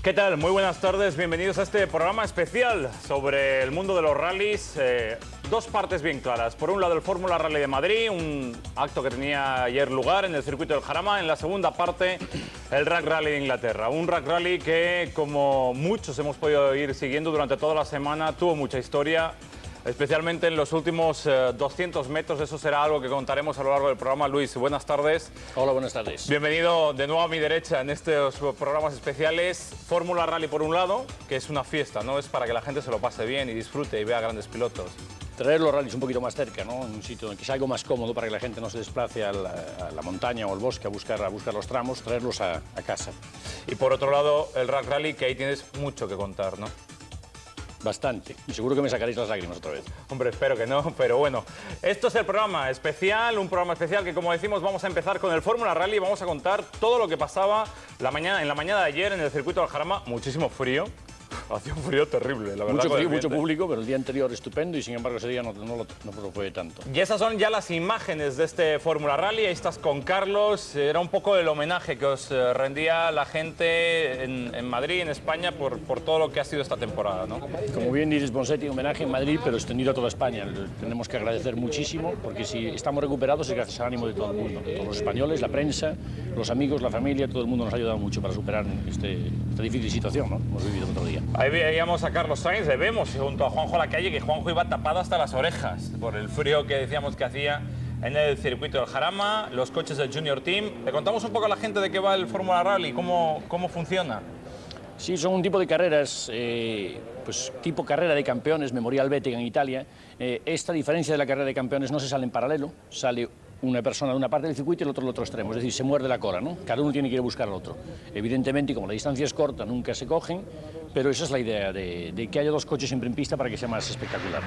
¿Qué tal? Muy buenas tardes, bienvenidos a este programa especial sobre el mundo de los rallies. Dos partes bien claras. Por un lado, el Fórmula Rally de Madrid, un acto que tenía ayer lugar en el circuito del Jarama. En la segunda parte, el Rack Rally de Inglaterra. Un Rack Rally que, como muchos hemos podido ir siguiendo durante toda la semana, tuvo mucha historia. Especialmente en los últimos 200 metros, eso será algo que contaremos a lo largo del programa. Luis, buenas tardes. Hola, buenas tardes. Bienvenido de nuevo a mi derecha en estos programas especiales. Fórmula Rally por un lado, que es una fiesta, ¿no? Es para que la gente se lo pase bien y disfrute y vea grandes pilotos. Traer los rallies un poquito más cerca, ¿no? En un sitio en que sea algo más cómodo para que la gente no se desplace a la montaña o al bosque a buscar los tramos, traerlos a casa. Y por otro lado, el Rack Rally, que ahí tienes mucho que contar, ¿no? Bastante. Y seguro que me sacaréis las lágrimas otra vez. Hombre, espero que no, pero bueno. Esto es el programa especial, un programa especial que, como decimos, vamos a empezar con el Fórmula Rally. Vamos a contar todo lo que pasaba en la mañana de ayer en el circuito del Jarama. Muchísimo frío. Hacía un frío terrible, la verdad. Mucho frío, mucho público, pero el día anterior estupendo y sin embargo ese día no fue tanto. Y esas son ya las imágenes de este Fórmula Rally. Ahí estás con Carlos. Era un poco el homenaje que os rendía la gente en Madrid, en España, por todo lo que ha sido esta temporada, ¿no? Como bien dices, Bonsetti, homenaje en Madrid, pero extendido a toda España. Tenemos que agradecer muchísimo porque si estamos recuperados es gracias al ánimo de todo el mundo. De todos los españoles, la prensa, los amigos, la familia, todo el mundo nos ha ayudado mucho para superar esta difícil situación, ¿no? Hemos vivido el otro día. Ahí veíamos a Carlos Sainz, le vemos junto a Juanjo Lacalle, que Juanjo iba tapado hasta las orejas por el frío que decíamos que hacía en el circuito del Jarama, los coches del Junior Team. ¿Le contamos un poco a la gente de qué va el Fórmula Rally? ¿Cómo funciona? Sí, son un tipo de carreras, pues tipo carrera de campeones, Memorial Betting en Italia. Esta diferencia de la carrera de campeones no se sale en paralelo, sale una persona de una parte del circuito y el otro del otro extremo, es decir, se muerde la cola, ¿no? Cada uno tiene que ir a buscar al otro. Evidentemente, como la distancia es corta, nunca se cogen, pero esa es la idea, de que haya dos coches siempre en pista para que sea más espectacular.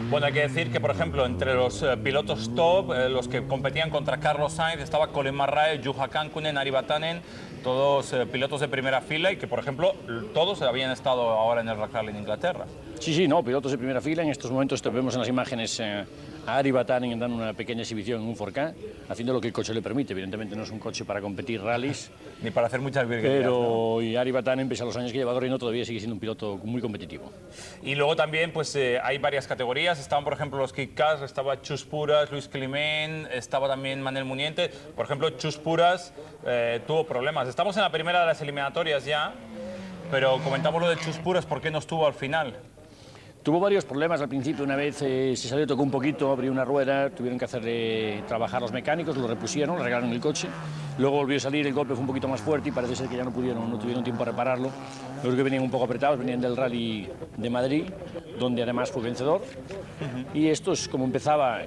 Bueno, hay que decir que, por ejemplo, entre los pilotos top, los que competían contra Carlos Sainz, estaba Colin McRae, Juha Kankkunen, Ari Vatanen, todos pilotos de primera fila y que, por ejemplo, todos habían estado ahora en el Rack Rally en Inglaterra. Sí, no, pilotos de primera fila. En estos momentos te vemos en las imágenes a Ari Vatanen dando una pequeña exhibición en un 4K, haciendo lo que el coche le permite. Evidentemente no es un coche para competir rallies. Ni para hacer muchas virguerías. Pero ¿no? Y Ari Vatanen, pese a los años que lleva corriendo, todavía sigue siendo un piloto muy competitivo. Y luego también pues hay varias categorías. Estaban, por ejemplo, los Kit Kats, estaba Chus Puras, Luis Climent, estaba también Manel Muniente. Por ejemplo, Chus Puras tuvo problemas. Estamos en la primera de las eliminatorias ya, pero comentamos lo de Chus Puras, ¿por qué no estuvo al final? Tuvo varios problemas al principio, una vez se salió, tocó un poquito, abrió una rueda, tuvieron que hacerle trabajar los mecánicos, lo repusieron, le arreglaron el coche, luego volvió a salir, el golpe fue un poquito más fuerte y parece ser que ya no tuvieron tiempo a repararlo. Yo creo que venían un poco apretados, venían del Rally de Madrid, donde además fue vencedor, y esto es como empezaba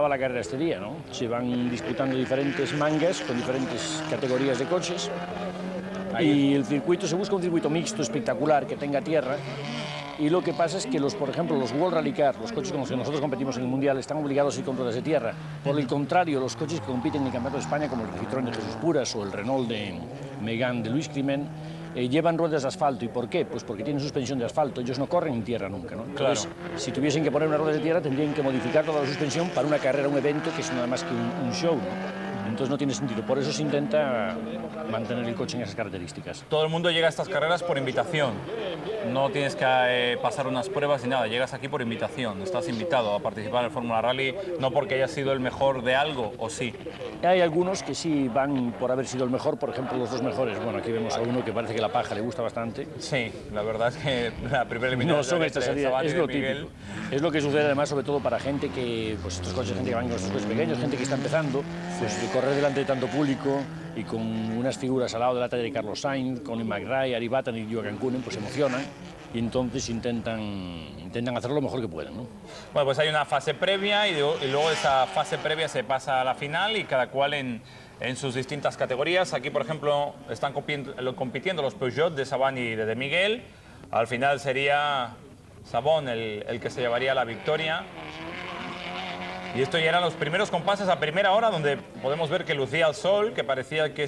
la carrera este día, ¿no? Se van disputando diferentes mangas con diferentes categorías de coches, y el circuito, se busca un circuito mixto espectacular que tenga tierra. Y lo que pasa es que, por ejemplo, los World Rally Car, los coches con los que nosotros competimos en el Mundial, están obligados a ir con ruedas de tierra. Por el contrario, los coches que compiten en el Campeonato de España, como el Citroën de Jesús Puras o el Renault de Megane de Luis Climent, llevan ruedas de asfalto. ¿Y por qué? Pues porque tienen suspensión de asfalto. Ellos no corren en tierra nunca, ¿no? Entonces, claro. Si tuviesen que poner unas ruedas de tierra, tendrían que modificar toda la suspensión para una carrera, un evento que es nada más que un show, ¿no? Entonces no tiene sentido. Por eso se intenta mantener el coche en esas características. Todo el mundo llega a estas carreras por invitación. No tienes que pasar unas pruebas ni nada. Llegas aquí por invitación. Estás invitado a participar en el Fórmula Rally, no porque hayas sido el mejor de algo, ¿o sí? Hay algunos que sí van por haber sido el mejor, por ejemplo, los dos mejores. Bueno, aquí vemos a uno que parece que la paja le gusta bastante. Sí, la verdad es que la primera eliminación... No son estas salidas, es lo típico. Es lo que sucede además, sobre todo para gente que, pues estos coches, gente que van con estos coches pequeños, gente que está empezando, pues de correr delante de tanto público y con unas figuras al lado de la talla de Carlos Sainz, Colin McRae, Ari Vatanen y Juha Kankkunen, pues se emocionan y entonces intentan hacerlo lo mejor que pueden, ¿no? Bueno, pues hay una fase previa y luego de esa fase previa se pasa a la final y cada cual en sus distintas categorías. Aquí, por ejemplo, están compitiendo los Peugeot de Sabán y de Miguel. Al final sería Sabón el que se llevaría la victoria. Y esto ya eran los primeros compases a primera hora, donde podemos ver que lucía el sol, que parecía que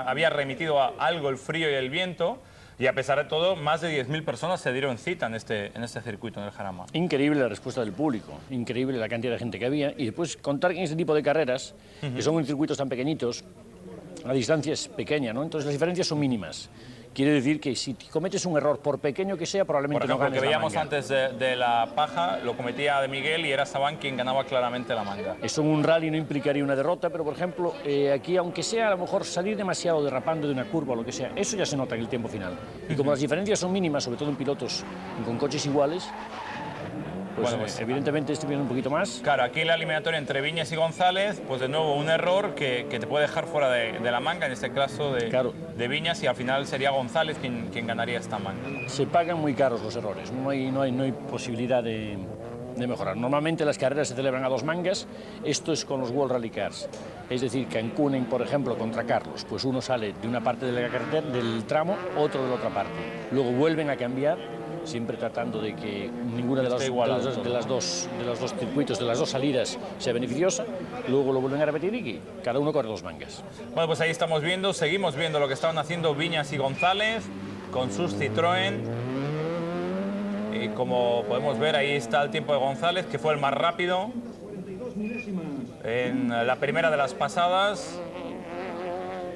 había remitido a algo el frío y el viento. Y a pesar de todo, más de 10.000 personas se dieron cita en este circuito, en el Jarama. Increíble la respuesta del público, increíble la cantidad de gente que había. Y después contar que en este tipo de carreras, que son en circuitos tan pequeñitos, la distancia es pequeña, ¿no? Entonces las diferencias son mínimas. Quiere decir que si cometes un error, por pequeño que sea, probablemente Por ejemplo, no ganes que la veíamos manga. antes de la paja, lo cometía de Miguel y era Saban quien ganaba claramente la manga. Eso en un rally no implicaría una derrota, pero por ejemplo, aquí aunque sea a lo mejor salir demasiado derrapando de una curva o lo que sea, eso ya se nota en el tiempo final. Y como las diferencias son mínimas, sobre todo en pilotos con coches iguales, pues, Bueno, pues evidentemente este viene un poquito más. Claro, aquí en la eliminatoria entre Viñas y González, pues de nuevo un error que te puede dejar fuera de la manga, en este caso de Viñas, y al final sería González quien ganaría esta manga. Se pagan muy caros los errores, no hay posibilidad de mejorar. Normalmente las carreras se celebran a 2 mangas, esto es con los World Rally Cars. Es decir, Cancún, por ejemplo, contra Carlos, pues uno sale de una parte de la carretera, del tramo, otro de la otra parte. Luego vuelven a cambiar, siempre tratando de que ninguna de los dos circuitos, de las dos salidas, sea beneficiosa. Luego lo vuelven a repetir y cada uno corre 2 mangas. Bueno, pues ahí seguimos viendo lo que estaban haciendo Viñas y González con sus Citroën. Y como podemos ver, ahí está el tiempo de González, que fue el más rápido en la primera de las pasadas.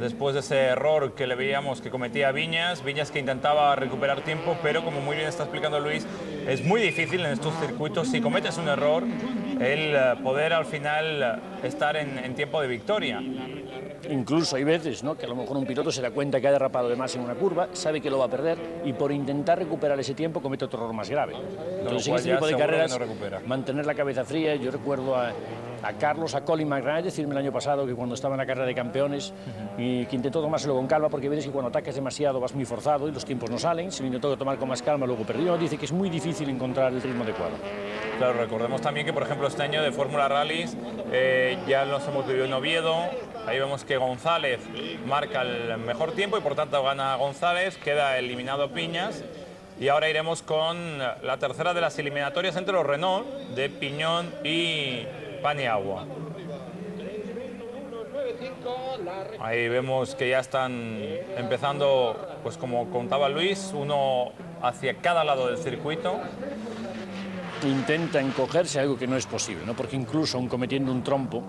Después de ese error que le veíamos que cometía Viñas que intentaba recuperar tiempo, pero como muy bien está explicando Luis, es muy difícil en estos circuitos, si cometes un error, el poder al final estar en tiempo de victoria. Incluso hay veces, ¿no?, que a lo mejor un piloto se da cuenta que ha derrapado de más en una curva, sabe que lo va a perder y por intentar recuperar ese tiempo comete otro error más grave. Entonces en este tipo de carreras, mantener la cabeza fría. Yo recuerdo a Carlos, a Colin McRae decirme el año pasado que cuando estaba en la carrera de campeones y que intentó tomárselo con calma, porque ves que cuando atacas demasiado vas muy forzado y los tiempos no salen, se lo intentó tomar con más calma, luego perdió. Dice que es muy difícil encontrar el ritmo adecuado. Claro, recordemos también que, por ejemplo, este año de Fórmula Rallys ya los hemos vivido en Oviedo. Ahí vemos que González marca el mejor tiempo y por tanto gana González, queda eliminado Piñas. Y ahora iremos con la tercera de las eliminatorias entre los Renault de Piñón y Paniagua. Ahí vemos que ya están empezando, pues como contaba Luis, uno hacia cada lado del circuito. Intentan cogerse, algo que no es posible, ¿no? Porque incluso aun cometiendo un trompo,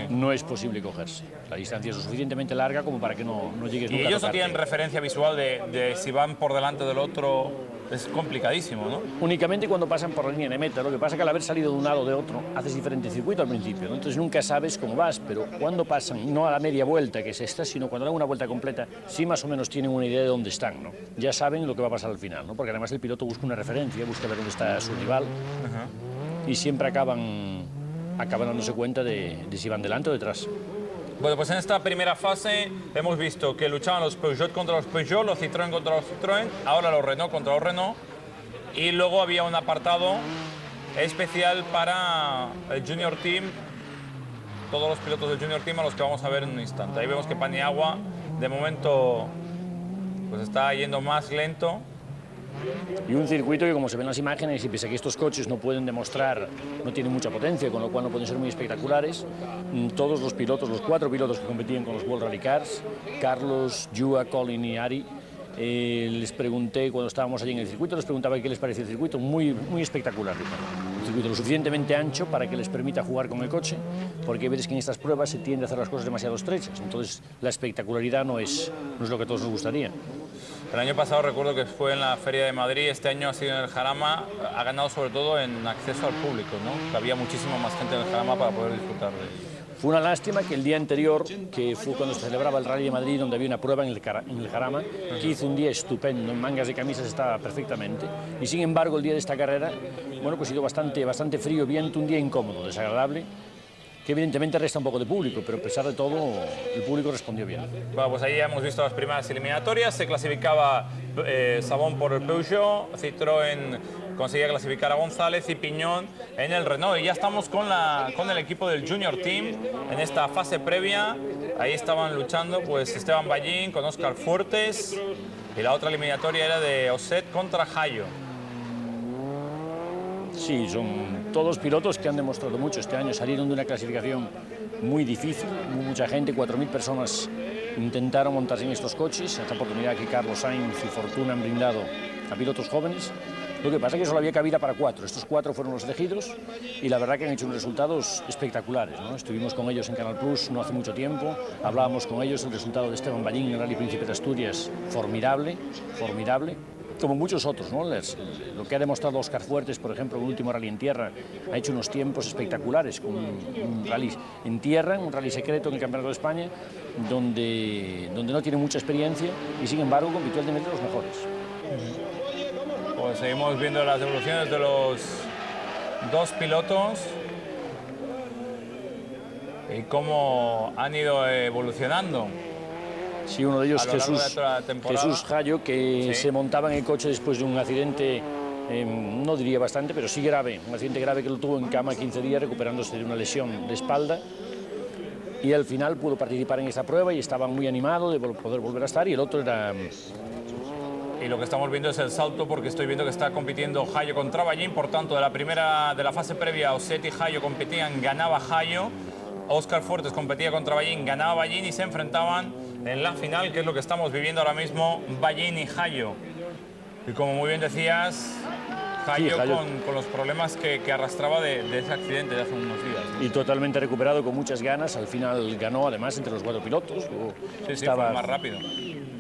no es posible cogerse. La distancia es lo suficientemente larga como para que no llegues nunca a tocarte. Y ellos no tienen referencia visual de si van por delante del otro. Es complicadísimo, ¿no? Únicamente cuando pasan por la línea de meta. Lo que pasa es que al haber salido de un lado o de otro, haces diferente circuito al principio, ¿no? Entonces nunca sabes cómo vas, pero cuando pasan, no a la media vuelta, que es esta, sino cuando dan una vuelta completa, sí más o menos tienen una idea de dónde están, ¿no? Ya saben lo que va a pasar al final, ¿no? Porque además el piloto busca una referencia, busca ver dónde está su rival, y siempre acaban dándose cuenta de si van delante o detrás. Bueno, pues en esta primera fase hemos visto que luchaban los Peugeot contra los Peugeot, los Citroën contra los Citroën, ahora los Renault contra los Renault, y luego había un apartado especial para el Junior Team, todos los pilotos del Junior Team a los que vamos a ver en un instante. Ahí vemos que Paniagua de momento pues está yendo más lento. Y un circuito que, como se ven en las imágenes, y pese a que estos coches no pueden demostrar, no tienen mucha potencia, con lo cual no pueden ser muy espectaculares, todos los pilotos, los 4 pilotos que competían con los World Rally Cars, Carlos, Jua, Colin y Ari, les pregunté cuando estábamos allí en el circuito, les preguntaba qué les parecía el circuito, muy espectacular. Un circuito lo suficientemente ancho para que les permita jugar con el coche, porque ves que en estas pruebas se tiende a hacer las cosas demasiado estrechas, entonces la espectacularidad no es lo que a todos nos gustaría. El año pasado recuerdo que fue en la Feria de Madrid, este año ha sido en el Jarama, ha ganado sobre todo en acceso al público, ¿no? Que había muchísima más gente en el Jarama para poder disfrutar de ello. Fue una lástima que el día anterior, que fue cuando se celebraba el Rally de Madrid, donde había una prueba en el Jarama, que hizo un día estupendo, en mangas de camisas estaba perfectamente, y sin embargo el día de esta carrera, bueno, pues ha sido bastante frío, viento, un día incómodo, desagradable, que evidentemente resta un poco de público, pero a pesar de todo el público respondió bien. Bueno, pues ahí ya hemos visto las primeras eliminatorias, se clasificaba Sabón por el Peugeot, Citroën conseguía clasificar a González y Piñón en el Renault. Y ya estamos con el equipo del Junior Team en esta fase previa. Ahí estaban luchando pues Esteban Ballín con Óscar Fuertes y la otra eliminatoria era de Oset contra Jayo. Sí, son todos pilotos que han demostrado mucho este año, salieron de una clasificación muy difícil, mucha gente, 4.000 personas intentaron montarse en estos coches, esta oportunidad que Carlos Sainz y Fortuna han brindado a pilotos jóvenes, Lo que pasa es que solo había cabida para 4. Estos 4 fueron los elegidos y la verdad que han hecho unos resultados espectaculares, ¿no? Estuvimos con ellos en Canal Plus no hace mucho tiempo, hablábamos con ellos, el resultado de Esteban Ballín en el Rally Príncipe de Asturias, formidable, formidable. Como muchos otros, ¿no? Lo que ha demostrado Óscar Fuertes, por ejemplo, en el último rally en tierra, ha hecho unos tiempos espectaculares, con un rally en tierra, un rally secreto en el Campeonato de España, donde no tiene mucha experiencia y sin embargo compitió al nivel de los mejores. Pues seguimos viendo las evoluciones de los dos pilotos y cómo han ido evolucionando. Sí, uno de ellos, Jesús Jallo, que sí, se montaba en el coche después de un accidente, no diría bastante, pero sí grave, un accidente grave que lo tuvo en cama 15 días recuperándose de una lesión de espalda. Y al final pudo participar en esta prueba y estaba muy animado de poder volver a estar, y el otro era... Y lo que estamos viendo es el salto, porque estoy viendo que está compitiendo Jallo contra Ballín. Por tanto, de la fase previa, Oset y Jallo competían, ganaba Jallo. Óscar Fuertes competía contra Ballín, ganaba Ballín, y se enfrentaban en la final, que es lo que estamos viviendo ahora mismo, Ballín y Jallo. Y como muy bien decías, Jallo, sí, Jallo con los problemas que arrastraba de ese accidente de hace unos días, ¿no? Y totalmente recuperado, con muchas ganas. Al final ganó, además, entre los 4 pilotos. Sí, fue más rápido.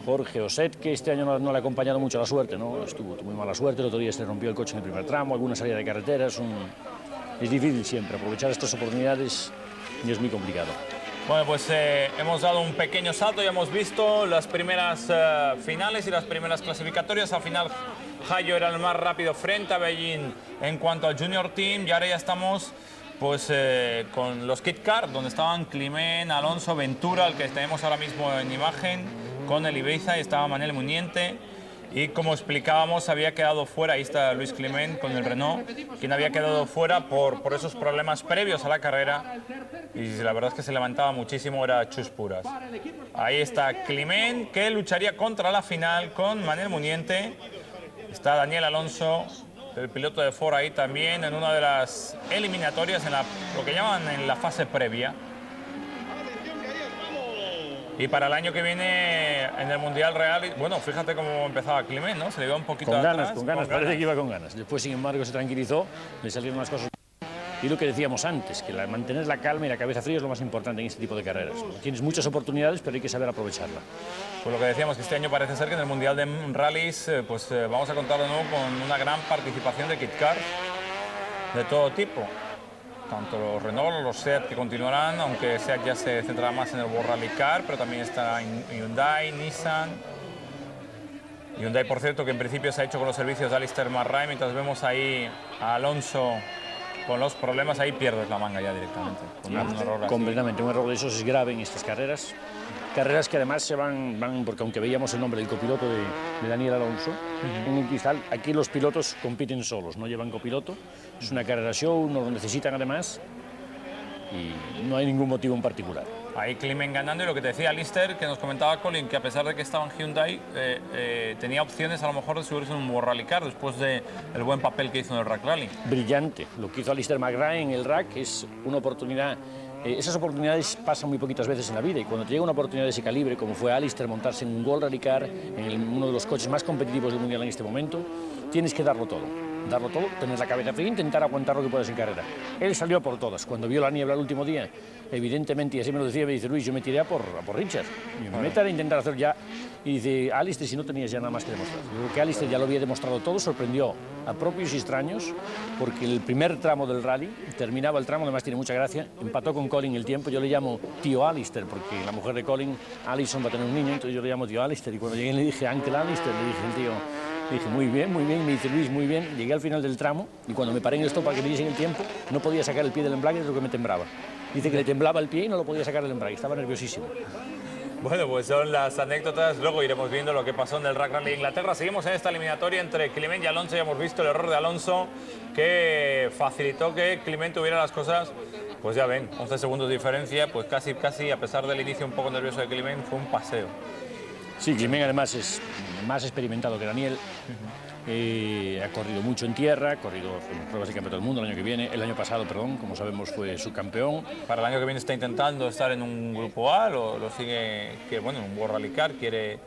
Jorge Oset, que este año no le ha acompañado mucho la suerte, ¿no? Tuvo muy mala suerte, el otro día se rompió el coche en el primer tramo, alguna salida de carretera. Es difícil siempre aprovechar estas oportunidades y es muy complicado. Bueno, pues hemos dado un pequeño salto y hemos visto las primeras finales y las primeras clasificatorias. Al final, Jallo era el más rápido frente a Ballín en cuanto al Junior Team, y ahora ya estamos pues con los Kit Car, donde estaban Climent, Alonso, Ventura, el que tenemos ahora mismo en imagen, con el Ibiza, y estaba Manel Muñiente. Y como explicábamos, había quedado fuera, ahí está Luis Climent con el Renault, quien había quedado fuera por esos problemas previos a la carrera, y la verdad es que se levantaba muchísimo, era Chus Puras. Ahí está Climent, que lucharía contra la final con Manel Muñiente. Está Daniel Alonso, el piloto de Ford, ahí también en una de las eliminatorias, lo que llaman en la fase previa. Y para el año que viene en el Mundial Real, bueno, fíjate cómo empezaba Climent, ¿no? Se le iba un poquito atrás. Con ganas, parece que iba con ganas. Después, sin embargo, se tranquilizó, le salieron unas cosas. Y lo que decíamos antes, que mantener la calma y la cabeza fría es lo más importante en este tipo de carreras. Tienes muchas oportunidades, pero hay que saber aprovecharla. Pues lo que decíamos, que este año parece ser que en el Mundial de Rallys vamos a contar de nuevo con una gran participación de Kit Car de todo tipo. Tanto los Renault, los Seat, que continuarán, aunque Seat ya se centrará más en el World Rally Car, pero también está Hyundai, Nissan. Hyundai, por cierto, que en principio se ha hecho con los servicios de Alistair McRae, mientras vemos ahí a Alonso con los problemas, ahí pierdes la manga ya directamente. Con un error así. Completamente, un error de esos es grave en estas carreras. Carreras que además se van porque aunque veíamos el nombre del copiloto de Daniel Alonso, en el cristal, aquí los pilotos compiten solos, no llevan copiloto. Es una carrera show, no lo necesitan además y no hay ningún motivo en particular. Ahí Climent ganando, y lo que te decía Alistair, que nos comentaba Colin, que a pesar de que estaba en Hyundai, tenía opciones a lo mejor de subirse en un World Rally Car después del buen papel que hizo en el Rack Rally. Brillante, lo que hizo Alistair McRae en el Rack es una oportunidad. Esas oportunidades pasan muy poquitas veces en la vida, y cuando te llega una oportunidad de ese calibre, como fue Alistair montarse en un World Rally Car, uno de los coches más competitivos del mundial en este momento, tienes que darlo todo, tener la cabeza fría e intentar aguantar lo que puedas en carrera. Él salió a por todas. Cuando vio la niebla el último día, evidentemente, y así me lo decía, me dice: Luis, yo me tiré a por Richard. Y mi meta era intentar hacer ya. Y dice: Alistair, si no tenías ya nada más que demostrar. Yo creo que Alistair ya lo había demostrado todo, sorprendió a propios y extraños, porque el primer tramo del rally, terminaba el tramo, además tiene mucha gracia, empató con Colin el tiempo. Yo le llamo tío Alistair, porque la mujer de Colin, Alison, va a tener un niño, entonces yo le llamo tío Alistair. Y cuando llegué le dije: Uncle Alistair, le dije el tío. Le dije: muy bien, y me dice: Luis, muy bien. Llegué al final del tramo y cuando me paré en el stop para que me diesen el tiempo, no podía sacar el pie del embrague, de lo que me temblaba. Dice que le temblaba el pie y no lo podía sacar del embrague, estaba nerviosísimo. Bueno, pues son las anécdotas, luego iremos viendo lo que pasó en el Rack Rally de Inglaterra. Seguimos en esta eliminatoria entre Climent y Alonso, ya hemos visto el error de Alonso, que facilitó que Climent tuviera las cosas, pues ya ven, 11 segundos de diferencia, pues casi, a pesar del inicio un poco nervioso de Climent, fue un paseo. Sí, Climent además es más experimentado que Daniel. Ha corrido mucho en tierra, ha corrido en pruebas de campeonato del mundo el año pasado, como sabemos, fue subcampeón. Para el año que viene está intentando estar en un grupo A, lo sigue, que bueno, en un World Rally Car quiere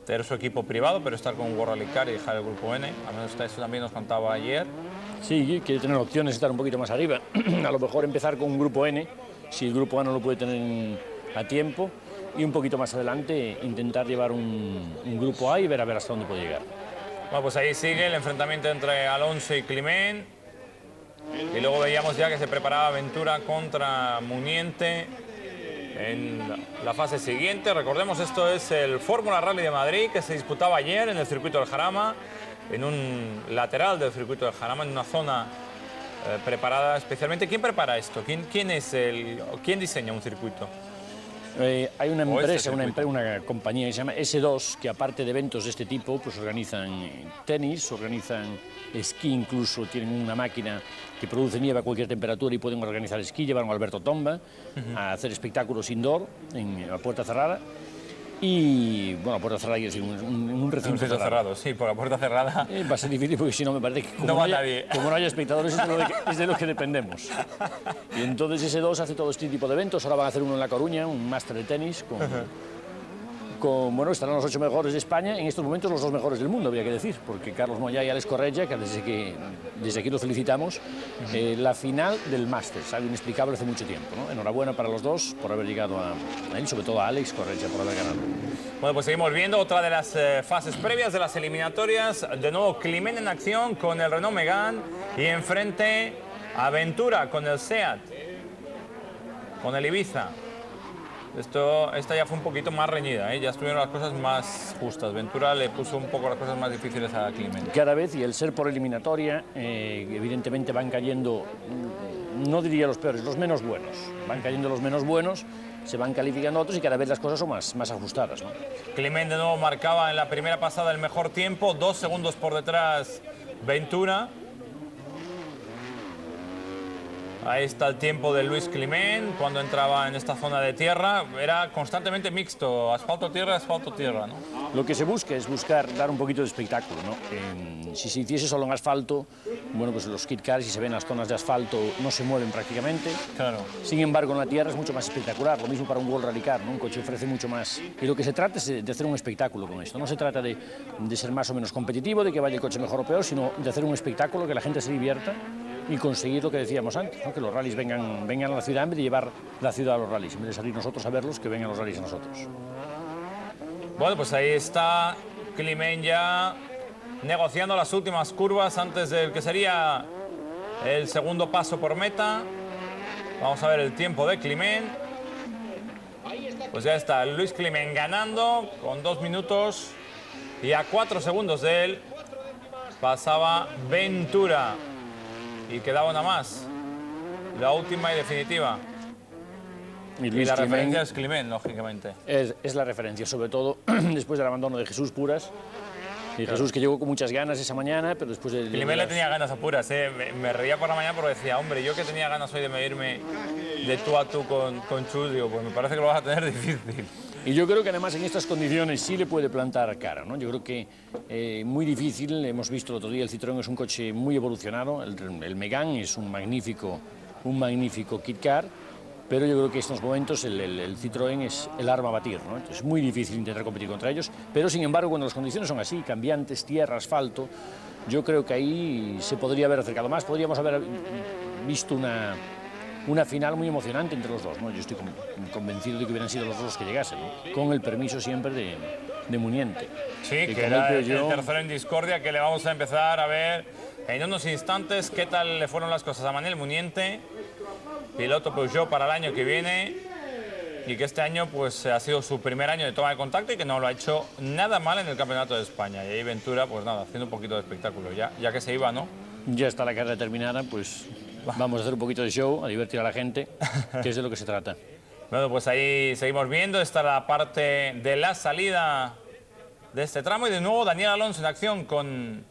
tener su equipo privado, pero estar con World Rally Car y dejar el grupo N. A menos eso también nos contaba ayer. Sí, quiere tener opciones de estar un poquito más arriba. A lo mejor empezar con un grupo N, si el grupo A no lo puede tener a tiempo, y un poquito más adelante intentar llevar un grupo A y ver a ver hasta dónde puede llegar. Bueno, pues ahí sigue el enfrentamiento entre Alonso y Climent. Y luego veíamos ya que se preparaba Ventura contra Muniente en la fase siguiente. Recordemos, esto es el Fórmula Rally de Madrid, que se disputaba ayer en el circuito del Jarama, en un lateral del circuito del Jarama, en una zona preparada especialmente. ¿Quién prepara esto? ¿Quién diseña un circuito? Hay una empresa, una compañía que se llama S2, que aparte de eventos de este tipo, pues organizan tenis, organizan esquí, incluso tienen una máquina que produce nieve a cualquier temperatura y pueden organizar esquí. Llevaron a Alberto Tomba a hacer espectáculos indoor, a puerta cerrada. Y, bueno, a puerta cerrada, quiero decir, un recinto cerrado. Sí, por la puerta cerrada. Va a ser difícil porque si no me parece que como no haya espectadores es de lo que dependemos. Y entonces S2 hace todo este tipo de eventos. Ahora van a hacer uno en La Coruña, un máster de tenis bueno, estarán los 8 mejores de España, en estos momentos los 2 mejores del mundo, habría que decir, porque Carlos Moyá y Alex Correia, que desde aquí los felicitamos, la final del máster, algo inexplicable hace mucho tiempo, ¿no? Enhorabuena para los dos por haber llegado a él, sobre todo a Alex Correia por haber ganado. Bueno, pues seguimos viendo otra de las fases previas de las eliminatorias. De nuevo Climent en acción con el Renault Megane y enfrente Aventura con el SEAT, con el Ibiza. Esta ya fue un poquito más reñida, ¿eh? Ya estuvieron las cosas más justas. Ventura le puso un poco las cosas más difíciles a Climent. Cada vez, y el ser por eliminatoria, evidentemente van cayendo, no diría los peores, los menos buenos. Van cayendo los menos buenos, se van calificando otros y cada vez las cosas son más ajustadas, ¿no? Climent de nuevo marcaba en la primera pasada el mejor tiempo, 2 segundos por detrás Ventura. Ahí está el tiempo de Luis Climent cuando entraba en esta zona de tierra. Era constantemente mixto, asfalto-tierra, ¿no? Lo que se busca es dar un poquito de espectáculo, ¿no? Si se hiciese solo en asfalto, bueno, pues los kit cars, si se ven las zonas de asfalto, no se mueven prácticamente. Claro. Sin embargo, en la tierra es mucho más espectacular. Lo mismo para un World Rally Car, ¿no? Un coche ofrece mucho más. Y lo que se trata es de hacer un espectáculo con esto. No se trata de ser más o menos competitivo, de que vaya el coche mejor o peor, sino de hacer un espectáculo, que la gente se divierta y conseguir lo que decíamos antes, ¿no? Que los rallies vengan a la ciudad en vez de llevar la ciudad a los rallies. En vez de salir nosotros a verlos, que vengan los rallies a nosotros. Bueno, pues ahí está Climent ya negociando las últimas curvas antes del que sería el segundo paso por meta. Vamos a ver el tiempo de Climent. Pues ya está Luis Climent ganando con 2 minutos y a 4 segundos de él pasaba Ventura. Y quedaba una más, la última y definitiva. Y la referencia es Climent, lógicamente. Es la referencia, sobre todo después del abandono de Jesús Puras. Y claro. Jesús que llegó con muchas ganas esa mañana, pero después de... Climent le tenía ganas a Puras, ¿eh? Me reía por la mañana porque decía, hombre, yo que tenía ganas hoy de medirme de tú a tú con Chus, digo, pues me parece que lo vas a tener difícil. Y yo creo que además en estas condiciones sí le puede plantar cara, ¿no? Yo creo que muy difícil, hemos visto el otro día, el Citroën es un coche muy evolucionado, el Megane es un magnífico kit car, pero yo creo que en estos momentos el Citroën es el arma a batir, ¿no? Entonces es muy difícil intentar competir contra ellos, pero sin embargo cuando las condiciones son así, cambiantes, tierra, asfalto, yo creo que ahí se podría haber acercado más, podríamos haber visto una final muy emocionante entre los dos, ¿no? Yo estoy convencido de que hubieran sido los dos los que llegasen, ¿no? Con el permiso siempre de Muniente. Sí, que era el tercero en discordia, que le vamos a empezar a ver en unos instantes qué tal le fueron las cosas a Manel Muniente, piloto Peugeot para el año que viene, y que este año pues ha sido su primer año de toma de contacto y que no lo ha hecho nada mal en el Campeonato de España. Y ahí Ventura, pues nada, haciendo un poquito de espectáculo, ya que se iba, ¿no? Ya está la carrera terminada, pues vamos a hacer un poquito de show, a divertir a la gente, que es de lo que se trata. Bueno, pues ahí seguimos viendo, esta es la parte de la salida de este tramo y de nuevo Daniel Alonso en acción con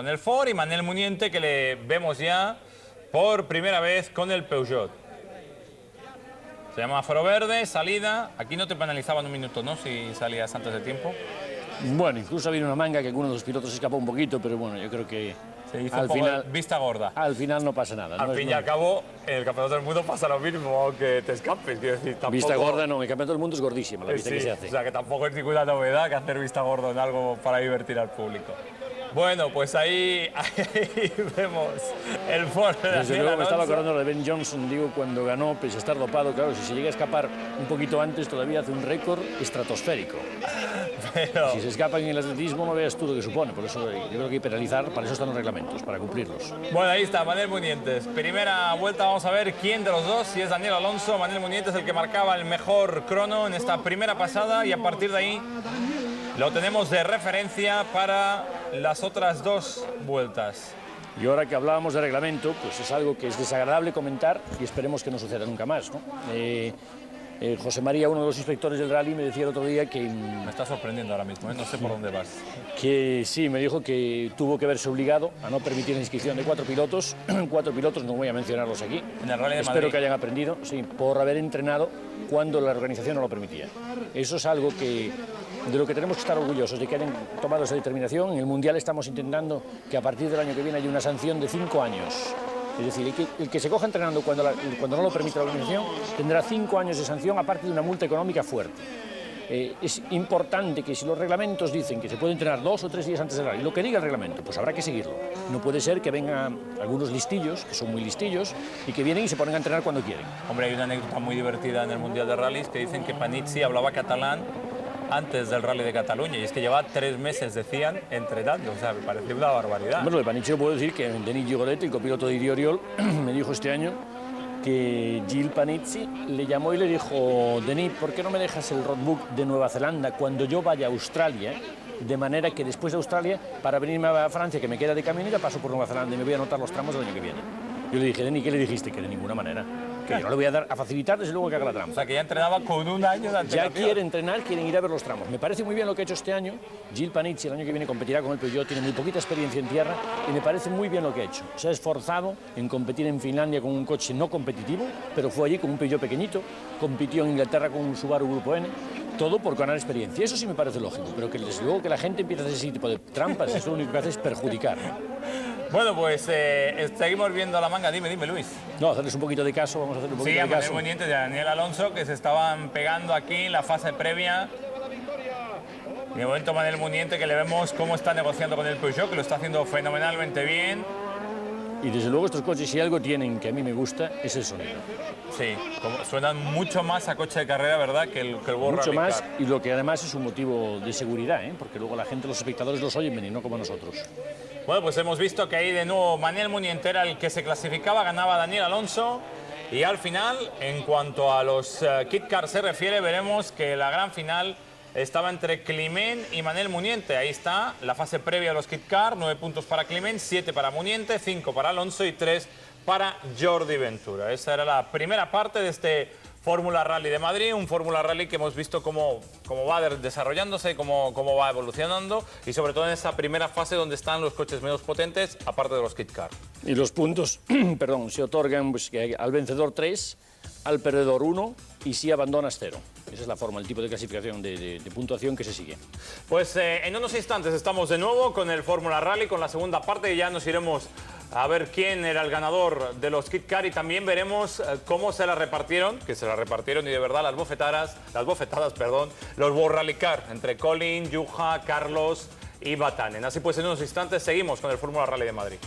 el Ford y Manel Muniente, que le vemos ya por primera vez con el Peugeot. Se llama Foro Verde, salida, aquí no te penalizaban un minuto, ¿no? Si salías antes de tiempo. Bueno, incluso ha habido una manga que alguno de los pilotos escapó un poquito, pero bueno, yo creo que Se hizo al un poco final, vista gorda. al final no pasa nada. Al no es fin y al cabo, en el Campeonato del Mundo pasa lo mismo, aunque te escapes. Quiero decir, tampoco... Vista gorda no, el campeonato del mundo es gordísima la vista Sí, que se hace. o sea que tampoco es ninguna novedad que hacer vista gorda en algo para divertir al público. Bueno, pues ahí vemos el foro de Desde Daniel luego me estaba Alonso. acordando de Ben Johnson, digo, cuando ganó, pese a estar dopado, claro, si se llega a escapar un poquito antes, todavía hace un récord estratosférico. Pero, Si se escapan en el atletismo, no veas tú lo que supone, por eso yo creo que hay que penalizar, para eso están los reglamentos, para cumplirlos. bueno, ahí está, Manuel Munientes. Primera vuelta, vamos a ver quién de los dos, si es Daniel Alonso. Manuel Munientes el que marcaba el mejor crono en esta primera pasada y a partir de ahí lo tenemos de referencia para las otras dos vueltas. Y ahora que hablábamos de reglamento, pues es algo que es desagradable comentar y esperemos que no suceda nunca más, ¿no? José María, uno de los inspectores del rally, me decía el otro día Me está sorprendiendo ahora mismo, ¿eh? No sé por dónde vas. que sí, me dijo que tuvo que verse obligado a no permitir la inscripción de 4 pilotos. 4 pilotos, no voy a mencionarlos aquí. En el Rally de Espero Madrid. que hayan aprendido, sí, por haber entrenado cuando la organización no lo permitía. Eso es algo que, de lo que tenemos que estar orgullosos, de que hayan tomado esa determinación. En el Mundial estamos intentando que a partir del año que viene haya una sanción de 5 años. Es decir, el que se coja entrenando cuando no lo permite la organización tendrá 5 años de sanción, aparte de una multa económica fuerte. Es importante que si los reglamentos dicen que se puede entrenar 2 o 3 días antes del rally, lo que diga el reglamento, pues habrá que seguirlo. No puede ser que vengan algunos listillos, que son muy listillos, y que vienen y se ponen a entrenar cuando quieren. Hombre, hay una anécdota muy divertida en el Mundial de Rallys que dicen que Panizzi hablaba catalán antes del Rally de Cataluña y es que llevaba 3 meses, decían, entrenando. O sea, me pareció una barbaridad. Bueno, de Panichero puedo decir que Denis Gigoret, el copiloto de Iri Oriol, me dijo este año que Gil Panizzi le llamó y le dijo: Denis, ¿por qué no me dejas el roadbook de Nueva Zelanda cuando yo vaya a Australia? De manera que después de Australia, para venirme a Francia, que me queda de camino, ya paso por Nueva Zelanda y me voy a anotar los tramos del año que viene. Yo le dije: Denis, ¿qué le dijiste? Que de ninguna manera. Que yo no le voy a dar a facilitar, desde luego, que haga la O trampa. sea, que ya entrenaba con un año de Ya antelación. quiere entrenar, quieren ir a ver los tramos. Me parece muy bien lo que ha hecho este año. Gil Panizzi el año que viene competirá con el Peugeot, tiene muy poquita experiencia en tierra y me parece muy bien lo que ha hecho. Se ha esforzado en competir en Finlandia con un coche no competitivo, pero fue allí con un Peugeot pequeñito, compitió en Inglaterra con un Subaru Grupo N, todo por ganar experiencia. Eso sí me parece lógico, pero que desde luego que la gente empiece a hacer ese tipo de trampas, eso lo único que hace es perjudicar. Bueno, pues seguimos viendo la manga. Dime, Luis. No, hacerles un poquito de caso, vamos a hacer un poquito Sí, a de Manuel caso. Munientes y a Daniel Alonso, que se estaban pegando aquí en la fase previa. Y de momento Manuel Munientes, que le vemos cómo está negociando con el Peugeot, que lo está haciendo fenomenalmente bien. Y desde luego estos coches, si algo tienen que a mí me gusta, es el sonido. Sí, suenan mucho más a coche de carrera, ¿verdad?, que el World Mucho Rally más, Car. y lo que además es un motivo de seguridad, ¿eh? Porque luego la gente, los espectadores los oyen venir, no como nosotros. Bueno, pues hemos visto que ahí de nuevo Manuel Munientes era el que se clasificaba, ganaba Daniel Alonso. Y al final, en cuanto a los Kit Car se refiere, veremos que la gran final estaba entre Climent y Manuel Munientes. Ahí está la fase previa de los Kit Car, 9 puntos para Climent, 7 para Munientes, 5 para Alonso y 3 para Jordi Ventura. Esa era la primera parte de este Fórmula Rally de Madrid, un Fórmula Rally que hemos visto cómo va desarrollándose, cómo va evolucionando y sobre todo en esa primera fase donde están los coches menos potentes, aparte de los Kit Car. Y los puntos, perdón, se otorgan pues, que al vencedor 3, al perdedor 1 y si abandonas 0. Esa es la forma, el tipo de clasificación de puntuación que se sigue. Pues en unos instantes estamos de nuevo con el Fórmula Rally, con la segunda parte, y ya nos iremos a ver quién era el ganador de los Kit Car y también veremos cómo se la repartieron, que se la repartieron y de verdad las bofetadas, los World Rally Car, entre Colin, Juha, Carlos y Batanen. Así pues, en unos instantes seguimos con el Fórmula Rally de Madrid.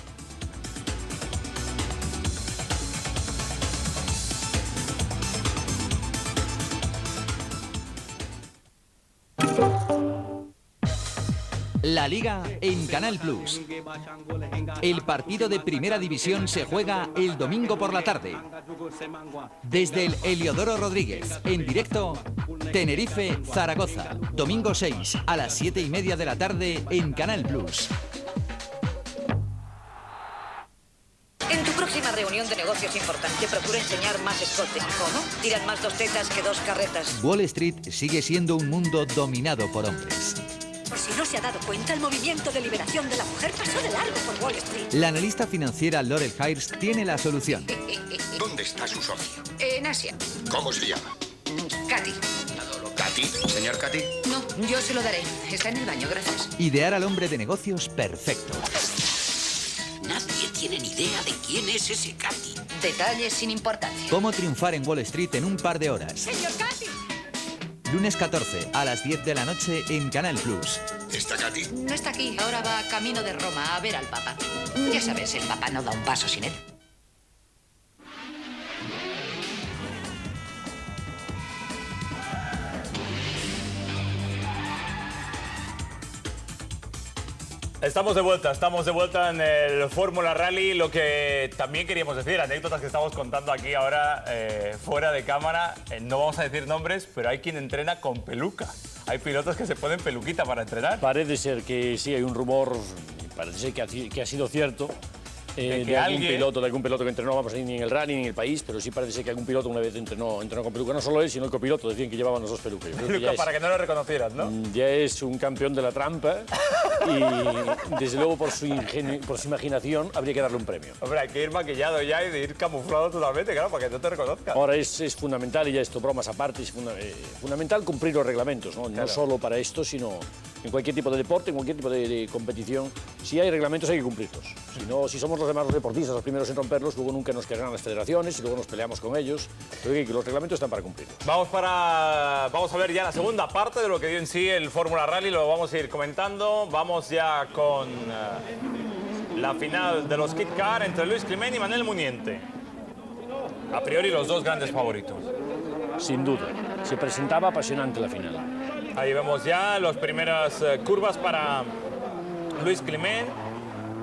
La Liga en Canal Plus. El partido de Primera División se juega el domingo por la tarde. Desde el Heliodoro Rodríguez, en directo, Tenerife-Zaragoza. Domingo 6 a las 7:30 de la tarde en Canal Plus. En tu próxima reunión de negocios importante, procura enseñar más escote. ¿Cómo? Tiran más 2 tetas que 2 carretas. Wall Street sigue siendo un mundo dominado por hombres. Por si no se ha dado cuenta, el movimiento de liberación de la mujer pasó de largo por Wall Street. La analista financiera Laurel Hires tiene la solución. ¿Dónde está su socio? En Asia. ¿Cómo se llama? Katy. Adoro, Katy. ¿Katy? ¿Señor Katy? No, yo se lo daré. Está en el baño, gracias. Idear al hombre de negocios perfecto. Nadie tiene ni idea de quién es ese Katy. Detalles sin importancia. Cómo triunfar en Wall Street en un par de horas. Señor Katy. Lunes 14 a las 10 de la noche en Canal Plus. ¿Está Katy? No está aquí. Ahora va camino de Roma a ver al Papa. Ya sabes, el Papa no da un paso sin él. Estamos de vuelta en el Fórmula Rally. Lo que también queríamos decir, anécdotas que estamos contando aquí ahora fuera de cámara. No vamos a decir nombres, pero hay quien entrena con peluca. Hay pilotos que se ponen peluquita para entrenar. Parece ser que sí, hay un rumor, parece ser que ha sido cierto, de algún piloto que entrenó, vamos a decir, ni en el Rally ni en el país, pero sí parece ser que algún piloto una vez entrenó con peluca. No solo él, sino el copiloto, decían que llevaban los dos pelucas. Peluca para que no lo reconocieras, ¿no? Ya es un campeón de la trampa y, desde luego, por su imaginación, habría que darle un premio. Hombre, hay que ir maquillado ya y de ir camuflado totalmente, claro, para que no te reconozcan. Ahora es fundamental, y ya esto bromas aparte, es fundamental cumplir los reglamentos, ¿no? Claro. No solo para esto, sino en cualquier tipo de deporte, en cualquier tipo de competición. Si hay reglamentos hay que cumplirlos. Si somos los demás los deportistas los primeros en romperlos, luego nunca nos querrán las federaciones y luego nos peleamos con ellos. Pero que los reglamentos están para cumplirlos. Vamos a ver ya la segunda parte de lo que dio en sí el Fórmula Rally, lo vamos a ir comentando. Vamos ya con la final de los Kit Car entre Luis Climent y Manel Muniente. A priori los dos grandes favoritos. Sin duda, se presentaba apasionante la final. Ahí vemos ya las primeras curvas para Luis Climent,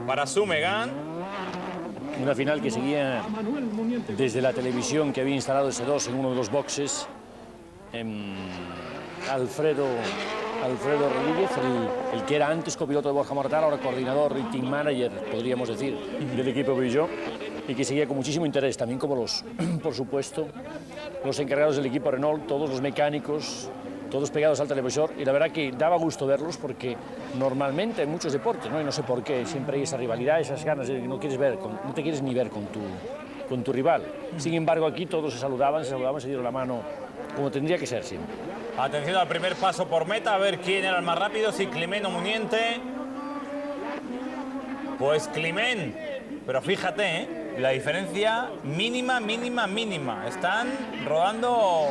para Sue Megan. Una final que seguía desde la televisión que había instalado S2 en uno de los boxes. Alfredo Rodríguez, el que era antes copiloto de Borja Mortal, ahora coordinador y team manager, podríamos decir, del equipo Peugeot, y que seguía con muchísimo interés, también como por supuesto, los encargados del equipo Renault, todos los mecánicos, todos pegados al televisor, y la verdad que daba gusto verlos porque normalmente en muchos deportes, ¿no? Y no sé por qué, siempre hay esa rivalidad, esas ganas de que no te quieres ni ver con tu rival. Sin embargo, aquí todos se saludaban, se dieron la mano como tendría que ser siempre. Atención al primer paso por meta, a ver quién era el más rápido, si Climent o Muniente. Pues Climent, pero fíjate, la diferencia mínima. Están rodando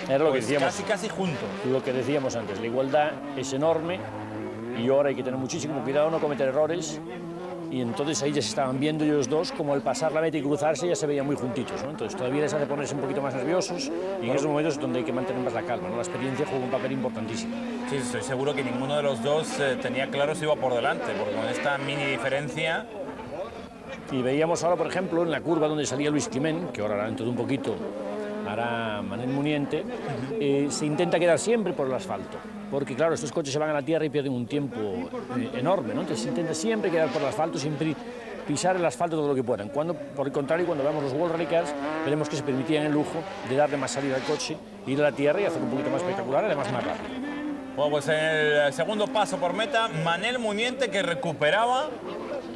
Era lo que decíamos, casi juntos. lo que decíamos antes, la igualdad es enorme y ahora hay que tener muchísimo cuidado, no cometer errores. Y entonces ahí ya se estaban viendo ellos dos, como al pasar la meta y cruzarse ya se veían muy juntitos, ¿no? Entonces todavía les hace ponerse un poquito más nerviosos y en esos momentos es donde hay que mantener más la calma, ¿no? La experiencia juega un papel importantísimo. Sí, estoy seguro que ninguno de los dos tenía claro si iba por delante, porque con esta mini diferencia... Y veíamos ahora, por ejemplo, en la curva donde salía Luis Climent, que ahora dentro de un poquito hará Manel Muniente, se intenta quedar siempre por el asfalto, porque claro, estos coches se van a la tierra y pierden un tiempo enorme, ¿no? Entonces se intenta siempre quedar por el asfalto, siempre pisar el asfalto todo lo que puedan. Por el contrario, cuando veamos los World Rally Cars, veremos que se permitían el lujo de darle más salida al coche, ir a la tierra y hacer un poquito más espectacular, además más rápido. Bueno, pues en el segundo paso por meta, Manel Muniente que recuperaba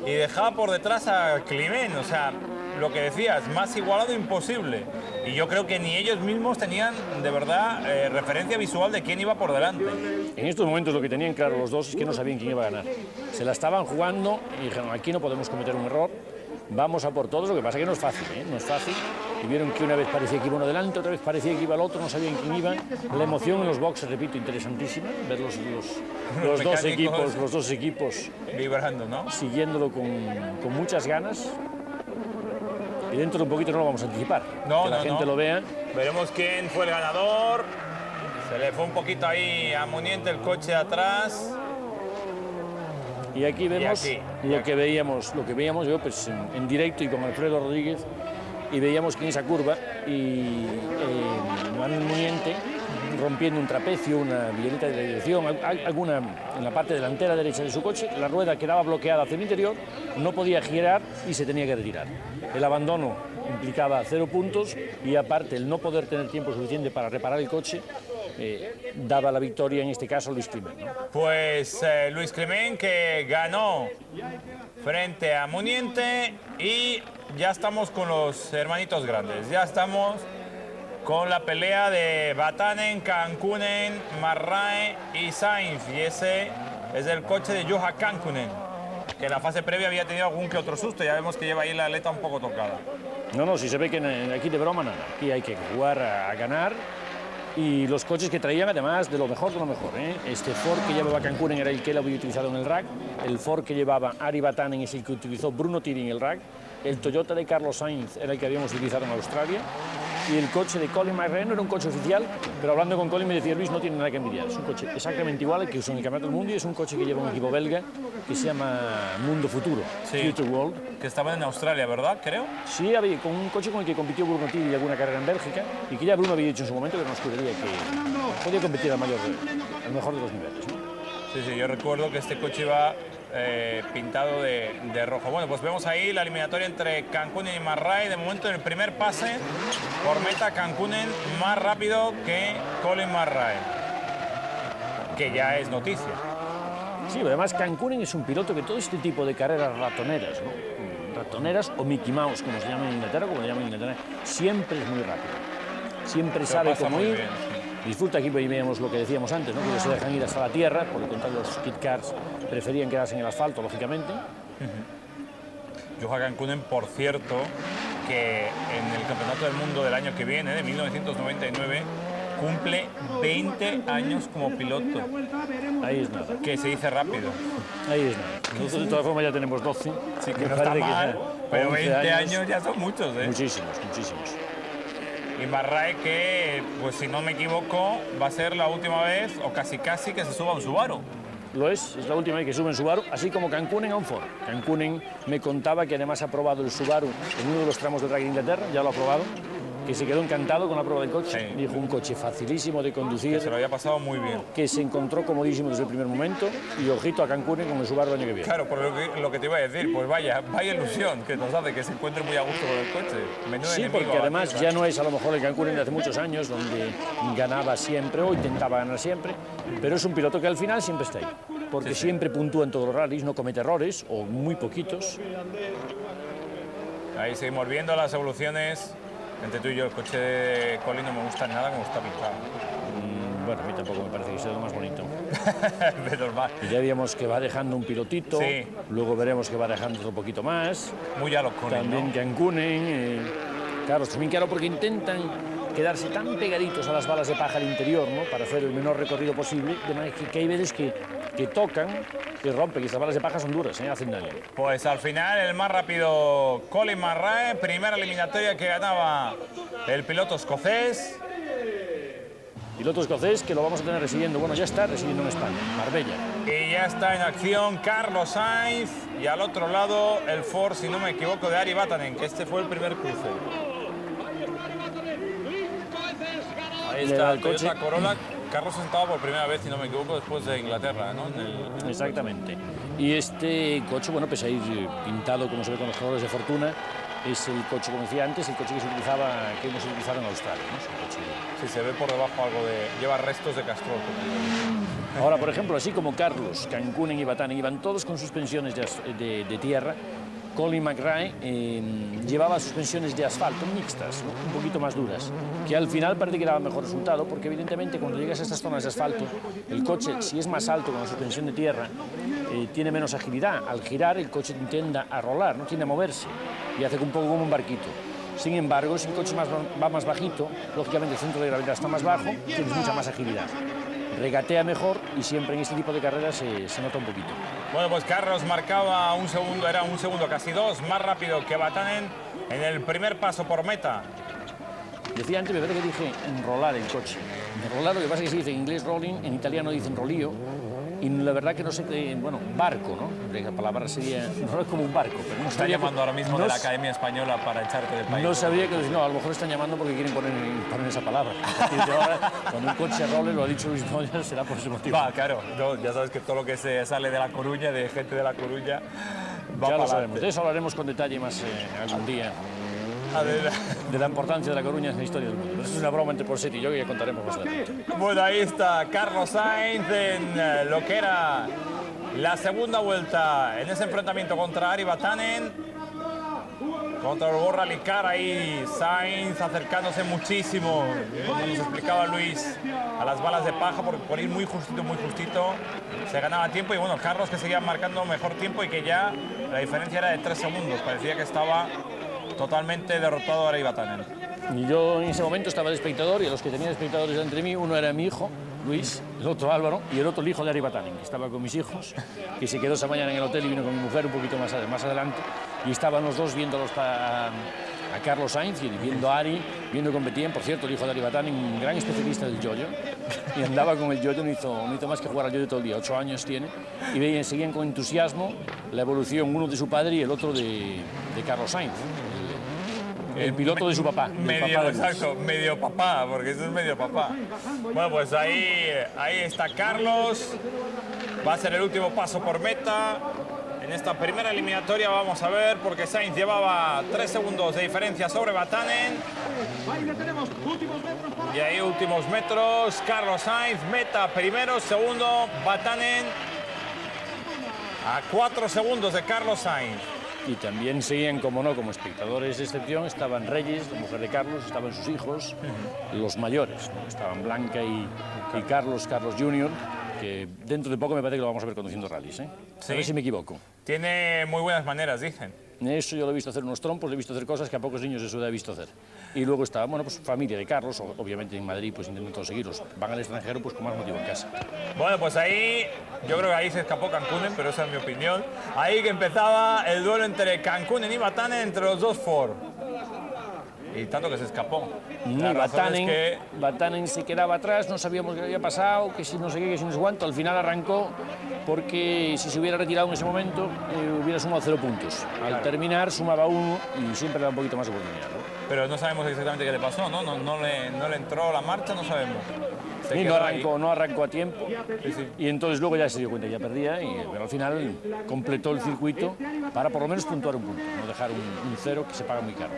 y dejaba por detrás a Climent, o sea, lo que decías, más igualado imposible. Y yo creo que ni ellos mismos tenían de verdad referencia visual de quién iba por delante. En estos momentos lo que tenían claro los dos es que no sabían quién iba a ganar. Se la estaban jugando y dijeron, aquí no podemos cometer un error, vamos a por todos, lo que pasa es que no es fácil, ¿eh? No es fácil. Y vieron que una vez parecía que iba uno delante, otra vez parecía que iba el otro, no sabían quién iba. La emoción en los boxes, repito, interesantísima, ver los dos equipos vibrando, ¿no? Siguiéndolo con muchas ganas. Y dentro de un poquito no lo vamos a anticipar, que la gente lo vea. Veremos quién fue el ganador. Se le fue un poquito ahí a Muniente el coche de atrás. Y aquí vemos lo que veíamos yo pues, en directo y con Alfredo Rodríguez, y veíamos que en esa curva Manel Muniente rompiendo un trapecio, una violeta de la dirección, alguna en la parte delantera derecha de su coche, la rueda quedaba bloqueada hacia el interior, no podía girar y se tenía que retirar. El abandono implicaba 0 puntos y aparte el no poder tener tiempo suficiente para reparar el coche daba la victoria en este caso a Luis Climent, ¿no? Pues Luis Climent que ganó frente a Muniente y ya estamos con los hermanitos grandes, ya estamos con la pelea de Vatanen, Kankkunen, Marrae y Sainz. Y ese es el coche de Juha Kankkunen, que en la fase previa había tenido algún que otro susto. Ya vemos que lleva ahí la aleta un poco tocada. No, si se ve que aquí de broma nada. Aquí hay que jugar a ganar. Y los coches que traían, además, de lo mejor de lo mejor, ¿eh? Este Ford que llevaba Kankkunen era el que él había utilizado en el RAC. El Ford que llevaba Ari Vatanen es el que utilizó Bruno Thierry en el RAC. El Toyota de Carlos Sainz era el que habíamos utilizado en Australia. Y el coche de Colin McRae no era un coche oficial, pero hablando con Colin me decía: Luis, no tiene nada que envidiar. Es un coche exactamente igual al que usó en el Campeonato del Mundo y es un coche que lleva un equipo belga que se llama Mundo Futuro, Sí. Future World. Que estaban en Australia, ¿verdad? Creo. Sí, había con un coche con el que compitió Bruno Thierry alguna carrera en Bélgica y que ya Bruno había dicho en su momento que nos escudería que podía competir al mejor de los niveles, ¿no? Sí, yo recuerdo que este coche iba pintado de rojo. Bueno, pues vemos ahí la eliminatoria entre Kankkunen y Marrae. De momento, en el primer pase por meta, Kankkunen más rápido que Colin Marrae, que ya es noticia. Sí, además Kankkunen es un piloto que todo este tipo de carreras ratoneras, ¿no? Ratoneras o Mickey Mouse, como se llama en Inglaterra, como le llaman en Inglaterra, siempre es muy rápido. Siempre sabe pasa cómo muy ir. bien, sí. Disfruta, aquí veíamos lo que decíamos antes, ¿no? Que ellos se dejan ir hasta la tierra, por lo contrario los kit cars preferían quedarse en el asfalto, lógicamente. Juha Kankkunen, por cierto, que en el Campeonato del Mundo del año que viene, de 1999, cumple 20 años como piloto, Ahí es nada, que se dice rápido. ahí es nada. Nosotros de todas formas ya tenemos 12. Sí, que Me no está parece mal, pero 11 20 años ya son muchos, ¿eh? Muchísimos, muchísimos. Y Marrae que, pues si no me equivoco, va a ser la última vez, o casi que se suba a un Subaru. Lo es la última vez que sube en Subaru, así como Kankkunen a un Ford. Kankkunen me contaba que además ha probado el Subaru en uno de los tramos de drag de Inglaterra, ya lo ha probado, que se quedó encantado con la prueba del coche. Sí. Dijo, un coche facilísimo de conducir, Se lo había pasado muy bien. que se encontró comodísimo desde el primer momento, y ojito a Kankkunen con el Subaru el año que viene. Claro, por lo que te iba a decir, pues vaya ilusión que nos hace que se encuentre muy a gusto con el coche. Menudo Sí, enemigo porque a además batir, ya ¿eh? no es a lo mejor el Kankkunen de hace muchos años, donde ganaba siempre o intentaba ganar siempre, pero es un piloto que al final siempre está ahí, porque siempre puntúa en todos los rallies, no comete errores, o muy poquitos. Ahí seguimos viendo las evoluciones entre tú y yo. El coche de Colin no me gusta nada como está pintado. Bueno, a mí tampoco me parece que sea lo más bonito. Menos mal. Y ya vimos que va dejando un pilotito, Sí. luego veremos que va dejando otro poquito más, Muy a los Colin, también ¿no? Kankkunen, claro, también claro porque intentan quedarse tan pegaditos a las balas de paja al interior, ¿no? Para hacer el menor recorrido posible, de manera que hay veces que tocan, que rompen, que estas balas de paja son duras, hacen daño. Pues al final el más rápido Colin Marrae, primera eliminatoria que ganaba el piloto escocés. Piloto escocés que lo vamos a tener residiendo, bueno, ya está residiendo en España, en Marbella. Y ya está en acción Carlos Sainz y al otro lado el Ford, si no me equivoco, de Ari Vatanen, que este fue el primer cruce. Ahí Le está da el el coche. Toyota Corolla. Carlos sentado por primera vez, si no me equivoco, después de Inglaterra, ¿no? Exactamente. Y este coche, bueno, pese a ir pintado como se ve con los colores de Fortuna, es el coche, como decía antes, el coche que hemos utilizado en Australia, ¿no? Es un coche. Sí, se ve por debajo algo de... lleva restos de Castrol. Ahora, por ejemplo, así como Carlos, Kankkunen y Vatanen iban todos con suspensiones de tierra, Colin McRae llevaba suspensiones de asfalto mixtas, ¿no? Un poquito más duras, que al final parece que daba mejor resultado, porque evidentemente cuando llegas a estas zonas de asfalto, el coche, si es más alto con la suspensión de tierra, tiene menos agilidad. Al girar, el coche tiende a rolar, no tiende a moverse, y hace un poco como un barquito. Sin embargo, si el coche va más bajito, lógicamente el centro de gravedad está más bajo, tienes mucha más agilidad. Regatea mejor y siempre en este tipo de carreras se nota un poquito. Bueno, pues Carlos marcaba un segundo, era un segundo, casi dos, más rápido que Vatanen en el primer paso por meta. Decía antes, me parece que dije enrolar el coche. Enrolar, lo que pasa es que se dice en inglés rolling, en italiano dicen rolío, y la verdad que no sé qué, bueno, barco, ¿no? La palabra sería, no es como un barco, pero no Está sabía llamando ahora mismo no de la s- Academia Española para echarte del país. No sabía que, no, a lo mejor están llamando porque quieren poner esa palabra. A partir de ahora, cuando un coche role, lo ha dicho Luis Moya, será por ese motivo. Va, claro, no, ya sabes que todo lo que se sale de La Coruña, de gente de La Coruña, va Ya lo para sabemos. adelante. De eso hablaremos con detalle más algún día, A ver, de la importancia de La Coruña en la historia del mundo. Pero eso es una broma entre Porsetti y yo que ya contaremos más adelante. bueno, ahí está Carlos Sainz en lo que era la segunda vuelta en ese enfrentamiento contra Ari Vatanen. contra el World Rally Car. Ahí Sainz acercándose muchísimo, como nos explicaba Luis, a las balas de paja, porque por ir muy justito se ganaba tiempo. Y bueno, Carlos que seguía marcando mejor tiempo y que ya la diferencia era de 3 segundos. Parecía que estaba totalmente derrotado Ari Vatanen. Y yo en ese momento estaba de espectador, y los que tenían espectadores entre mí, uno era mi hijo, Luis, el otro Álvaro, y el otro el hijo de Ari Vatanen, que estaba con mis hijos, que se quedó esa mañana en el hotel y vino con mi mujer un poquito más adelante, y estaban los dos viendo a Carlos Sainz y viendo a Ari, viendo competían. Por cierto, el hijo de Ari Vatanen, un gran especialista del yo-yo, y andaba con el yo-yo, no hizo más que jugar al yo-yo todo el día, 8 años tiene, y seguían con entusiasmo la evolución, uno de su padre y el otro de Carlos Sainz. El piloto de su papá. Exacto, medio papá, porque eso es medio papá. Bueno, pues ahí está Carlos. Va a ser el último paso por meta. En esta primera eliminatoria vamos a ver, porque Sainz llevaba 3 segundos de diferencia sobre Vatanen. Y ahí últimos metros. Carlos Sainz, meta primero, segundo. Vatanen a 4 segundos de Carlos Sainz. Y también seguían, como no, como espectadores de excepción, estaban Reyes, la mujer de Carlos, estaban sus hijos, los mayores, ¿no? Estaban Blanca y Carlos Jr., que dentro de poco me parece que lo vamos a ver conduciendo rallies, ¿eh? Sí. A ver si me equivoco. Tiene muy buenas maneras, dicen. Eso yo lo he visto hacer unos trompos, le he visto hacer cosas que a pocos niños de su edad he visto hacer. Y luego estaba, bueno, pues familia de Carlos, obviamente en Madrid pues intentando seguirlos. Van al extranjero pues con más motivo en casa. Bueno, pues ahí, yo creo que ahí se escapó Cancunen, pero esa es mi opinión. Ahí que empezaba el duelo entre Cancunen y Vatanen, entre los dos Ford. Y tanto que se escapó. Vatanen se quedaba atrás, no sabíamos qué había pasado, que si no sé qué, que si no sé cuánto. Al final arrancó porque si se hubiera retirado en ese momento hubiera sumado 0 puntos. Al terminar sumaba 1 y siempre le da un poquito más de oportunidad, ¿no? Pero no sabemos exactamente qué le pasó, ¿no? No le entró la marcha, no sabemos. Sí, no arrancó a tiempo, sí. Y entonces luego ya se dio cuenta que ya perdía, pero al final completó el circuito para por lo menos puntuar un punto, no dejar un 0 que se paga muy caro.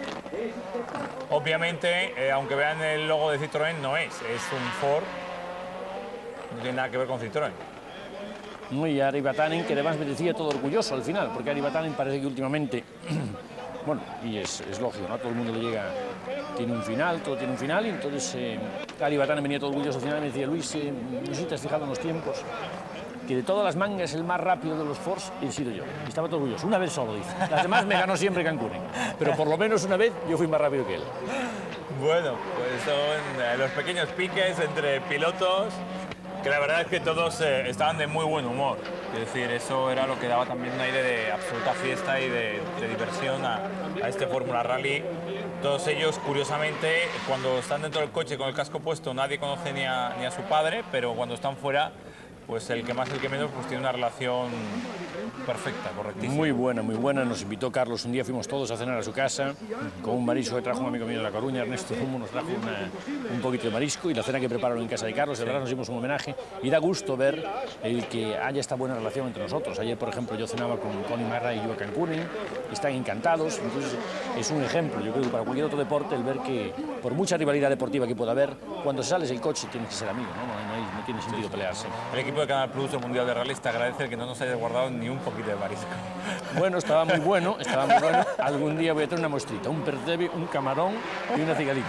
Obviamente, aunque vean el logo de Citroën, no es un Ford, no tiene nada que ver con Citroën. Y Ari Vatanen, que además me decía todo orgulloso al final, porque Ari Vatanen parece que últimamente, bueno, y es lógico, ¿no? A todo el mundo le llega, tiene un final, todo tiene un final, y entonces Ari Vatanen venía todo orgulloso al final y me decía, Luis, no sé si te has fijado en los tiempos, que de todas las mangas el más rápido de los Fords he sido yo. Y estaba todo orgulloso, una vez solo, dice. Las demás me ganó siempre Cancunen, pero por lo menos una vez yo fui más rápido que él. Bueno, pues son los pequeños piques entre pilotos, que la verdad es que todos estaban de muy buen humor. Es decir, eso era lo que daba también un aire de absoluta fiesta y de diversión a este Fórmula Rally. Todos ellos, curiosamente, cuando están dentro del coche con el casco puesto, nadie conoce ni a su padre, pero cuando están fuera, pues el que más, el que menos, pues tiene una relación perfecta, correctísima. Muy buena. Nos invitó Carlos un día, fuimos todos a cenar a su casa, con un marisco que trajo un amigo mío de La Coruña, Ernesto Zumo, nos trajo un poquito de marisco, y la cena que prepararon en casa de Carlos, de verdad nos dimos un homenaje, y da gusto ver el que haya esta buena relación entre nosotros. Ayer, por ejemplo, yo cenaba con Connie Marra y yo a Cancunen, están encantados, entonces es un ejemplo, yo creo que para cualquier otro deporte, el ver que, por mucha rivalidad deportiva que pueda haber, cuando sales del coche tienes que ser amigo, no tiene sentido pelearse. El equipo de Canal Plus, el Mundial de Rally, te agradece que no nos hayas guardado ni un poquito de marisco. Bueno, estaba muy bueno. Algún día voy a tener una muestrita, un percebe, un camarón y una cigalica.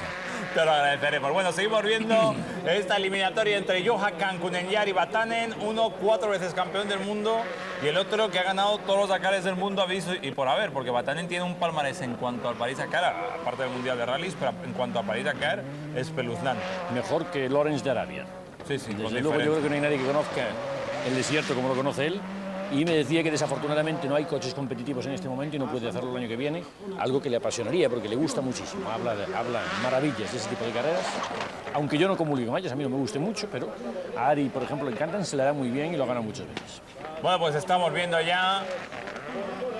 Te lo agradeceremos. Bueno, seguimos viendo esta eliminatoria entre Johan Cancunen y Ari Vatanen, uno 4 veces campeón del mundo y el otro que ha ganado todos los Dakares del mundo habido y por haber, porque Vatanen tiene un palmarés en cuanto al París-Dakar, aparte del Mundial de Rallys, pero en cuanto al París-Dakar es espeluznante. Mejor que Lawrence de Arabia. Sí, desde luego yo creo que no hay nadie que conozca el desierto como lo conoce él. Y me decía que desafortunadamente no hay coches competitivos en este momento y no puede hacerlo el año que viene, algo que le apasionaría porque le gusta muchísimo, habla maravillas de ese tipo de carreras, aunque yo no comulgo con ellas, a mí no me guste mucho, pero a Ari, por ejemplo, le encantan, se le da muy bien y lo gana muchas veces. Bueno, pues estamos viendo ya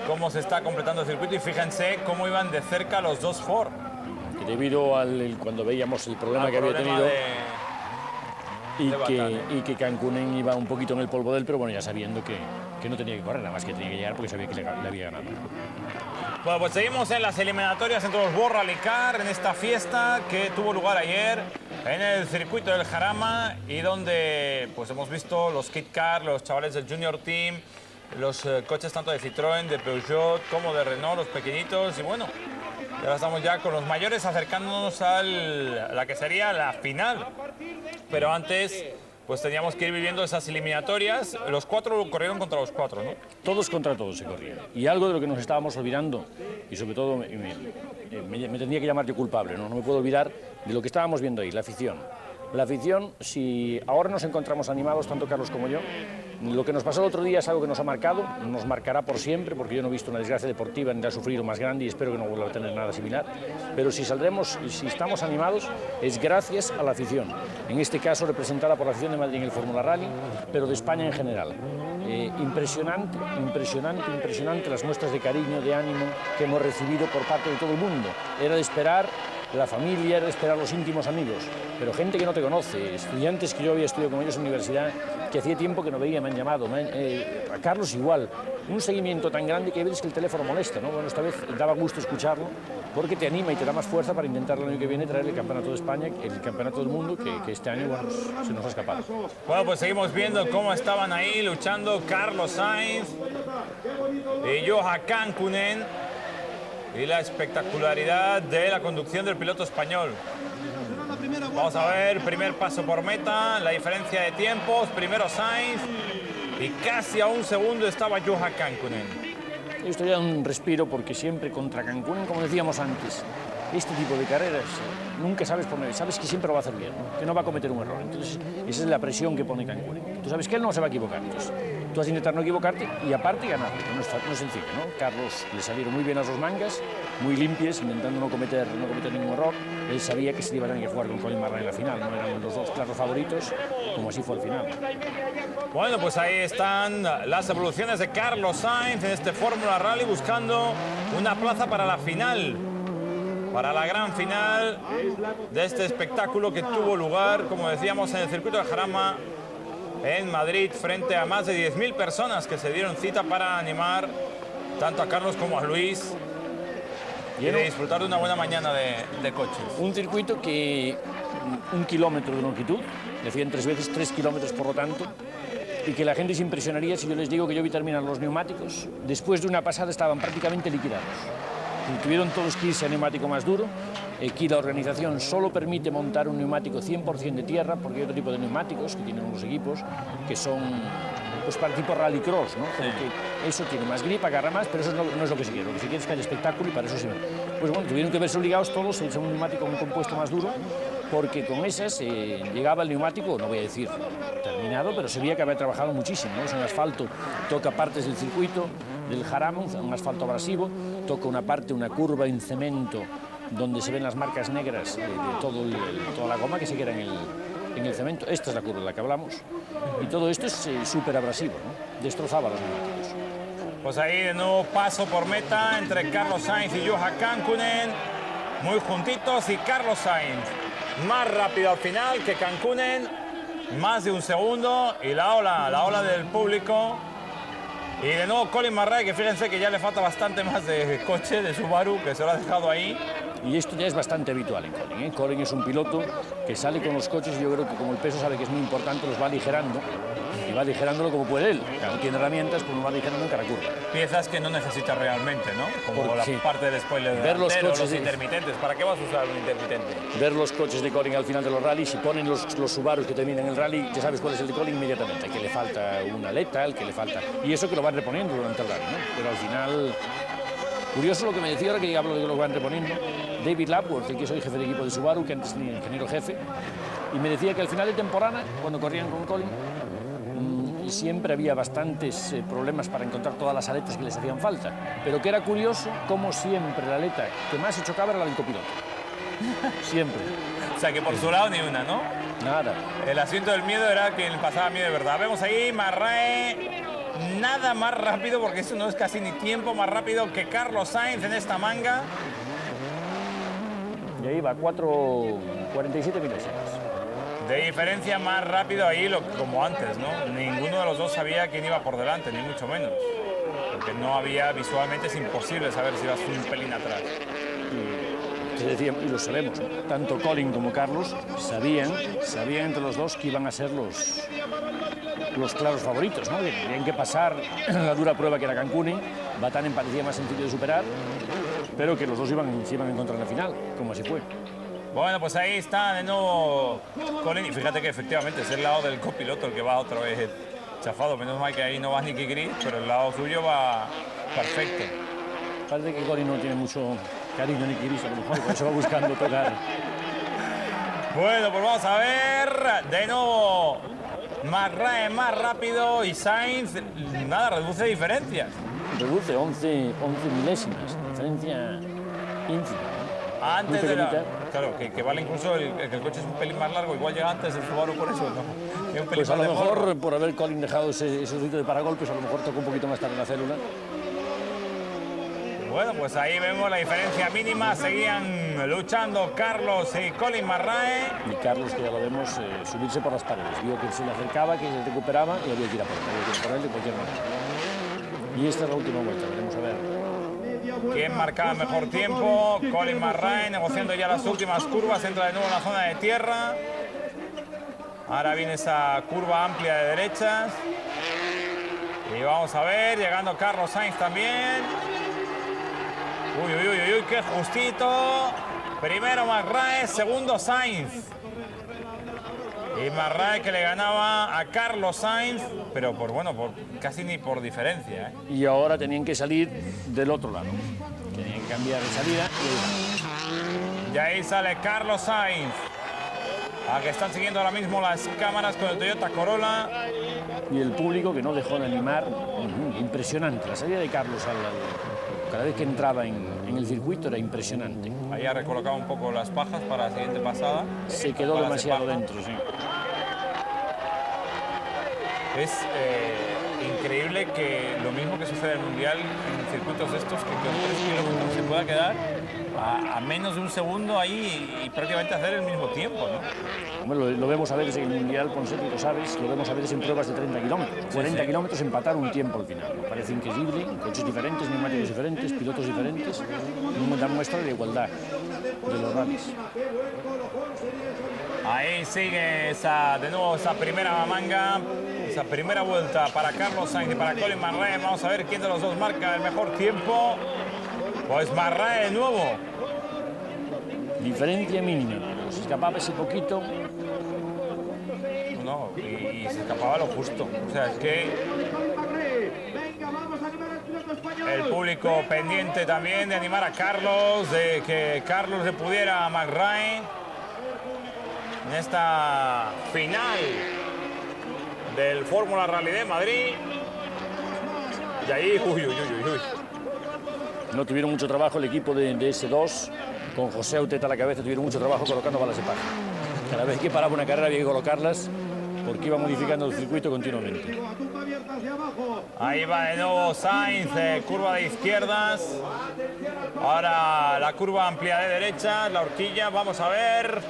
cómo se está completando el circuito y fíjense cómo iban de cerca los dos Ford. Que debido cuando veíamos el problema que había tenido... Y que Cancunen iba un poquito en el polvo de él, pero bueno, ya sabiendo que no tenía que correr, nada más que tenía que llegar porque sabía que le había ganado. Bueno, pues seguimos en las eliminatorias entre los World Rally Car, en esta fiesta que tuvo lugar ayer en el circuito del Jarama y donde pues hemos visto los Kit Car, los chavales del Junior Team, los coches tanto de Citroën, de Peugeot como de Renault, los pequeñitos. Y bueno, ahora estamos ya con los mayores acercándonos a la que sería la final. Pero antes, pues teníamos que ir viviendo esas eliminatorias. Los 4 corrieron contra los 4, ¿no? Todos contra todos se corrían. Y algo de lo que nos estábamos olvidando, y sobre todo me tendría que llamar yo culpable, ¿no? No me puedo olvidar de lo que estábamos viendo ahí, la afición. La afición, si ahora nos encontramos animados, tanto Carlos como yo, lo que nos pasó el otro día es algo que nos ha marcado, nos marcará por siempre, porque yo no he visto una desgracia deportiva ni la he sufrido más grande y espero que no vuelva a tener nada similar. Pero si saldremos, si estamos animados, es gracias a la afición. En este caso representada por la afición de Madrid en el Fórmula Rally, pero de España en general. Impresionante, impresionante, impresionante las muestras de cariño, de ánimo que hemos recibido por parte de todo el mundo. Era de esperar la familia, era de esperar los íntimos amigos, pero gente que no te conoce, estudiantes que yo había estudiado con ellos en la universidad, que hacía tiempo que no veía, me han llamado, a Carlos igual, un seguimiento tan grande que ves que el teléfono molesta, ¿no? Bueno, esta vez daba gusto escucharlo, porque te anima y te da más fuerza para intentar el año que viene traer el campeonato de España, el campeonato del mundo, que este año bueno, se nos ha escapado. Bueno, pues seguimos viendo cómo estaban ahí luchando Carlos Sainz y Johan Kankkunen. Y la espectacularidad de la conducción del piloto español. Vamos a ver, primer paso por meta, la diferencia de tiempos, primero Sainz y casi a un segundo estaba Johan Kankkunen. Esto ya un respiro porque siempre contra Kankkunen, como decíamos antes, este tipo de carreras nunca sabes por dónde, sabes que siempre lo va a hacer bien, ¿no? Que no va a cometer un error. Entonces, esa es la presión que pone Kankkunen. Tú sabes que él no se va a equivocar. Entonces, tú vas a intentar no equivocarte y aparte ganar, que no es sencillo, ¿no? Carlos le salieron muy bien las dos mangas, muy limpias, intentando no cometer ningún error. Él sabía que se iba a tener que jugar con Colin Martin en la final, no eran los dos claros favoritos, como así fue al final. Bueno, pues ahí están las evoluciones de Carlos Sainz en este Fórmula Rally buscando una plaza para la final. Para la gran final de este espectáculo que tuvo lugar, como decíamos, en el circuito de Jarama, en Madrid, frente a más de 10.000 personas que se dieron cita para animar tanto a Carlos como a Luis y de disfrutar de una buena mañana de coches. Un circuito que 1 kilómetro de longitud, decían 3 veces 3 kilómetros por lo tanto, y que la gente se impresionaría si yo les digo que yo vi terminar los neumáticos, después de una pasada estaban prácticamente liquidados. Tuvieron todos que irse a neumático más duro. Aquí la organización solo permite montar un neumático 100% de tierra, porque hay otro tipo de neumáticos que tienen unos equipos que son pues para tipo rallycross, ¿no? Porque eso tiene más grip, agarra más, pero eso no es lo que se quiere. Lo que se quiere es que haya espectáculo y para eso se ve. Pues bueno, tuvieron que verse obligados todos a irse a un neumático con un compuesto más duro, porque con esas llegaba el neumático, no voy a decir terminado, pero se veía que había trabajado muchísimo, ¿no? Es un asfalto, toca partes del circuito, del Jarama, un asfalto abrasivo, toca una parte, una curva en cemento, donde se ven las marcas negras de toda la goma que se queda en el cemento. Esta es la curva de la que hablamos. Y todo esto es súper abrasivo, ¿no? Destrozaba los neumáticos. Pues ahí de nuevo paso por meta entre Carlos Sainz y Johan Kankkunen, muy juntitos, y Carlos Sainz más rápido al final que Kankkunen, más de un segundo, y la ola del público. Y de nuevo Colin Marray, que fíjense que ya le falta bastante más de coche, de Subaru, que se lo ha dejado ahí. Y esto ya es bastante habitual en Colin, ¿eh? Colin es un piloto que sale con los coches y yo creo que como el peso sabe que es muy importante, los va aligerando. Y va aligerándolo como puede él. Claro, tiene herramientas, pues lo va aligerando en cada curva. Piezas que no necesita realmente, ¿no? Como porque, la parte del spoiler delantero, los intermitentes. ¿Para qué vas a usar un intermitente? Ver los coches de Colin al final de los rallies, si ponen los Subarus que terminan el rally, ya sabes cuál es el de Colin inmediatamente. Al que le falta una aleta, al que le falta... Y eso que lo van reponiendo durante el rally, ¿no? Pero al final... Curioso lo que me decía ahora que hablo de que lo van reponiendo. David Lapworth, el que soy jefe de equipo de Subaru, que antes tenía ingeniero jefe, y me decía que al final de temporada, cuando corrían con Colin, siempre había bastantes problemas para encontrar todas las aletas que les hacían falta, pero que era curioso cómo siempre la aleta que más se chocaba era la del copiloto. Siempre. O sea que por su lado ni una, ¿no? Nada. El asiento del miedo era quien pasaba miedo de verdad. Vemos ahí Marray, nada más rápido, porque eso no es casi ni tiempo más rápido que Carlos Sainz en esta manga. Y ahí va 4:47 milésimas. De diferencia más rápido ahí, como antes, ¿no? Ninguno de los dos sabía quién iba por delante, ni mucho menos. Porque no había, visualmente es imposible saber si ibas un pelín atrás. Y lo sabemos, ¿no? Tanto Colin como Carlos sabían entre los dos que iban a ser los claros favoritos, ¿no? Que tenían que pasar la dura prueba que era Cancún. Vatanen parecía más sencillo de superar, pero que los dos se iban a encontrar en la final, como así fue. Bueno, pues ahí está de nuevo Colin. Y fíjate que efectivamente es el lado del copiloto el que va otra vez chafado. Menos mal que ahí no va Nicky Gris, pero el lado suyo va perfecto. Parece que Colin no tiene mucho cariño a Nicky Gris, a lo mejor, por eso va buscando tocar. Bueno, pues vamos a ver. De nuevo, McRae más rápido y Sainz, nada, reduce diferencias. Reduce 11 milésimas, diferencia ínfima. Antes de la... Claro, que vale incluso que el coche es un pelín más largo, igual llega antes el Subaru por eso, ¿no? Es un pelín Pues a más lo de mejor, morro. por haber Colin dejado ese sitio de paragolpes, a lo mejor tocó un poquito más tarde la célula. Bueno, pues ahí vemos la diferencia mínima. Seguían luchando Carlos y Colin McRae. Y Carlos, que ya lo vemos, subirse por las paredes. Vio que se le acercaba, que se recuperaba y había que ir a por él. Había que ir por él de cualquier manera. Y esta es la última vuelta, veremos a ver. ¿Quién marcaba mejor tiempo? Colin McRae negociando ya las últimas curvas. Entra de nuevo en la zona de tierra. Ahora viene esa curva amplia de derechas. Y vamos a ver, llegando Carlos Sainz también. Uy, uy, uy, uy, qué justito. Primero McRae, segundo Sainz. Y McRae que le ganaba a Carlos Sainz, pero por casi ni por diferencia, ¿eh? Y ahora tenían que salir del otro lado. Tenían que cambiar de salida y ahí Y ahí sale Carlos Sainz. A que están siguiendo ahora mismo las cámaras con el Toyota Corolla. va. Y el público que no dejó de animar. Impresionante. La salida de Carlos cada vez que entraba en el circuito era impresionante. Ahí ha recolocado un poco las pajas para la siguiente pasada. Se quedó Para demasiado Sepang. dentro, sí. Es increíble que lo mismo que sucede en el Mundial en circuitos estos, que con 3 kilómetros se pueda quedar a menos de un segundo ahí y prácticamente hacer el mismo tiempo, ¿no? Hombre, lo vemos a veces en el Mundial, Ponseti, lo sabes, lo vemos a veces en pruebas de 30 kilómetros. 40 kilómetros empatar un tiempo al final. Me parece increíble, coches diferentes, neumáticos diferentes, pilotos diferentes. Una muestra de igualdad de los rallies. Ahí sigue de nuevo esa primera manga, esa primera vuelta para Carlos Sainz y para Colin McRae. Vamos a ver quién de los dos marca el mejor tiempo. Pues McRae de nuevo. Diferencia mínima, pero se escapaba ese poquito. No, y se escapaba lo justo. O sea, es que el público pendiente también de animar a Carlos, de que Carlos le pudiera a McRae en esta final del Fórmula Rally de Madrid. Y ahí, uy, uy, uy, uy, uy. No tuvieron mucho trabajo el equipo de S2, con José Auteta a la cabeza, tuvieron mucho trabajo colocando balas de paja. Cada vez que paraba una carrera había que colocarlas porque iba modificando el circuito continuamente. Ahí va de nuevo Sainz, curva de izquierdas. Ahora la curva amplia de derechas, la horquilla, vamos a ver.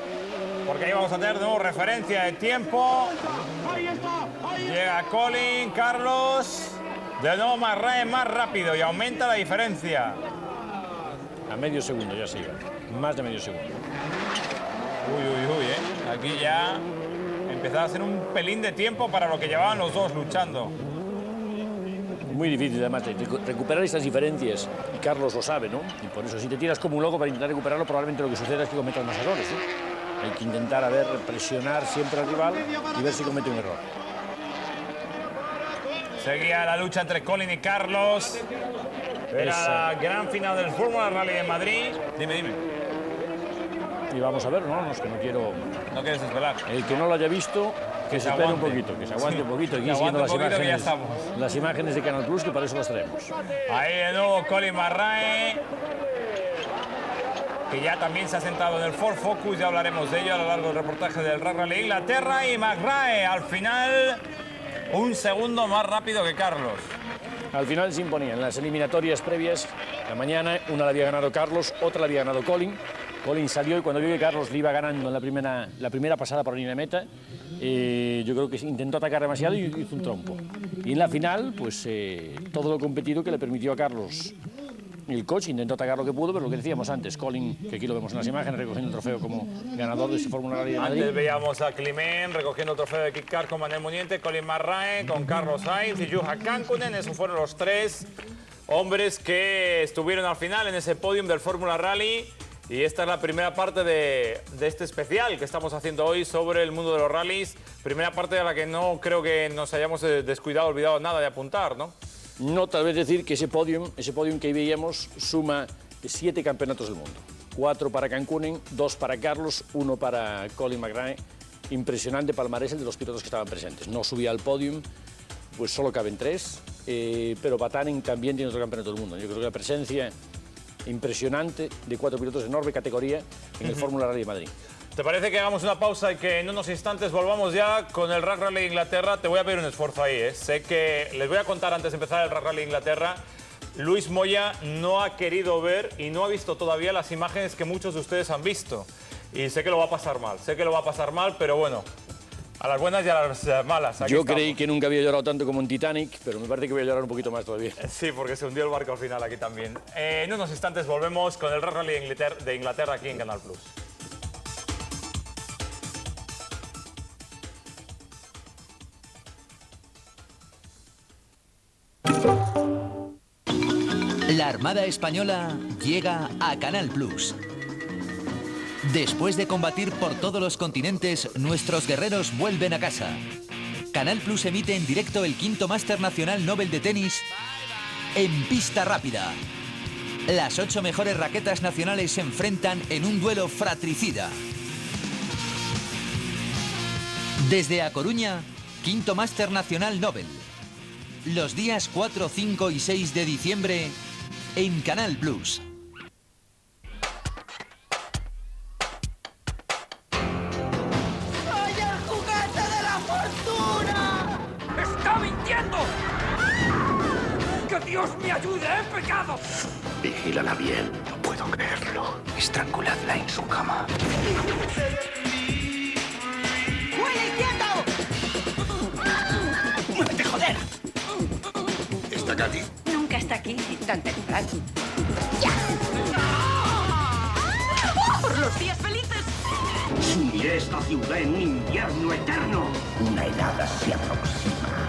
Porque ahí vamos a tener de nuevo referencia de tiempo. Llega Colin, Carlos. De nuevo McRae más rápido y aumenta la diferencia. A medio segundo ya se iba, más de medio segundo. Uy, uy, uy, ¿eh? Aquí ya empezaba a ser un pelín de tiempo para lo que llevaban los dos luchando. Muy difícil además de recuperar estas diferencias, y Carlos lo sabe, ¿no? Y por eso si te tiras como un loco para intentar recuperarlo, probablemente lo que suceda es que cometas más errores, ¿no? Hay que intentar, presionar siempre al rival y ver si comete un error. Seguía la lucha entre Colin y Carlos. Era la gran final del Fórmula Rally de Madrid. Dime, dime. Y vamos a ver, ¿no? No es que no quiero... No quieres desvelar. El que no lo haya visto, que se espere un poquito, que se aguante un poquito. Aquí siguiendo las imágenes de Canal Plus, que para eso las traemos. Ahí de nuevo Colin McRae, que ya también se ha sentado en el Ford Focus. Ya hablaremos de ello a lo largo del reportaje del Rally de Inglaterra. Y McRae, al final, un segundo más rápido que Carlos. Al final se imponía en las eliminatorias previas. La mañana una la había ganado Carlos, otra la había ganado Colin. Colin salió y cuando vio que Carlos le iba ganando en la primera pasada por la línea de meta, yo creo que intentó atacar demasiado y hizo un trompo. Y en la final, pues todo lo competido que le permitió a Carlos el coche intentó atacar lo que pudo, pero lo que decíamos antes, Colin, que aquí lo vemos en las imágenes, recogiendo el trofeo como ganador de este Fórmula Rally de Madrid. Antes veíamos a Climent recogiendo el trofeo de Kit Kat con Manel Muñiente, Colin Marrae, con Carlos Sainz y Juha Kankkunen. Esos fueron los tres hombres que estuvieron al final en ese podium del Fórmula Rally. Y esta es la primera parte de este especial que estamos haciendo hoy sobre el mundo de los rallies. Primera parte a la que no creo que nos hayamos descuidado, olvidado nada de apuntar, ¿no? No, tal vez decir que ese podium que ahí veíamos suma 7 campeonatos del mundo. 4 para Kankkunen, 2 para Carlos, 1 para Colin McRae. Impresionante palmarés el de los pilotos que estaban presentes. No subía al podium, pues solo caben 3, pero Vatanen también tiene otro campeonato del mundo. Yo creo que la presencia impresionante de 4 pilotos de enorme categoría en el Fórmula Rally de Madrid. ¿Te parece que hagamos una pausa y que en unos instantes volvamos ya con el Rack Rally de Inglaterra? Te voy a pedir un esfuerzo ahí, ¿eh? Sé que les voy a contar antes de empezar el Rack Rally de Inglaterra. Luis Moya no ha querido ver y no ha visto todavía las imágenes que muchos de ustedes han visto. Y sé que lo va a pasar mal, pero bueno, a las buenas y a las malas. Yo creí que nunca había llorado tanto como en Titanic, pero me parece que voy a llorar un poquito más todavía. Sí, porque se hundió el barco al final aquí también. En unos instantes volvemos con el Rack Rally de Inglaterra aquí en Canal Plus. La Armada Española llega a Canal Plus. Después de combatir por todos los continentes, nuestros guerreros vuelven a casa. Canal Plus emite en directo el 5º Máster Nacional Nobel de Tenis en pista rápida. Las 8 mejores raquetas nacionales se enfrentan en un duelo fratricida. Desde A Coruña, 5º Máster Nacional Nobel. Los días 4, 5 y 6 de diciembre en Canal Plus. ¡Soy el juguete de la fortuna! ¡Está mintiendo! ¡Que Dios me ayude! ¡He pecado! Vigílala bien, no puedo creerlo. Estranguladla en su cama. ¡Willy, quieto! ¡Muévete, joder! ¿Está Katy? Nunca está aquí tan temprano. ¡Por los días felices! Sumiré esta ciudad en un invierno eterno. Una helada se aproxima.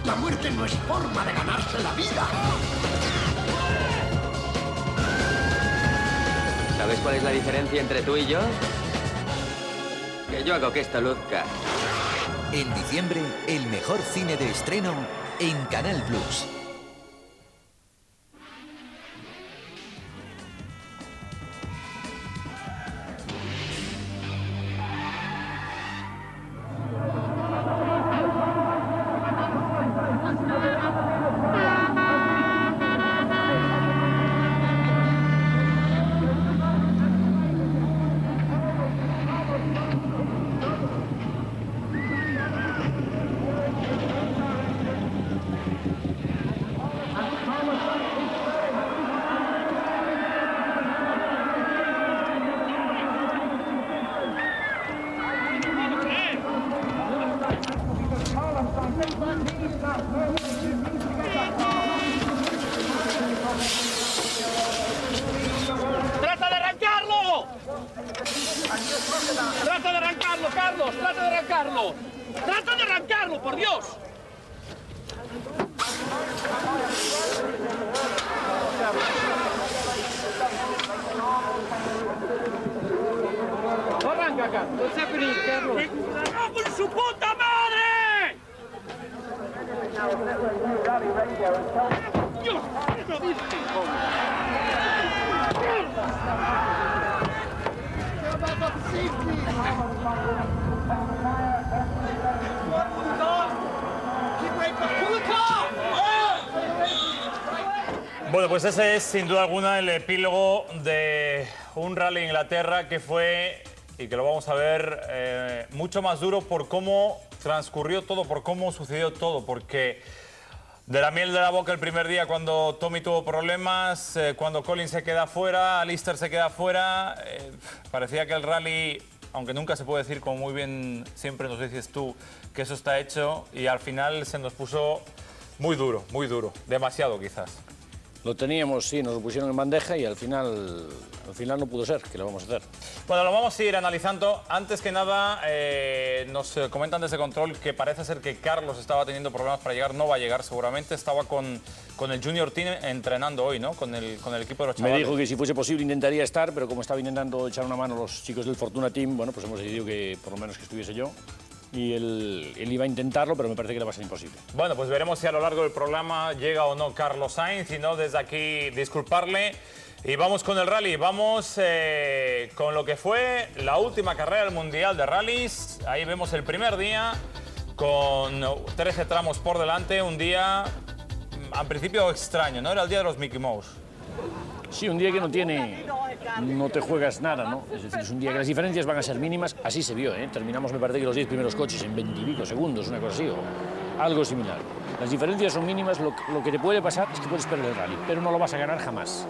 La muerte no es forma de ganarse la vida. ¿Sabes cuál es la diferencia entre tú y yo? Que yo hago que esto luzca. En diciembre, el mejor cine de estreno en Canal Plus. ¡Trata de arrancarlo! ¡Trata de arrancarlo, Carlos! ¡Trata de arrancarlo! ¡Trata de arrancarlo, por Dios! ¡Arranca, Carlos! ¡What's happening, Carlos? ¡Me cago en su puta madre! ¡Dios! ¡Eso dice! Bueno, pues ese es sin duda alguna el epílogo de un rally en Inglaterra que fue, y que lo vamos a ver, mucho más duro por cómo transcurrió todo, por cómo sucedió todo, porque de la miel de la boca el primer día cuando Tommy tuvo problemas, cuando Colin se queda fuera, Alistair se queda fuera, parecía que el rally aunque nunca se puede decir, como muy bien siempre nos dices tú, que eso está hecho, y al final se nos puso muy duro, demasiado quizás. Lo teníamos, sí, nos lo pusieron en bandeja y al final no pudo ser, ¿qué le vamos a hacer? Bueno, lo vamos a ir analizando. Antes que nada, nos comentan desde control que parece ser que Carlos estaba teniendo problemas para llegar, no va a llegar seguramente, estaba con el Junior Team entrenando hoy, ¿no? Con el equipo de los chavales. Me dijo que si fuese posible intentaría estar, pero como estaba intentando echar una mano a los chicos del Fortuna Team, bueno, pues hemos decidido que por lo menos que estuviese yo. Y él iba a intentarlo, pero me parece que le va a ser imposible. Bueno, pues veremos si a lo largo del programa llega o no Carlos Sainz, y no, desde aquí disculparle. Y vamos con el rally, vamos con lo que fue la última carrera del Mundial de Rallys. Ahí vemos el primer día con 13 tramos por delante, un día al principio extraño, ¿no? Era el día de los Mickey Mouse. Sí, un día que no te juegas nada, ¿no? Es decir, es un día que las diferencias van a ser mínimas, así se vio, ¿eh? Terminamos, me parece que los 10 primeros coches en 20 y pico segundos, una cosa así, o algo similar. Las diferencias son mínimas, lo que te puede pasar es que puedes perder el rally, pero no lo vas a ganar jamás.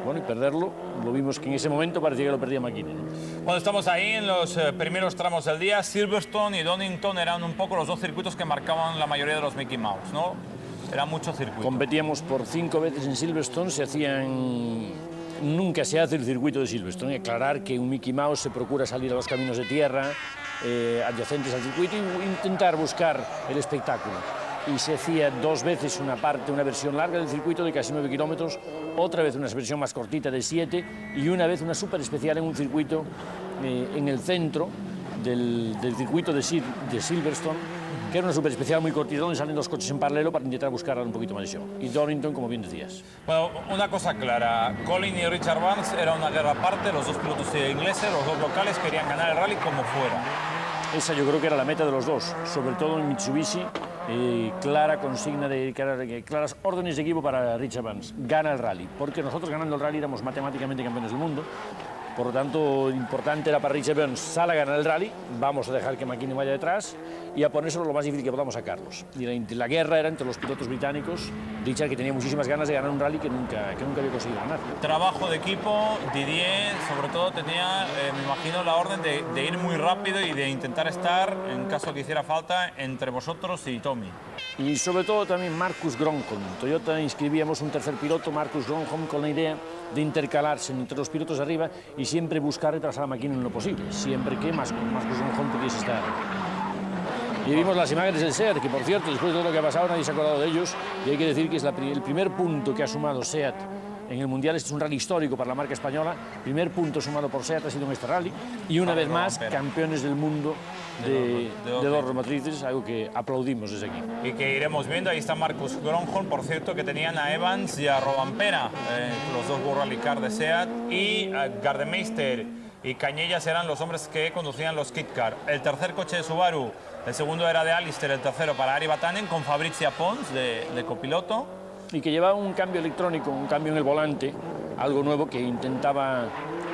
Bueno, y perderlo, lo vimos que en ese momento parecía que lo perdía McKinnon. Bueno, estamos ahí en los primeros tramos del día. Silverstone y Donington eran un poco los dos circuitos que marcaban la mayoría de los Mickey Mouse, ¿no? Era mucho circuito. Competíamos por 5 veces en Silverstone, nunca se hace el circuito de Silverstone. Hay que aclarar que un Mickey Mouse se procura salir a los caminos de tierra adyacentes al circuito e intentar buscar el espectáculo. Y se hacía 2 veces una versión larga del circuito de casi 9 kilómetros, otra vez una versión más cortita de 7 y una vez una súper especial en un circuito en el centro del circuito de Silverstone, que era una súper especial muy cortita donde salen 2 coches en paralelo para intentar buscar un poquito más de show. Y Donington, como bien decías. Bueno, una cosa clara, Colin y Richard Burns era una guerra aparte, los dos pilotos ingleses, los dos locales querían ganar el rally como fuera. Esa yo creo que era la meta de los dos, sobre todo en Mitsubishi, clara consigna, claras órdenes de equipo para Richard Burns, gana el rally, porque nosotros ganando el rally éramos matemáticamente campeones del mundo. Por lo tanto, importante era para Richard Burns, sale a ganar el rally, vamos a dejar que McKinnon vaya detrás y a ponérselo lo más difícil que podamos a Carlos. Y la guerra era entre los pilotos británicos, Richard que tenía muchísimas ganas de ganar un rally que nunca había conseguido ganar. Trabajo de equipo, Didier sobre todo tenía, me imagino, la orden de ir muy rápido y de intentar estar, en caso que hiciera falta, entre vosotros y Tommy. Y sobre todo también Marcus Gronholm. Toyota inscribíamos un tercer piloto, Marcus Gronholm, con la idea de intercalarse entre los pilotos de arriba y siempre buscar retrasar a McKinnon en lo posible, siempre que Marcus Gronholm pudiese estar. Y vimos las imágenes del SEAT, que por cierto, después de todo lo que ha pasado, nadie se ha acordado de ellos, y hay que decir que es el primer punto que ha sumado SEAT en el Mundial. Este es un rally histórico para la marca española, primer punto sumado por SEAT ha sido en este rally, y una vez más, campeones del mundo de dos motrices, algo que aplaudimos desde aquí. Y que iremos viendo, ahí está Marcus Gronholm, por cierto, que tenían a Evans y a Rovanpera, los dos World Rally Car de SEAT, y Gardemeister y Cañellas eran los hombres que conducían los Kit Car. El tercer coche de Subaru, el segundo era de Alistair, el tercero para Ari Vatanen, con Fabrizia Pons de copiloto. Y que llevaba un cambio electrónico, un cambio en el volante, algo nuevo que intentaba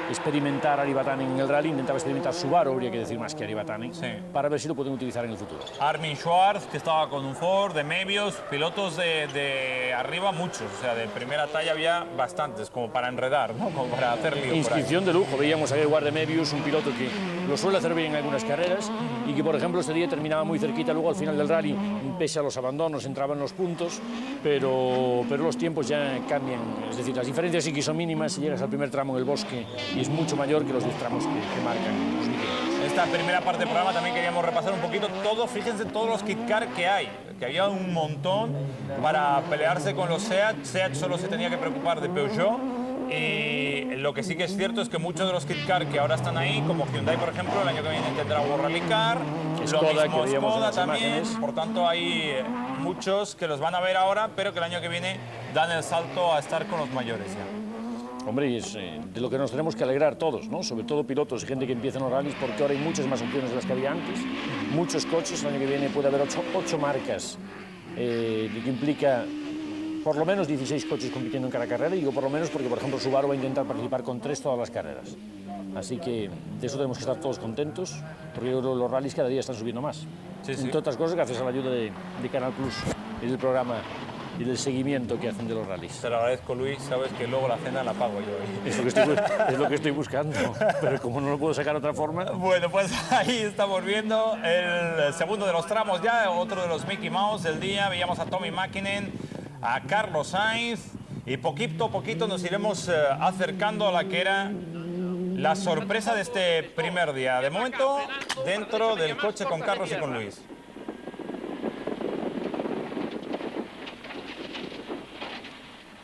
experimentar Ari Vatanen en el rally, intentaba experimentar Subaru, habría que decir más que Ari Vatanen, sí, para ver si lo pueden utilizar en el futuro. Armin Schwartz, que estaba con un Ford, de Mebius, pilotos de arriba muchos, o sea, de primera talla había bastantes, como para enredar, ¿no? Como para hacer lío. Inscripción de lujo, veíamos a Edward de Mebius, un piloto que lo suele hacer bien en algunas carreras y que, por ejemplo, este día terminaba muy cerquita, luego al final del rally, pese a los abandonos, entraban los puntos, pero los tiempos ya cambian, es decir, las diferencias sí que son mínimas si llegas al primer tramo en el bosque y es mucho mayor que los 10 tramos que marcan los micros. Esta primera parte del programa también queríamos repasar un poquito todo, fíjense todos los Kit Car que hay, que había un montón para pelearse con los SEAT. SEAT solo se tenía que preocupar de Peugeot, y lo que sí que es cierto es que muchos de los Kit Car que ahora están ahí, como Hyundai por ejemplo, el año que viene tendrá World Rally Car, Skoda, lo mismo Skoda también, por tanto hay muchos que los van a ver ahora, pero que el año que viene dan el salto a estar con los mayores ya. Hombre, y es de lo que nos tenemos que alegrar todos, ¿no? Sobre todo pilotos y gente que empieza en los rallies, porque ahora hay muchas más opciones de las que había antes, muchos coches, el año que viene puede haber 8 marcas, que implica por lo menos 16 coches compitiendo en cada carrera, y digo por lo menos porque, por ejemplo, Subaru va a intentar participar con 3 todas las carreras. Así que de eso tenemos que estar todos contentos, porque yo creo que los rallies cada día están subiendo más. Sí, sí. Entre otras cosas, gracias a la ayuda de Canal Plus y del programa y del seguimiento que hacen de los rallies. Te lo agradezco, Luis. Sabes que luego la cena la pago yo. Es lo que estoy buscando, pero como no lo puedo sacar de otra forma... Bueno, pues ahí estamos viendo el segundo de los tramos ya, otro de los Mickey Mouse del día. Veíamos a Tommy Mäkinen, a Carlos Sainz, y poquito a poquito nos iremos acercando a la que era la sorpresa de este primer día. De momento, dentro del coche con Carlos y con Luis.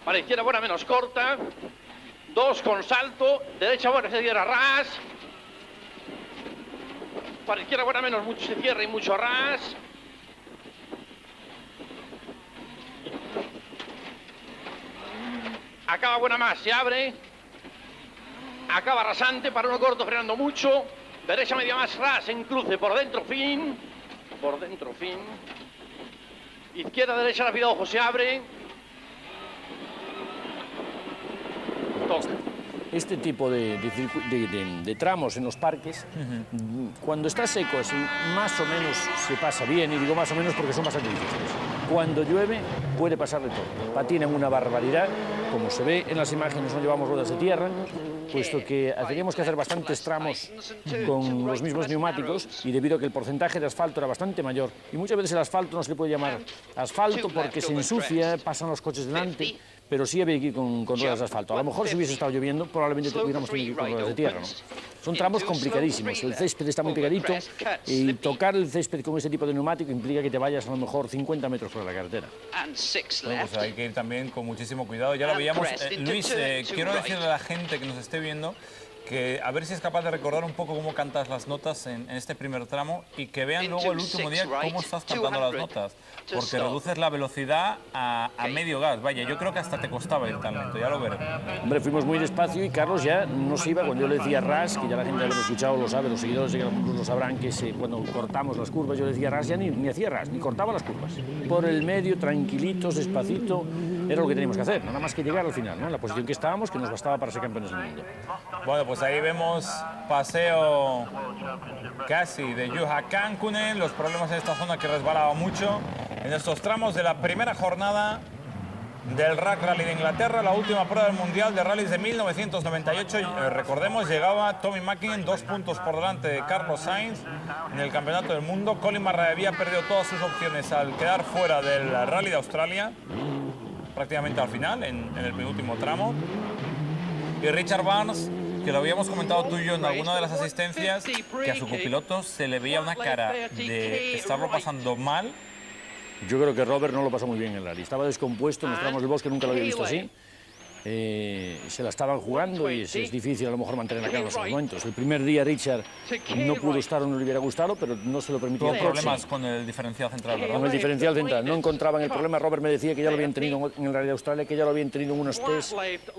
Para izquierda buena menos corta. 2 con salto. Derecha buena se cierra ras. Para izquierda buena menos mucho se cierra y mucho ras. Acaba buena más, se abre. Acaba rasante para uno corto frenando mucho. Derecha media más ras en cruce por dentro fin. Por dentro fin. Izquierda derecha rápido ojo se abre. Toca. Este tipo de tramos en los parques, cuando está seco así, más o menos se pasa bien, y digo más o menos porque son bastante difíciles. Cuando llueve puede pasar de todo. Patinan una barbaridad, como se ve en las imágenes, no llevamos ruedas de tierra, puesto que teníamos que hacer bastantes tramos con los mismos neumáticos, y debido a que el porcentaje de asfalto era bastante mayor, y muchas veces el asfalto no se le puede llamar asfalto porque se ensucia, pasan los coches delante, pero sí había que ir con ruedas de asfalto. A lo mejor si hubiese estado lloviendo, probablemente hubiéramos tenido que ir con ruedas de tierra, ¿no? Son tramos complicadísimos, el césped está muy pegadito, y tocar el césped con este tipo de neumático implica que te vayas a lo mejor 50 metros fuera de la carretera. Bueno, pues hay que ir también con muchísimo cuidado. Ya lo veíamos. Luis, quiero decirle a la gente que nos esté viendo que a ver si es capaz de recordar un poco cómo cantas las notas en este primer tramo, y que vean luego el último día cómo estás cantando las notas, porque reduces la velocidad a medio gas. Vaya, yo creo que hasta te costaba ir tan lento, ya lo veré. Hombre, fuimos muy despacio y Carlos ya no se iba. Cuando yo le decía ras, que ya la gente que lo ha escuchado lo sabe, los seguidores de Gran Plus lo sabrán, que cuando cortamos las curvas yo le decía ras, ya ni hacía ras, ni cortaba las curvas. Por el medio, tranquilitos, despacito, era lo que teníamos que hacer, nada más que llegar al final, ¿no? En la posición que estábamos, que nos bastaba para ser campeones del mundo. Bueno, pues ahí vemos paseo casi de Juha Kankkunen, los problemas en esta zona que resbalaba mucho en estos tramos de la primera jornada del RAC Rally de Inglaterra, la última prueba del Mundial de Rallys de 1998. Recordemos, llegaba Tommy Mäkinen 2 puntos por delante de Carlos Sainz en el Campeonato del Mundo. Colin Murray había perdido todas sus opciones al quedar fuera del Rally de Australia, prácticamente al final, en el penúltimo tramo. Y Richard Barnes, que lo habíamos comentado tú y yo en alguna de las asistencias, que a su copiloto se le veía una cara de estarlo pasando mal. Yo creo que Robert no lo pasó muy bien en el rally. Estaba descompuesto en los tramos del bosque, nunca lo había visto así. Se la estaban jugando y es difícil a lo mejor mantener la calma en esos momentos. El primer día Richard no pudo estar o no le hubiera gustado, pero no se lo permitió. Tuvo problemas con el diferencial central, ¿verdad? Con el diferencial central, no encontraban el problema. Robert me decía que ya lo habían tenido en el Rally de Australia, que ya lo habían tenido en unos test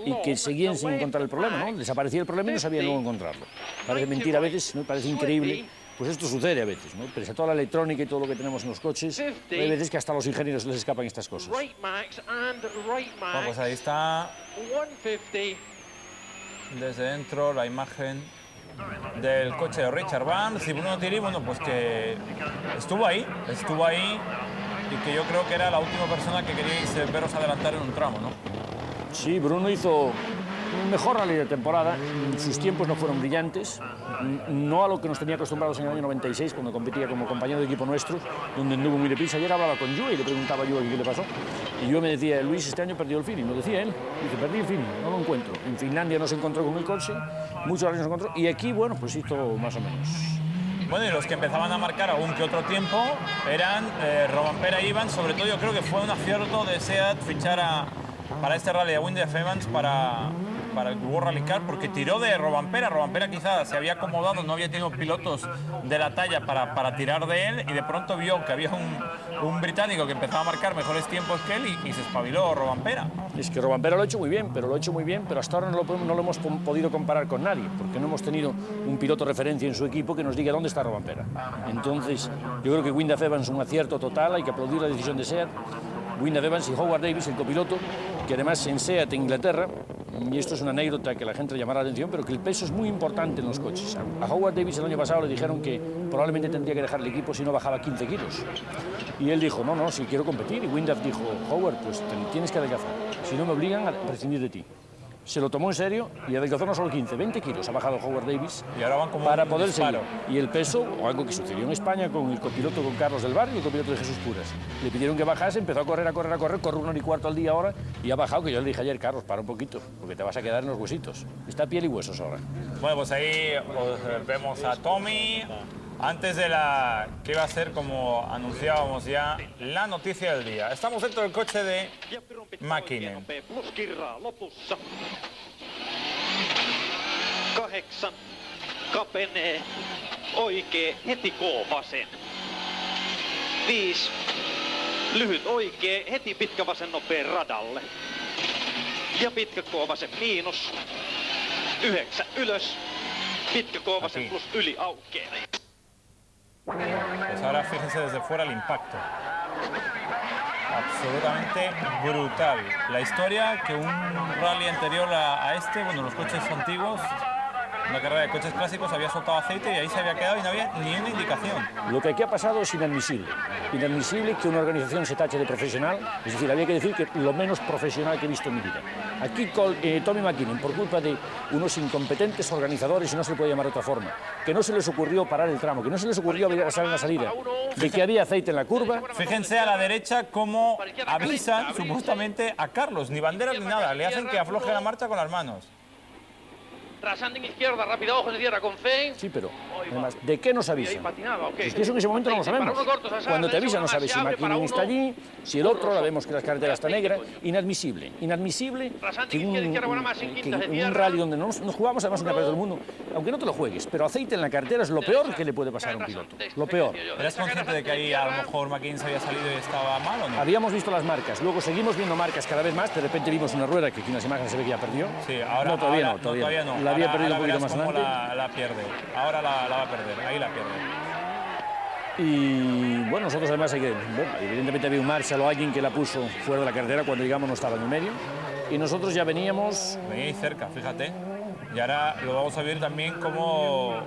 y que seguían sin encontrar el problema, ¿no? Desaparecía el problema y no sabían luego encontrarlo. Parece mentira a veces, ¿no? Parece increíble. Pues esto sucede a veces, ¿no? Pese a toda la electrónica y todo lo que tenemos en los coches, hay veces que hasta a los ingenieros les escapan estas cosas. Bueno, pues ahí está desde dentro la imagen del coche de Richard Barnes y Bruno Thierry, bueno, pues que estuvo ahí y que yo creo que era la última persona que queríais veros adelantar en un tramo, ¿no? Sí, Bruno hizo un mejor rally de temporada, sus tiempos no fueron brillantes, no a lo que nos tenía acostumbrados en el año 96, cuando competía como compañero de equipo nuestro, donde anduvo muy deprisa. Ayer hablaba con Joe y le preguntaba a Joe qué le pasó. Y yo me decía, Luis, este año perdió el feeling, lo decía él. Dice, perdí el feeling, no lo encuentro. En Finlandia no se encontró con el coche, muchos años no se encontró, y aquí, bueno, pues hizo más o menos. Bueno, y los que empezaban a marcar algún que otro tiempo eran Rovanperä y Evans. Sobre todo yo creo que fue un acierto de SEAT fichar para este rally a Wyndham Evans para el World Rally Car, porque tiró de Rovanperä. Rovanperä quizás se había acomodado, no había tenido pilotos de la talla para tirar de él, y de pronto vio que había un británico que empezaba a marcar mejores tiempos que él y se espabiló Rovanperä. Es que Rovanperä lo ha hecho muy bien, pero hasta ahora no lo hemos podido comparar con nadie, porque no hemos tenido un piloto referencia en su equipo que nos diga dónde está Rovanperä. Entonces, yo creo que Wyndham Evans un acierto total, hay que aplaudir la decisión de SEAT. Wyndham Evans y Howard Davis, el copiloto, que además en SEAT en Inglaterra y esto es una anécdota que la gente le llamará la atención, pero que el peso es muy importante en los coches. A Howard Davis el año pasado le dijeron que probablemente tendría que dejar el equipo si no bajaba 15 kilos. Y él dijo, no, si quiero competir. Y Windhaft dijo, Howard, pues tienes que adelgazar, si no me obligan a prescindir de ti. Se lo tomó en serio y adelgazó no solo 15, 20 kilos ha bajado Howard Davis y ahora van como para un poder disparo. seguir. Y el peso, o algo que sucedió en España con el copiloto, con Carlos del Barrio y el copiloto de Jesús Puras. Le pidieron que bajase, empezó a correr, corre 1 hora y cuarto al día ahora y ha bajado, que yo le dije ayer, Carlos, para un poquito, porque te vas a quedar en los huesitos. Está piel y huesos ahora. Bueno, pues ahí vemos a Tommy. Antes de la que iba a ser, como anunciábamos ya, la noticia del día. Estamos dentro del coche de Mäkinen. 8 kapenee oikee heti K-vasen. 5 lyhyt oikee heti pitkä vasen nopea radalle. Ja pitkä K-vasen miinus. 9 ylös. Pitkä K-vasen plus yli aukeaa. Pues ahora fíjense desde fuera el impacto. Absolutamente brutal. La historia que un rally anterior a este, bueno, los coches antiguos, una carrera de coches clásicos, había soltado aceite y ahí se había quedado y no había ni una indicación. Lo que aquí ha pasado es inadmisible. Inadmisible que una organización se tache de profesional, es decir, había que decir que lo menos profesional que he visto en mi vida. Aquí Tommy Mäkinen, por culpa de unos incompetentes organizadores, y no se le puede llamar de otra forma, que no se les ocurrió parar el tramo, que no se les ocurrió pasar en la salida, de que había aceite en la curva. Fíjense a la derecha cómo avisan supuestamente a Carlos, ni banderas ni nada, le hacen que afloje la marcha con las manos. Trasanding izquierda, rápido, ojo, se cierra con fe. Sí, pero además, ¿de qué nos avisan? Es que eso en ese momento no lo sabemos. Cuando te avisan no sabes si Mäkinen está allí, si el otro, la vemos que la carretera está negra. Inadmisible, inadmisible que un rally donde nos jugamos además un campeonato del mundo, aunque no te lo juegues, pero aceite en la carretera es lo peor que le puede pasar a un piloto. Lo peor. ¿Eres consciente de que ahí a lo mejor Mäkinen se había salido y estaba mal o no? Habíamos visto las marcas, luego seguimos viendo marcas cada vez más, de repente vimos una rueda que aquí en las imágenes se ve que ya perdió. Sí, ahora no, todavía no. La había perdido ahora un poquito más cómo adelante. la pierde. Ahora la va a perder, ahí la pierde. Y bueno, nosotros además evidentemente había un Marshall o alguien que la puso fuera de la carretera, cuando llegamos no estaba en el medio. Y nosotros ya veníamos... Veníais cerca, fíjate. Y ahora lo vamos a ver también cómo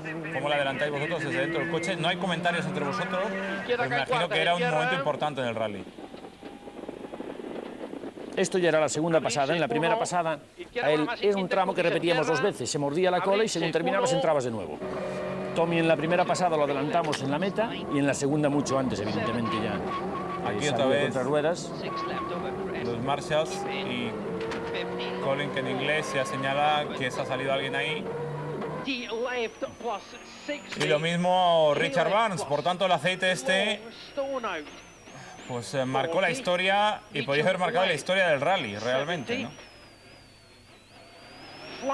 la adelantáis vosotros desde dentro del coche. No hay comentarios entre vosotros, pero me imagino que era un momento importante en el rally. Esto ya era la segunda pasada. En la primera pasada era un tramo que repetíamos 2 veces. Se mordía la cola y según terminabas entrabas de nuevo. Tommy en la primera pasada lo adelantamos en la meta y en la segunda mucho antes, evidentemente ya. Aquí otra vez contra ruedas. Los Marshalls y Colin, que en inglés ya señala que se ha salido alguien ahí. Y lo mismo Richard Barnes. Por tanto, el aceite este pues marcó la historia y podría haber marcado la historia del rally, realmente, ¿no?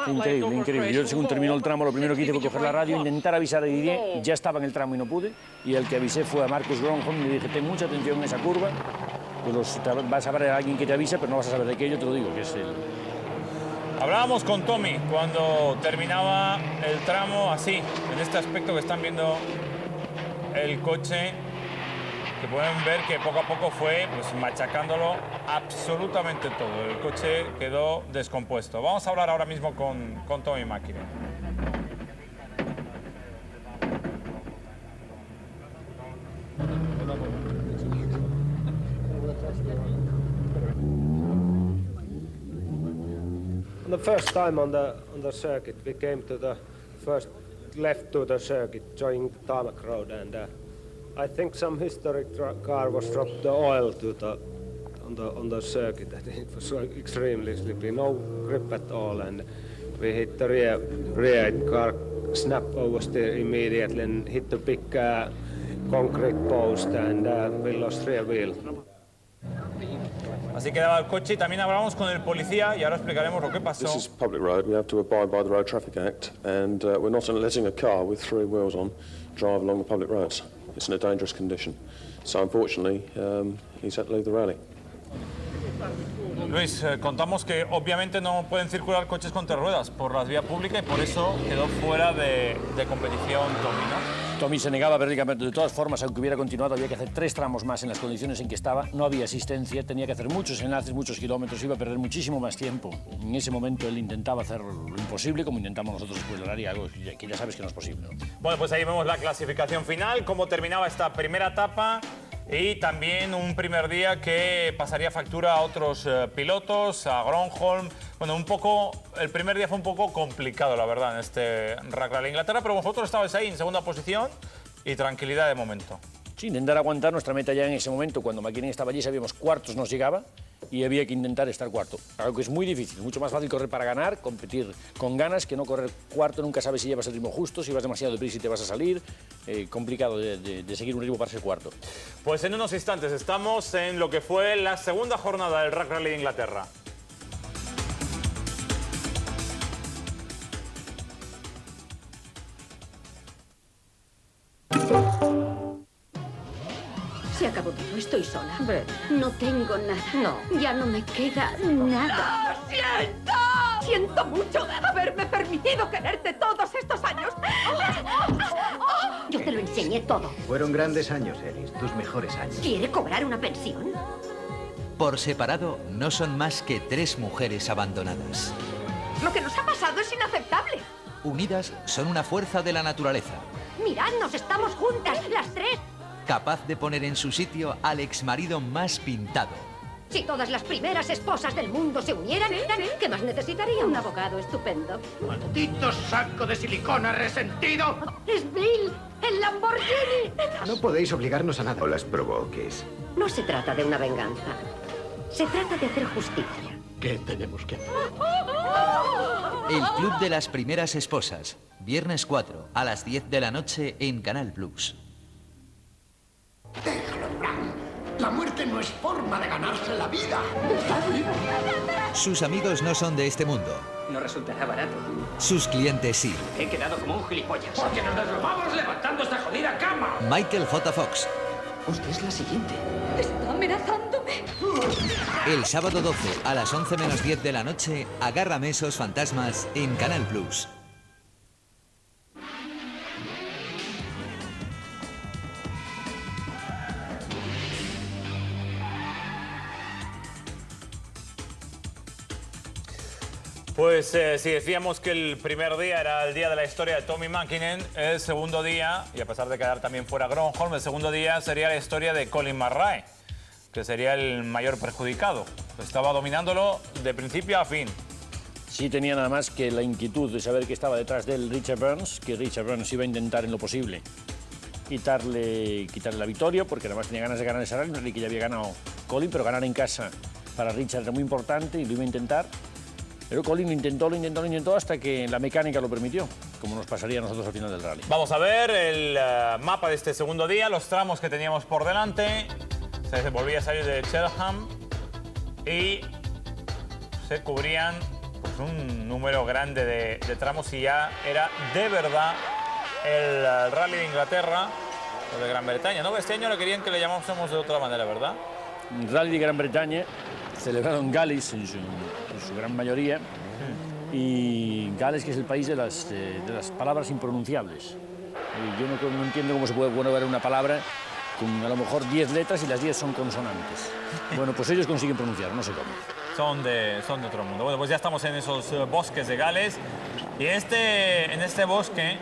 Increíble, increíble. Yo según terminó el tramo lo primero que hice fue coger la radio, intentar avisar a Didier, ya estaba en el tramo y no pude, y el que avisé fue a Marcus Gronholm y le dije, ten mucha atención en esa curva, pues vas a ver a alguien que te avisa, pero no vas a saber de qué, yo te lo digo, que es el... Hablábamos con Tommy cuando terminaba el tramo así, en este aspecto que están viendo el coche, que pueden ver que poco a poco fue pues, machacándolo absolutamente todo. El coche quedó descompuesto. Vamos a hablar ahora mismo con Tommy Mäkinen. The first time on the circuit, we came to the first left to the circuit, joining the tarmac road, and I think some historic car was dropped the oil to on the circuit. It was so extremely slippery, no grip at all, and we hit the rear car, snapped oversteer immediately and hit the big concrete post, and we lost rear wheel. Así quedaba el coche y también hablamos con el policía y ahora explicaremos lo que pasó. This is public road. We have to abide by the Road Traffic Act, and we're not letting a car with 3 wheels on drive along the public roads. It's in a dangerous condition. So unfortunately, he's had to leave the rally. Luis, contamos que obviamente no pueden circular coches contra ruedas por la vía pública y por eso quedó fuera de competición Tommy, ¿no? Tommy se negaba a perder el campeonato. De todas formas, aunque hubiera continuado, había que hacer 3 tramos más en las condiciones en que estaba. No había asistencia, tenía que hacer muchos enlaces, muchos kilómetros, iba a perder muchísimo más tiempo. En ese momento él intentaba hacer lo imposible, como intentamos nosotros después del área, algo que ya sabes que no es posible, ¿no? Bueno, pues ahí vemos la clasificación final, cómo terminaba esta primera etapa. Y también un primer día que pasaría factura a otros pilotos, a Gronholm. Bueno, el primer día fue un poco complicado, la verdad, en este Rack Rally Inglaterra, pero vosotros estabais ahí en segunda posición y tranquilidad de momento. Sí, intentar aguantar nuestra meta ya en ese momento. Cuando McKinnon estaba allí sabíamos cuartos nos llegaba y había que intentar estar cuarto. Algo que es muy difícil, mucho más fácil correr para ganar, competir con ganas, que no correr cuarto. Nunca sabes si llevas el ritmo justo, si vas demasiado deprisa y te vas a salir. Complicado de seguir un ritmo para ser cuarto. Pues en unos instantes estamos en lo que fue la segunda jornada del Rack Rally de Inglaterra. Se acabó todo, estoy sola. No tengo nada. No. Ya no me queda nada. ¡Lo siento! Siento mucho haberme permitido quererte todos estos años. Yo te lo enseñé todo. Fueron grandes años, Elis, tus mejores años. ¿Quiere cobrar una pensión? Por separado, no son más que 3 mujeres abandonadas. Lo que nos ha pasado es inaceptable. Unidas, son una fuerza de la naturaleza, Miradnos, estamos juntas, las 3. capaz de poner en su sitio al exmarido más pintado. Si todas las primeras esposas del mundo se unieran, ¿qué más necesitaría? Un abogado estupendo. ¡Maldito saco de silicona resentido! ¡Es Bill! ¡El Lamborghini! No podéis obligarnos a nada. No las provoques. No se trata de una venganza. Se trata de hacer justicia. ¿Qué tenemos que hacer? El Club de las Primeras Esposas. Viernes 4, a las 10 de la noche en Canal Plus. Déjalo, Bran. La muerte no es forma de ganarse la vida. Sus amigos no son de este mundo. No resultará barato. Sus clientes sí. He quedado como un gilipollas. Porque nos desglomamos levantando esta jodida cama. Michael J. Fox. Usted es la siguiente. Está amenazándome. El sábado 12, a las 11 menos 10 de la noche, agárrame esos fantasmas en Canal Plus. Pues si decíamos que el primer día era el día de la historia de Tommy McKinnon, el segundo día, y a pesar de quedar también fuera Gronholm, el segundo día sería la historia de Colin McRae, que sería el mayor perjudicado. Estaba dominándolo de principio a fin. Sí, tenía nada más que la inquietud de saber que estaba detrás de él Richard Burns, que Richard Burns iba a intentar en lo posible quitarle la victoria, porque además tenía ganas de ganar ese rally, que ya había ganado Colin, pero ganar en casa para Richard era muy importante y lo iba a intentar. Pero Colin lo intentó hasta que la mecánica lo permitió, como nos pasaría a nosotros al final del rally. Vamos a ver el mapa de este segundo día, los tramos que teníamos por delante. Se volvía a salir de Cheltenham y se cubrían pues, un número grande de tramos y ya era de verdad el rally de Inglaterra o de Gran Bretaña, ¿no? Este año lo querían que le llamásemos de otra manera, ¿verdad? El rally de Gran Bretaña, celebrado en Gales en su gran mayoría, y Gales, que es el país de las palabras impronunciables. Yo no entiendo cómo se puede ver una palabra con a lo mejor 10 letras y las 10 son consonantes. Bueno, pues ellos consiguen pronunciar, no sé cómo. Son de otro mundo. Bueno, pues ya estamos en esos bosques de Gales y en este bosque,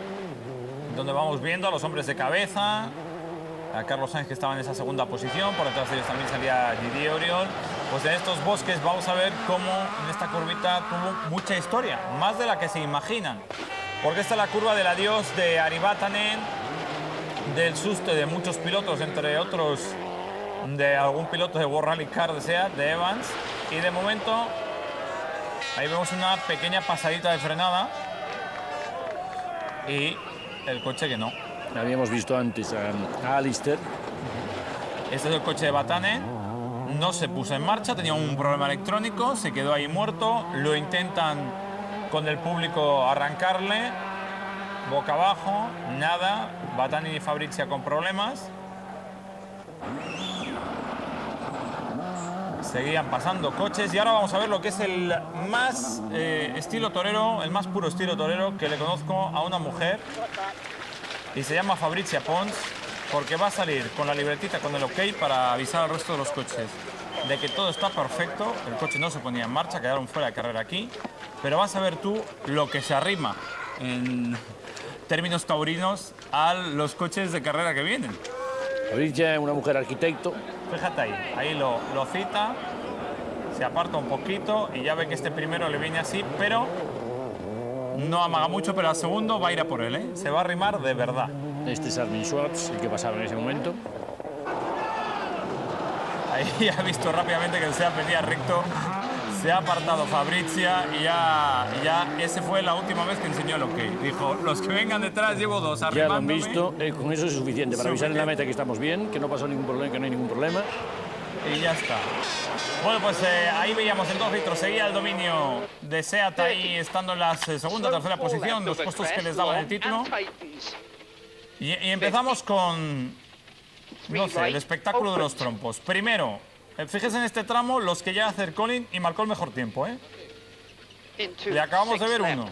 donde vamos viendo a los hombres de cabeza, a Carlos Sainz, que estaba en esa segunda posición, por detrás de ellos también salía Didier Oriol. Pues en estos bosques vamos a ver cómo en esta curvita tuvo mucha historia, más de la que se imaginan. Porque esta es la curva del adiós de Ari Vatanen, del susto de muchos pilotos, entre otros de algún piloto de World Rally Car de SEAT, de Evans. Y de momento, ahí vemos una pequeña pasadita de frenada y el coche que no. Habíamos visto antes a Alistair. Este es el coche de Vatanen. No se puso en marcha, tenía un problema electrónico, se quedó ahí muerto. Lo intentan con el público arrancarle, boca abajo, nada. Vatanen y Fabrizia con problemas. Seguían pasando coches y ahora vamos a ver lo que es el más estilo torero, el más puro estilo torero que le conozco a una mujer. y se llama Fabrizia Pons porque va a salir con la libretita, con el OK, para avisar al resto de los coches de que todo está perfecto. El coche no se ponía en marcha, quedaron fuera de carrera aquí, pero vas a ver tú lo que se arrima en términos taurinos a los coches de carrera que vienen. Fabrizia, una mujer arquitecto. Fíjate ahí lo cita, se aparta un poquito y ya ve que este primero le viene así, pero no amaga mucho, pero al segundo va a ir a por él, ¿eh? Se va a arrimar de verdad. Este es Armin Schwartz, el que pasaba en ese momento. Ahí ha visto rápidamente que el Seat venía recto, se ha apartado Fabrizia y ya ese fue la última vez que enseñó el OK. Dijo, los que vengan detrás llevo dos arrimándome. Ya lo han visto, con eso es suficiente para avisar en la meta que estamos bien, que no pasó ningún problema, que no hay ningún problema. Y ya está. Bueno, pues ahí veíamos en 2 litros, seguía el dominio de Seat ahí, estando en la segunda, tercera posición, los puestos que les daban el título. Y empezamos con, no sé, el espectáculo de los trompos. Primero, fíjense en este tramo, los que llega a hacer Colin y marcó el mejor tiempo, ¿eh? Le acabamos de ver uno.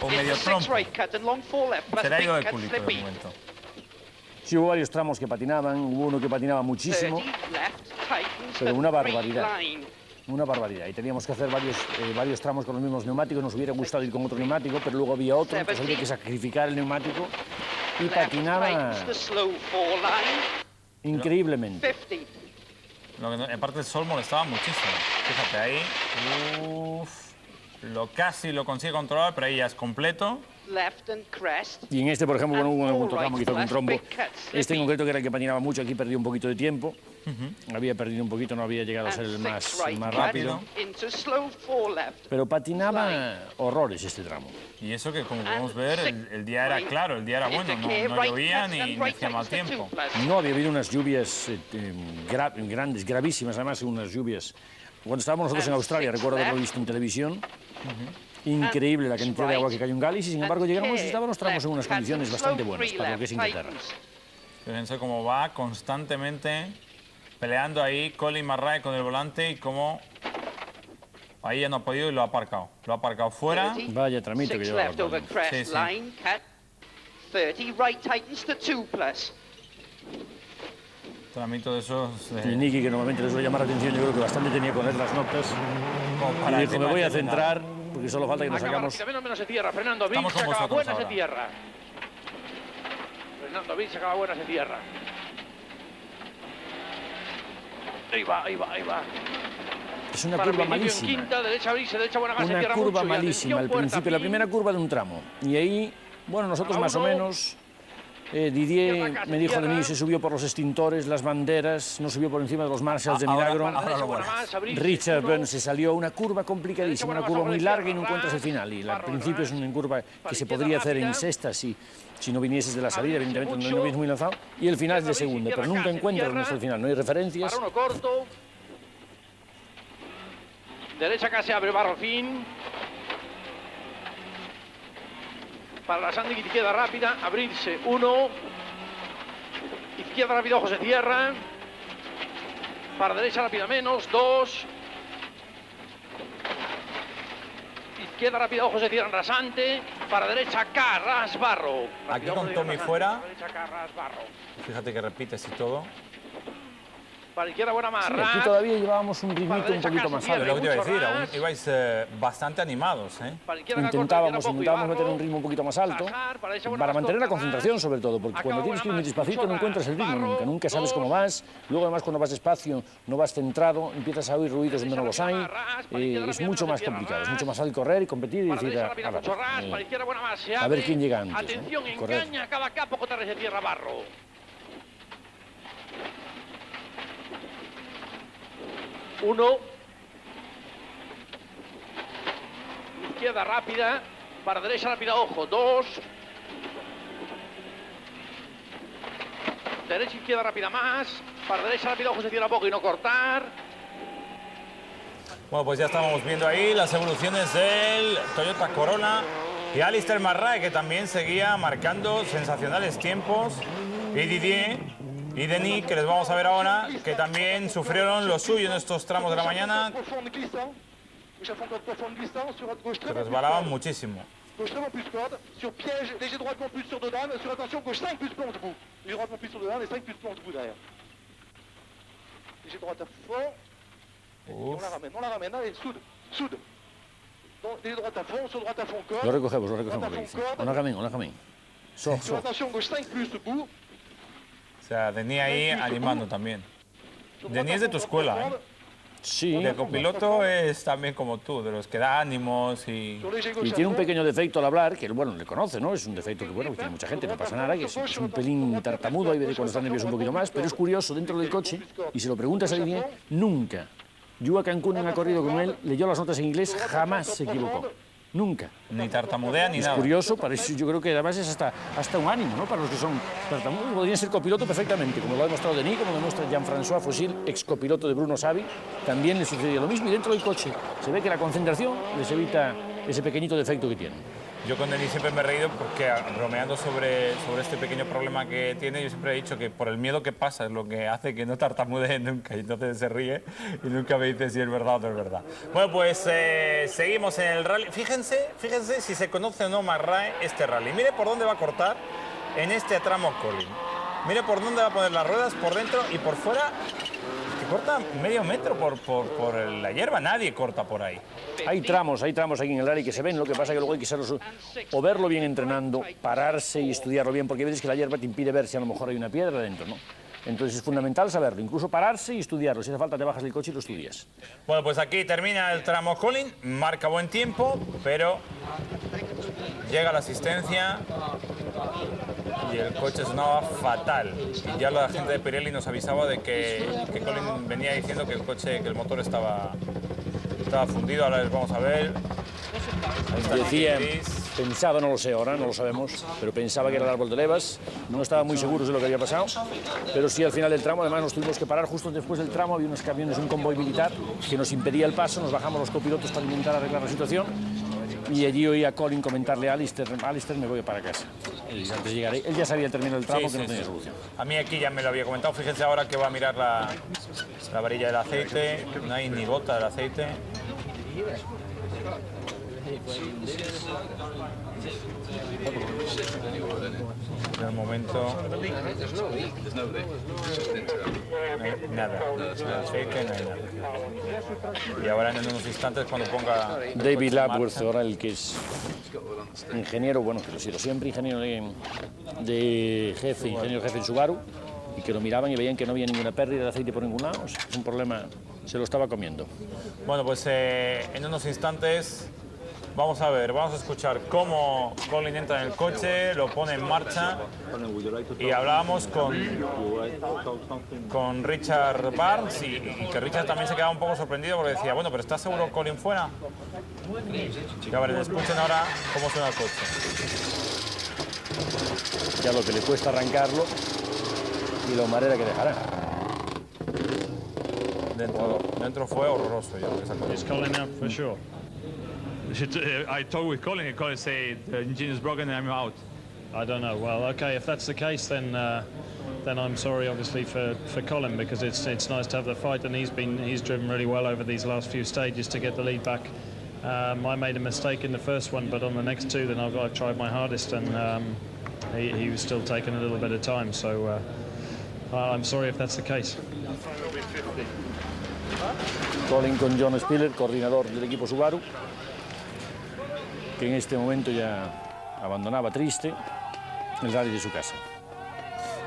O medio trompo. Se le ha ido de culito de momento. Sí, hubo varios tramos que patinaban, hubo uno que patinaba muchísimo, pero una barbaridad. Una barbaridad. Y teníamos que hacer varios tramos con los mismos neumáticos. Nos hubiera gustado ir con otro neumático, pero luego había otro, entonces había que sacrificar el neumático. Y patinaba increíblemente. En parte el sol molestaba muchísimo. Fíjate ahí. Casi lo consigue controlar, pero ahí ya es completo. Y en este, por ejemplo, bueno, hubo un tramo que hizo un trombo. Este en concreto, que era el que patinaba mucho, aquí perdió un poquito de tiempo. Había perdido un poquito, no había llegado a ser el más rápido. Pero patinaba horrores este tramo. Y eso que, como podemos ver, el día era claro, el día era bueno, no llovía ni hacía mal tiempo. No, había habido unas lluvias grandes, gravísimas, además unas lluvias. Cuando estábamos nosotros en Australia, recuerdo haberlo visto en televisión. Increíble la cantidad de agua que cayó en Gales y, sin embargo, llegamos y estaban los tramos en unas condiciones bastante buenas para lo que es Inglaterra. Fíjense cómo va constantemente peleando ahí Colin Marrae con el volante y cómo ahí ya no ha podido y lo ha aparcado. Lo ha aparcado fuera. Vaya tramito que lleva. Sí, sí. Tramito de esos. Y Nicky, que normalmente les suele llamar la atención, yo creo que bastante tenía que leer las notas. Y dijo, me voy a centrar, porque solo falta que nos sacamos. Menos se tierra, Fernando Vins se acaba buena, se tierra. Fernando Vins se acaba buena, se tierra. Ahí va. Es una curva malísima. Quinta, derecha, derecha, buena gas, una curva malísima al principio, la primera curva de un tramo. Y ahí, bueno, nosotros más o menos. Didier me dijo de mí, se subió por los extintores, las banderas, no subió por encima de los Marshalls de Milagro. Richard Burns se salió, una curva complicadísima, una curva muy larga y no encuentras el final. Y al principio es una curva que se podría hacer en sexta si no vinieses de la salida, evidentemente no vienes muy lanzado. Y el final es de segunda, pero nunca encuentras dónde está el final, no hay referencias. Para uno corto. Derecha casi abre Barro fin. Para la Sandy, izquierda rápida, abrirse, 1. Izquierda rápida, ojo, se cierra. Para derecha rápida, menos, 2. Izquierda rápida, ojo, se cierran, rasante. Para derecha, Carras, Barro. Aquí con Tommy fuera. Fíjate que repites y todo. Para izquierda, buena más. Sí, aquí todavía llevábamos un ritmito un poquito más alto. Lo que te iba a decir, aún ibais bastante animados, ¿eh? Intentábamos meter un ritmo un poquito más alto para mantener la concentración, sobre todo, porque cuando tienes que ir muy despacito no encuentras el ritmo nunca sabes cómo vas. Luego, además, cuando vas despacio no vas centrado, empiezas a oír ruidos donde no los hay. Es mucho más complicado, es mucho más fácil correr y competir y decir a ver quién llega antes. Atención, engaña cada capo contra ese tierra Barro. 1. Izquierda rápida. Para derecha rápida, ojo. 2. Derecha, izquierda rápida más. Para derecha rápida, ojo, se cierra poco y no cortar. Bueno, pues ya estábamos viendo ahí las evoluciones del Toyota Corolla y Alistair Marrae, que también seguía marcando sensacionales tiempos. Y Didier y Denis, que les vamos a ver ahora, que también sufrieron lo suyo en estos tramos de la mañana. Se resbalaban muchísimo. Gauche très bon plus corde, sur piège, léger droite non plus sur deux dames, sur attention, gauche 5 plus plonge debout. Léger droite non plus sur deux dames et 5 plus plonge debout derrière. Léger droite à fond. On la ramène, allez, soude. Donc, léger droite à fond, sur droite à fond, corde. Lo recogemos, On agamén. Sur attention, gauche 5 plus debout. O sea, Denis ahí animando también. Denis es de tu escuela, ¿eh? Sí. De copiloto es también como tú, de los que da ánimos y... Y tiene un pequeño defecto al hablar, que bueno, le conoce, ¿no? Es un defecto que, bueno, que tiene mucha gente, no pasa nada, que es un pelín tartamudo, hay veces cuando está nervioso un poquito más, pero es curioso, dentro del coche, y se lo preguntas a alguien, nunca. Yo a Cancún ha corrido con él, leyó las notas en inglés, jamás se equivocó. Nunca. Ni tartamudea ni es nada. Es curioso, para eso yo creo que además es hasta un ánimo, ¿no? Para los que son tartamudos, podrían ser copiloto perfectamente, como lo ha demostrado Denis, como lo demuestra Jean-François Fausil, ex copiloto de Bruno Savi, también le sucedió lo mismo, y dentro del coche se ve que la concentración les evita ese pequeñito defecto que tienen. Yo con Denis siempre me he reído porque, bromeando sobre este pequeño problema que tiene, yo siempre he dicho que por el miedo que pasa es lo que hace que no tartamudee nunca, y entonces se ríe y nunca me dice si es verdad o no es verdad. Bueno, pues seguimos en el rally. Fíjense si se conoce o no Marrae este rally. Mire por dónde va a cortar en este tramo Colin. Mire por dónde va a poner las ruedas, por dentro y por fuera. Que corta medio metro por la hierba, nadie corta por ahí. Hay tramos aquí en el rally que se ven, lo que pasa es que luego hay que o verlo bien entrenando, pararse y estudiarlo bien, porque a veces que la hierba te impide ver si a lo mejor hay una piedra dentro, ¿no? Entonces es fundamental saberlo, incluso pararse y estudiarlo. Si hace falta te bajas del coche y lo estudias. Bueno, pues aquí termina el tramo Colin, marca buen tiempo, pero llega la asistencia y el coche sonaba fatal. Y ya la gente de Pirelli nos avisaba de que Colin venía diciendo que el motor estaba fundido. Ahora les vamos a ver. Decía, pensaba, no lo sé ahora, no lo sabemos, pero pensaba que era el árbol de levas, no estaba muy seguros de lo que había pasado, pero sí al final del tramo, además nos tuvimos que parar justo después del tramo, había unos camiones, un convoy militar que nos impedía el paso, nos bajamos los copilotos para intentar arreglar la situación y allí oí a Colin comentarle a Alistair, me voy para casa. Antes llegaré. Él ya sabía terminar el tramo, que no tenía solución. A mí aquí ya me lo había comentado, fíjense ahora que va a mirar la varilla del aceite, no hay ni gota del aceite. En el momento no hay nada, aceite, no hay nada. Y ahora en unos instantes cuando ponga David Lapworth, ahora el que es ingeniero, bueno, que lo he sido siempre, ingeniero de jefe, ingeniero jefe en Subaru, y que lo miraban y veían que no había ninguna pérdida de aceite por ningún lado, o sea, es un problema, se lo estaba comiendo. Bueno, pues en unos instantes vamos a escuchar cómo Colin entra en el coche, lo pone en marcha y hablábamos con Richard Barnes y que Richard también se quedaba un poco sorprendido porque decía, bueno, pero ¿estás seguro Colin fuera? Y a ver, escuchen ahora cómo suena el coche. Ya lo que le cuesta arrancarlo y la humareda que dejará. Dentro fue horroroso. It's Colin up for sure. I talked with Colin and Colin said the engine is broken and I'm out. I don't know. Well, okay, if that's the case, then I'm sorry, obviously, for Colin, because it's nice to have the fight, and he's driven really well over these last few stages to get the lead back. I made a mistake in the first one, but on the next two, then I've tried my hardest, and he was still taking a little bit of time. So I'm sorry if that's the case. Colin con John Spiller, coordinador del equipo Subaru, que en este momento ya abandonaba triste el rally de su casa.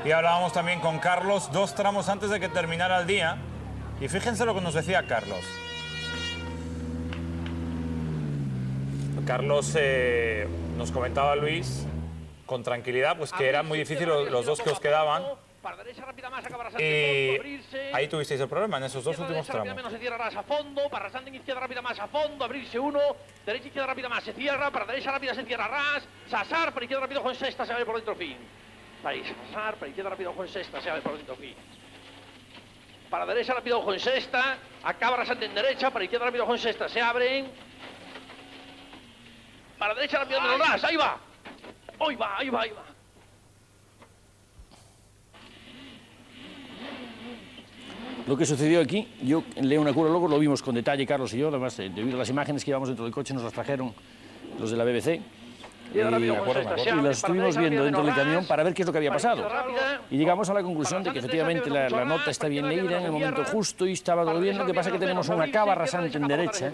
Y hablábamos también con Carlos 2 tramos antes de que terminara el día. Y fíjense lo que nos decía Carlos. Carlos nos comentaba, Luis, con tranquilidad, pues que eran muy difíciles los dos que os quedaban. Y ahí tuvisteis el problema en esos dos últimos tramos. Menos se cierra Ras a fondo, para Rasante izquierda rápida más a fondo, abrirse uno, derecha izquierda rápida más se cierra, para derecha rápida se cierra Ras, Sassar, para izquierda rápido Juan Sexta se abre por dentro fin. Ahí, Sassar, para izquierda rápido Juan Sexta se abre por dentro fin. Para derecha rápido Juan Sexta, acaba Rasante en derecha, para izquierda rápido Juan Sexta se abren. Para derecha rápido menos Ras, ahí va. Ahí va. Lo que sucedió aquí, yo en Leona Cura luego lo vimos con detalle, Carlos y yo, además debido a las imágenes que llevamos dentro del coche nos las trajeron los de la BBC, y lo estuvimos viendo dentro del camión para ver qué es lo que había pasado. Y llegamos a la conclusión de que efectivamente la nota está bien leída en el momento justo y estaba todo bien. Lo que pasa es que tenemos una cava rasante en derecha,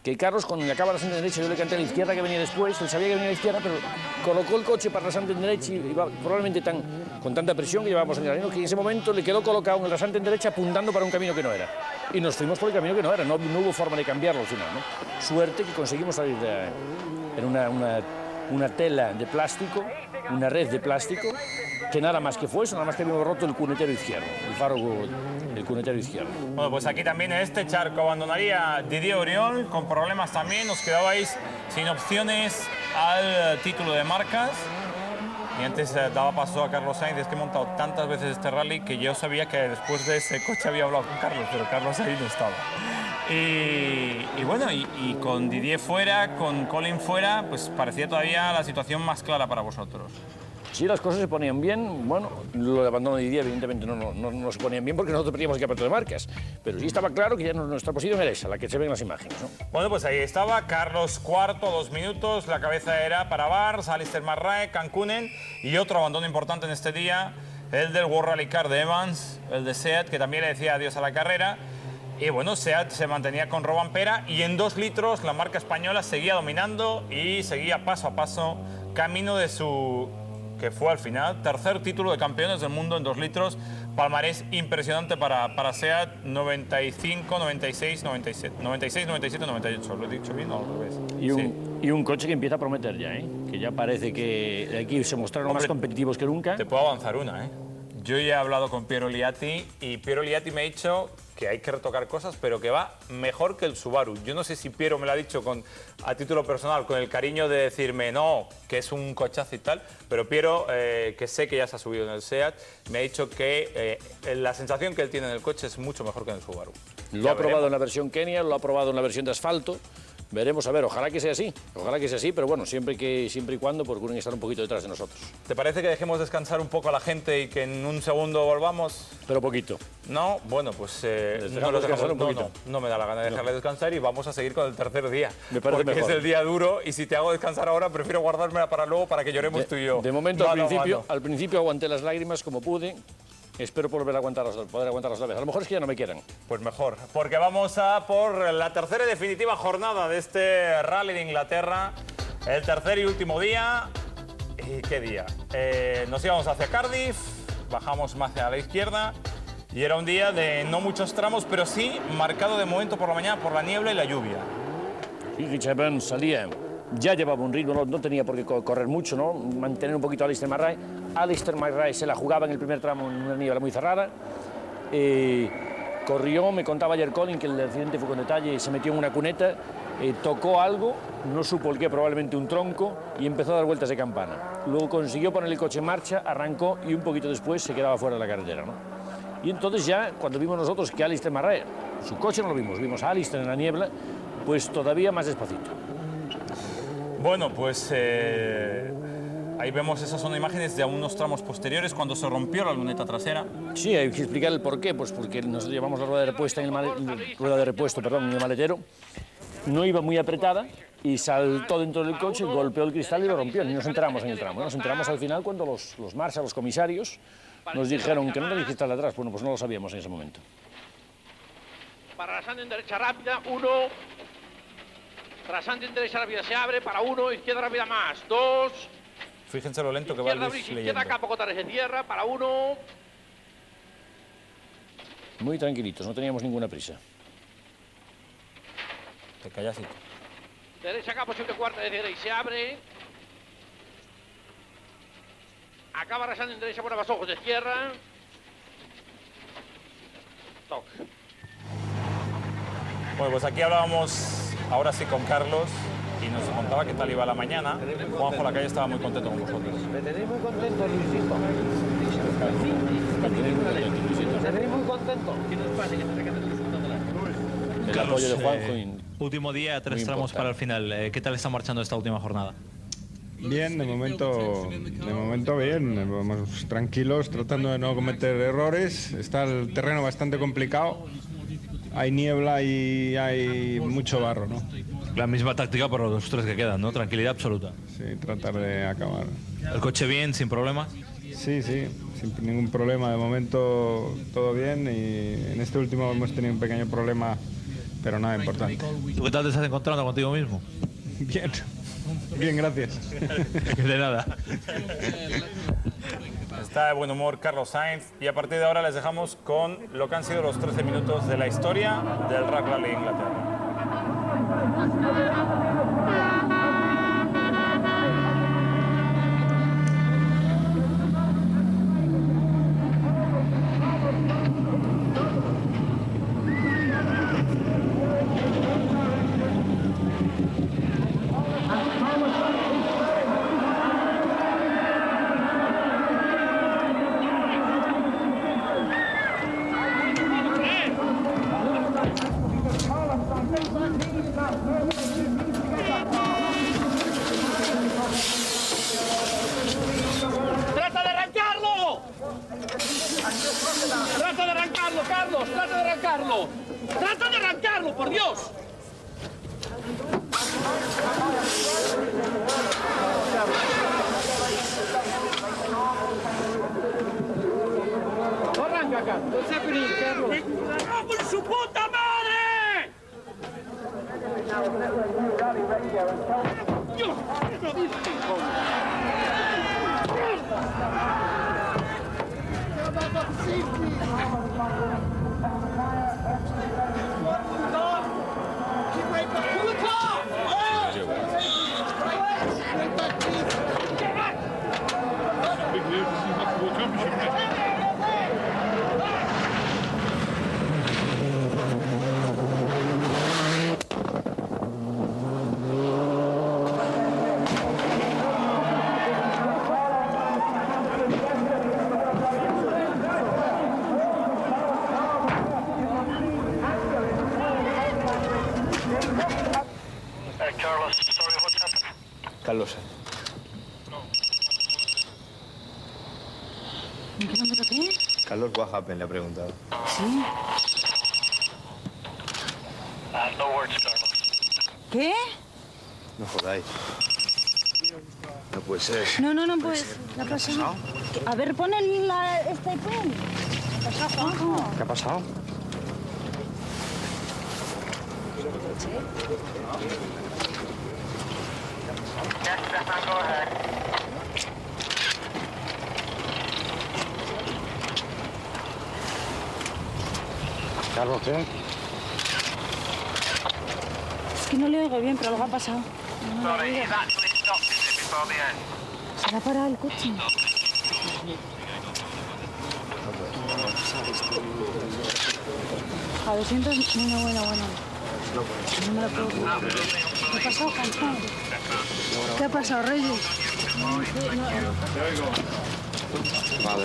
que Carlos con la cava rasante en derecha, yo le canté a la izquierda que venía después, él sabía que venía a la izquierda, pero colocó el coche para rasante en derecha y iba probablemente con tanta presión que llevábamos en el camino, que en ese momento le quedó colocado en el rasante en derecha apuntando para un camino que no era. Y nos fuimos por el camino que no era, no hubo forma de cambiarlo al final, ¿no? Suerte que conseguimos salir en una tela de plástico, una red de plástico, que nada más que fue eso, nada más que habíamos roto el cunetero izquierdo, el faro del cunetero izquierdo. Bueno, pues aquí también en este charco abandonaría Didier Oriol, con problemas también, os quedabais sin opciones al título de marcas. Y antes daba paso a Carlos Sainz, es que he montado tantas veces este rally que yo sabía que después de ese coche había hablado con Carlos, pero Carlos ahí no estaba. Y bueno, y con Didier fuera, con Colin fuera, pues parecía todavía la situación más clara para vosotros. Sí, las cosas se ponían bien. Bueno, lo de abandono de Didier evidentemente no se ponían bien porque nosotros perdíamos el campeonato de marcas. Pero sí estaba claro que ya nuestra posición era esa, la que se ve en las imágenes, ¿no? Bueno, pues ahí estaba Carlos cuarto, 2 minutos. La cabeza era para Bars, Alister Marrae, Cancunen y otro abandono importante en este día, el del World Rally Car de Evans, el de Seat, que también le decía adiós a la carrera. Y bueno, Seat se mantenía con Rovanpera y en 2 litros la marca española seguía dominando y seguía paso a paso camino de su, que fue al final, tercer título de campeones del mundo en 2 litros. Palmarés impresionante para Seat, 95, 96, 97, 96, 97, 98. ¿Lo he dicho bien o al revés? Y un coche que empieza a prometer ya, ¿eh? Que ya parece que aquí se mostraron más competitivos que nunca. Te puedo avanzar una, ¿eh? Yo ya he hablado con Piero Liatti y Piero Liatti me ha dicho que hay que retocar cosas, pero que va mejor que el Subaru. Yo no sé si Piero me lo ha dicho a título personal, con el cariño de decirme no, que es un cochazo y tal, pero Piero, que sé que ya se ha subido en el Seat, me ha dicho que la sensación que él tiene en el coche es mucho mejor que en el Subaru. Lo ha probado en la versión Kenia, lo ha probado en la versión de asfalto. Veremos, a ver, ojalá que sea así, pero bueno, siempre y cuando procuren estar un poquito detrás de nosotros. ¿Te parece que dejemos descansar un poco a la gente y que en un segundo volvamos? Pero poquito. No, bueno, pues no me da la gana de dejarle descansar y vamos a seguir con el tercer día. Me parece porque mejor. Es el día duro y si te hago descansar ahora, prefiero guardármela para luego para que lloremos tú y yo. De momento, al principio aguanté las lágrimas como pude. Espero poder aguantarlas otra vez. A lo mejor es que ya no me quieran. Pues mejor, porque vamos a por la tercera y definitiva jornada de este Rally de Inglaterra. El tercer y último día. ¿Y qué día? Nos íbamos hacia Cardiff, bajamos más hacia la izquierda y era un día de no muchos tramos, pero sí marcado de momento por la mañana por la niebla y la lluvia. Y Richard Burns salía. Ya llevaba un ritmo, no tenía por qué correr mucho, ¿no? Mantener un poquito a Alister Marrae. Alister Marrae se la jugaba en el primer tramo en una niebla muy cerrada. Corrió, me contaba ayer Colin que el accidente fue con detalle, se metió en una cuneta, tocó algo, no supo el qué, probablemente un tronco, y empezó a dar vueltas de campana. Luego consiguió poner el coche en marcha, arrancó y un poquito después se quedaba fuera de la carretera, ¿no? Y entonces ya, cuando vimos nosotros que Alister Marrae, su coche no lo vimos a Alister en la niebla, pues todavía más despacito. Bueno, pues ahí vemos, esas son imágenes de unos tramos posteriores cuando se rompió la luneta trasera. Sí, hay que explicar el porqué, pues porque nosotros llevamos la rueda de repuesto en el maletero, no iba muy apretada y saltó dentro del coche, golpeó el cristal y lo rompió. Y nos enteramos en el tramo. Nos enteramos al final cuando los marshals, los comisarios, nos dijeron que no tenéis cristal atrás. Bueno, pues no lo sabíamos en ese momento. Para Rasante en derecha rápida, 1. Rasante en derecha rápida se abre para 1, izquierda rápida más, 2. Fíjense lo lento que va Luis leyendo. Izquierda acá, poco tarde se cierra para 1. Muy tranquilitos, no teníamos ninguna prisa. Te callas. Derecha acá, posible cuarta de derecha y se abre. Acaba Rasante en derecha, buena más ojos, se cierra. Toque. Bueno, pues aquí hablábamos ahora sí con Carlos y nos contaba qué tal iba la mañana. Juanjo Lacalle estaba muy contento con vosotros. Me tenéis muy contento, Luisito. Me tenéis muy contento. Carlos, último día, 3 tramos para el final. ¿Qué tal está marchando esta última jornada? Bien, de momento bien, vamos tranquilos, tratando de no cometer errores. Está el terreno bastante complicado. hay niebla y hay mucho barro, ¿no? La misma táctica para los 3 que quedan, ¿no? Tranquilidad absoluta. Sí, tratar de acabar. ¿El coche bien, sin problemas? Sí, sin ningún problema. De momento todo bien y en este último hemos tenido un pequeño problema, pero nada importante. ¿Tú qué tal te estás encontrando contigo mismo? Bien, gracias. De nada. Está de buen humor Carlos Sainz y a partir de ahora les dejamos con lo que han sido los 13 minutos de la historia del Rag Rally Inglaterra. ¡Trata de arrancarlo! ¡Trata de arrancarlo, Carlos! ¡Trata de arrancarlo! ¡Trata de arrancarlo, por Dios! No arranca, Carlos. What's happening, Carlos? ¡Me cago en su puta madre! Dios, ¿qué lo dices? Carlos. ¿En qué número qué? Carlos, what happened? Le ha preguntado. Sí. ¿Qué? No jodáis. No puede ser. No, pues. ¿Qué ha pasado? A ver, pon este pen. ¿Qué ha pasado, Juanjo? ¿Qué ha pasado? Carlos, ¿qué? Es que no le oigo bien, pero algo ha pasado. No le oigo. Se le ha parado el coche. A 200, bueno. No me lo puedo creer. ¿Qué ha pasado, Juanjo? ¿Qué ha pasado, Reyes? Vale.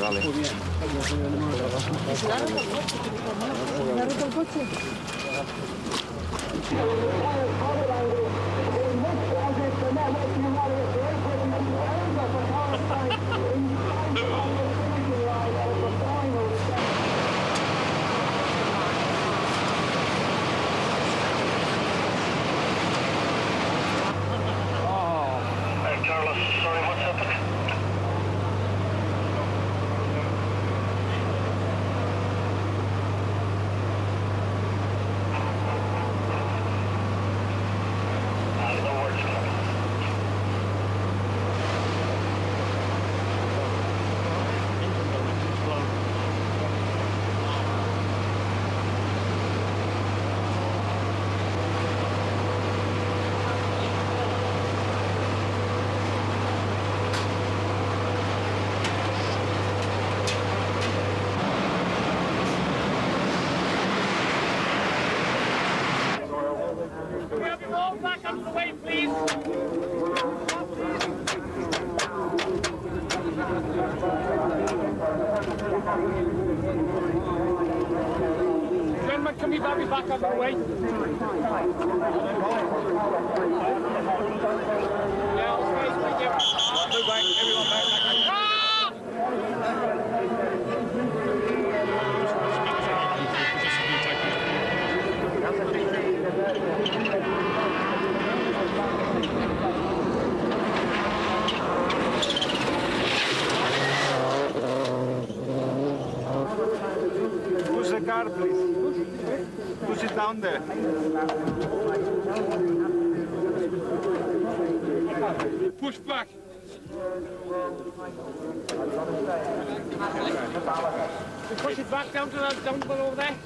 ¿Le ha roto el coche? Carlos, sorry, what's happening? Back out of the way, please. Gentlemen, can we back out of the way? Now, space, thank you. Move back, everyone back. car, please. Push it down there. Push back. Push it back down to that, down below there.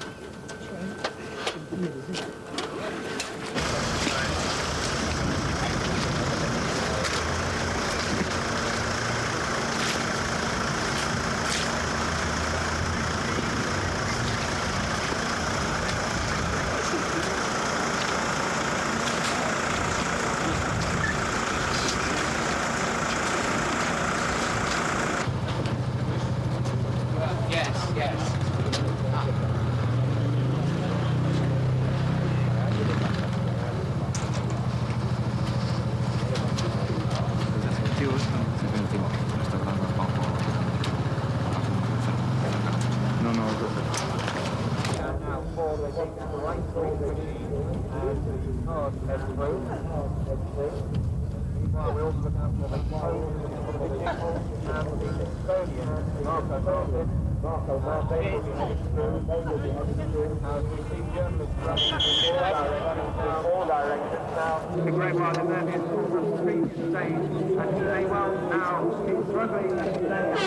The Great White and then it's sort of street stage, and they will now keep struggling to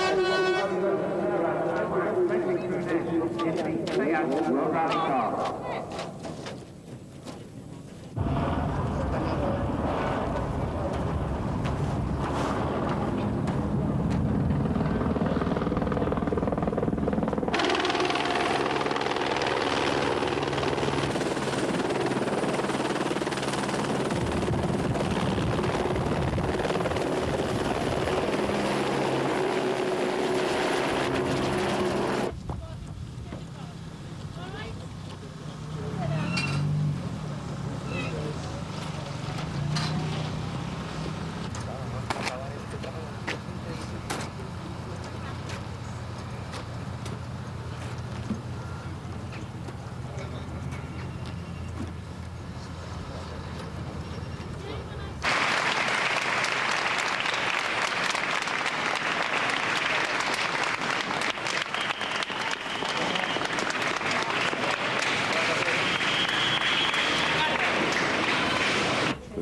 through this in the Seat rally car.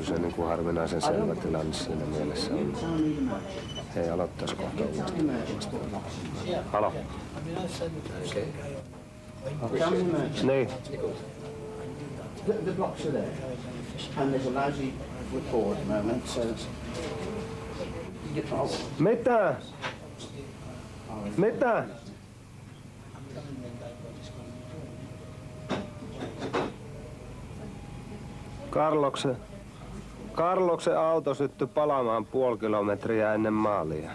Se on niin kuin harvinaisen selvä tilanne siinä mielessä. He aloittaisi kohta uudestaan. Halo. Niin. The blocks are there, and there's a lousy record at the moment, so Mitä? Mitä? Karloksen auto syttyi palamaan puoli kilometriä ennen maalia.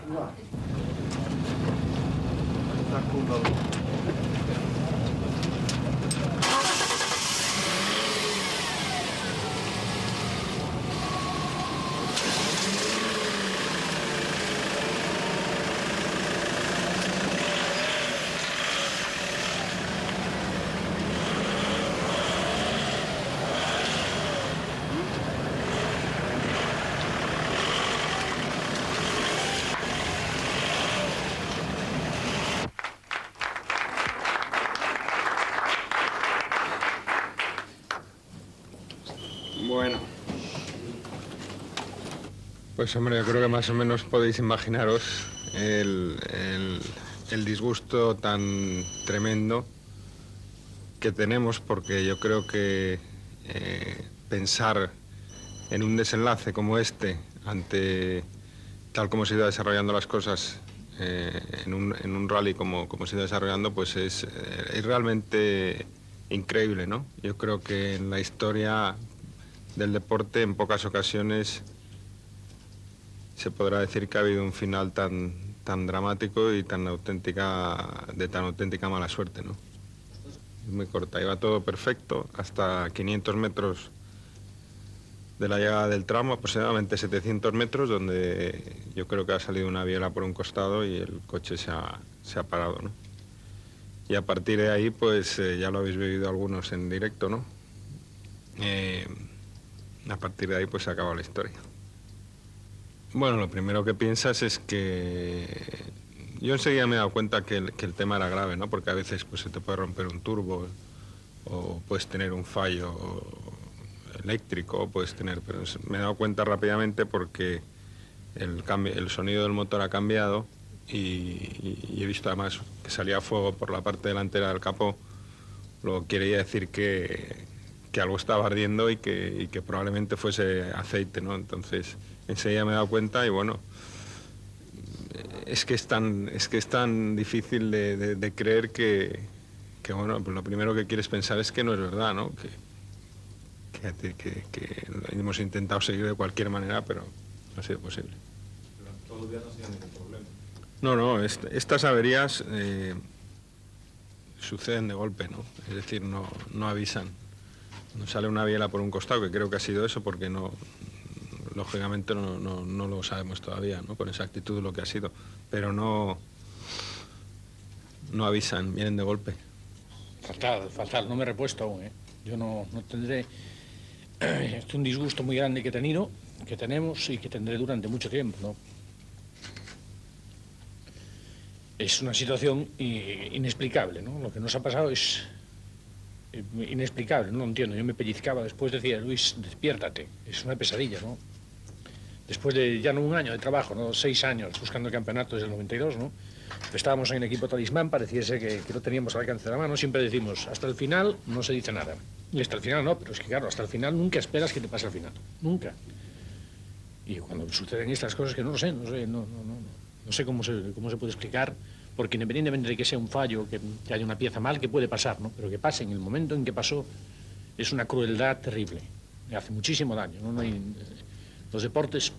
Bueno. Pues hombre, yo creo que más o menos podéis imaginaros el disgusto tan tremendo que tenemos, porque yo creo que pensar en un desenlace como este, ante tal como se ido desarrollando las cosas, en un rally como se ha ido desarrollando, pues es realmente increíble, ¿no? Yo creo que en la historia del deporte en pocas ocasiones se podrá decir que ha habido un final tan dramático y de tan auténtica mala suerte, ¿no? Muy corta, iba todo perfecto hasta 500 metros de la llegada del tramo, aproximadamente 700 metros, donde yo creo que ha salido una biela por un costado y el coche se ha parado, ¿no? Y a partir de ahí, pues ya lo habéis vivido algunos en directo, ¿no? A partir de ahí, pues se ha acabado la historia. Bueno, lo primero que piensas es que Yo enseguida me he dado cuenta que el tema era grave, ¿no? Porque a veces pues, se te puede romper un turbo o puedes tener un fallo eléctrico, puedes tener... Pero me he dado cuenta rápidamente porque el sonido del motor ha cambiado y he visto además que salía fuego por la parte delantera del capó, lo que quería decir que algo estaba ardiendo y que probablemente fuese aceite, ¿no? Entonces enseguida me he dado cuenta y bueno, es que es tan difícil de creer que bueno, pues lo primero que quieres pensar es que no es verdad, ¿no? Que hemos intentado seguir de cualquier manera, pero no ha sido posible. Pero todos los días no ha sido ningún problema. No, estas averías suceden de golpe, ¿no? Es decir, no avisan. No sale una biela por un costado, que creo que ha sido eso, porque lógicamente no lo sabemos todavía, ¿no? Con exactitud lo que ha sido, pero no avisan, vienen de golpe. Fatal, no me he repuesto aún, ¿eh? Yo no tendré... Es un disgusto muy grande que he tenido, que tenemos y que tendré durante mucho tiempo, ¿no? Es una situación inexplicable, ¿no? Lo que nos ha pasado es inexplicable, no lo entiendo. Yo me pellizcaba después, decía, Luis, despiértate, es una pesadilla, ¿no? Después de ya no un año de trabajo, ¿no? 6 años buscando el campeonato desde el 92, ¿no? Estábamos en el equipo talismán, pareciese que lo teníamos al alcance de la mano. Siempre decimos, hasta el final no se dice nada. Y hasta el final no, pero es que claro, hasta el final nunca esperas que te pase al final, nunca. Y cuando suceden estas cosas que no sé cómo se puede explicar, porque independientemente de que sea un fallo, que haya una pieza mal, que puede pasar, ¿no? Pero que pase en el momento en que pasó es una crueldad terrible, hace muchísimo daño, ¿no? Los deportes,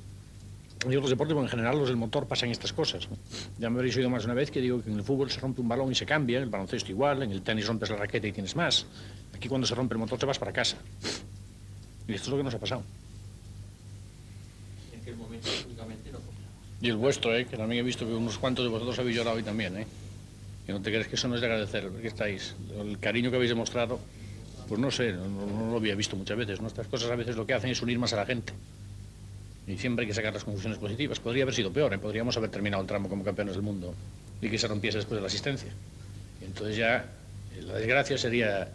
porque en general los del motor pasan estas cosas, ¿no? Ya me habréis oído más de una vez que digo que en el fútbol se rompe un balón y se cambia, en el baloncesto igual, en el tenis rompes la raqueta y tienes más. Aquí cuando se rompe el motor te vas para casa. Y esto es lo que nos ha pasado. En aquel momento únicamente no. Y el vuestro, que también he visto que unos cuantos de vosotros habéis llorado hoy también, Que no te crees que eso no es de agradecer, porque estáis, el cariño que habéis demostrado, pues no sé, no lo había visto muchas veces, ¿no? Estas cosas a veces lo que hacen es unir más a la gente. Y siempre hay que sacar las conclusiones positivas. Podría haber sido peor, podríamos haber terminado el tramo como campeones del mundo y que se rompiese después de la asistencia. Y entonces ya la desgracia sería...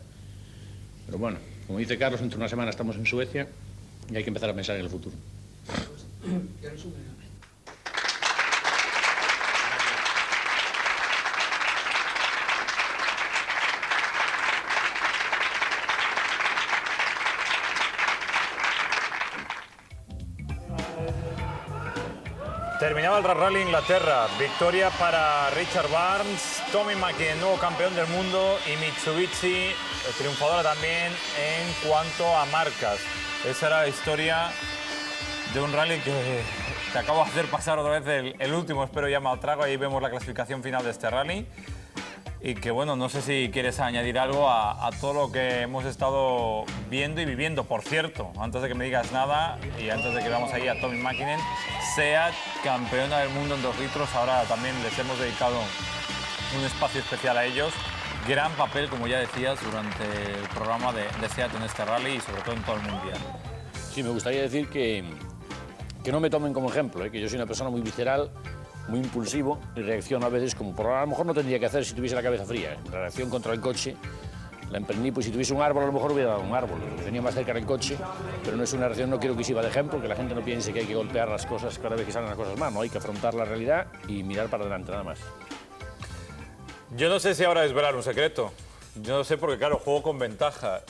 Pero bueno, como dice Carlos, dentro de una semana estamos en Suecia y hay que empezar a pensar en el futuro. Terminaba el Rally Inglaterra, victoria para Richard Barnes, Tommy McKinnon, nuevo campeón del mundo, y Mitsubishi, triunfadora también en cuanto a marcas. Esa era la historia de un rally que te acabo de hacer pasar otra vez el último, espero ya mal trago. Ahí vemos la clasificación final de este rally. Y que bueno, no sé si quieres añadir algo a todo lo que hemos estado viendo y viviendo. Por cierto, antes de que me digas nada y antes de que veamos ahí a Tommy McKinnon, SEAT, campeona del mundo en 2 litros, ahora también les hemos dedicado un espacio especial a ellos. Gran papel, como ya decías, durante el programa de SEAT en este rally y sobre todo en todo el mundial. Sí, me gustaría decir que no me tomen como ejemplo, que yo soy una persona muy visceral, muy impulsivo y reacciono a veces como por a lo mejor no tendría que hacer si tuviese la cabeza fría. La reacción contra el coche la emprendí, pues si tuviese un árbol a lo mejor hubiera dado un árbol, tenía más cerca del coche, pero no es una reacción, no quiero que sirva de ejemplo, que la gente no piense que hay que golpear las cosas cada vez que salen las cosas mal, no, hay que afrontar la realidad y mirar para adelante, nada más. Yo no sé si ahora desvelar un secreto, yo no sé porque claro, juego con ventaja.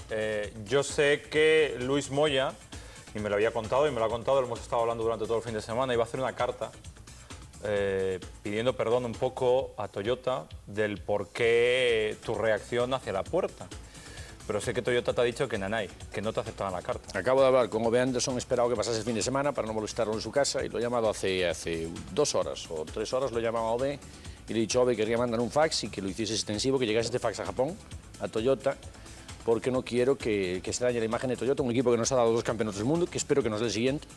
Yo sé que Luis Moya, y me lo había contado y me lo ha contado, lo hemos estado hablando durante todo el fin de semana, iba a hacer una carta pidiendo perdón un poco a Toyota del por qué tu reacción hacia la puerta. Pero sé que Toyota te ha dicho que nanay, que no te aceptaban la carta. Acabo de hablar con Ove Anderson, he esperado que pasase el fin de semana para no molestarlo en su casa y lo he llamado hace 2 horas o 3 horas, lo he llamado a Ove y le he dicho a Ove que quería mandar un fax y que lo hiciese extensivo, que llegase este fax a Japón, a Toyota, porque no quiero que se dañe la imagen de Toyota, un equipo que nos ha dado 2 campeonatos del mundo, que espero que nos dé el siguiente.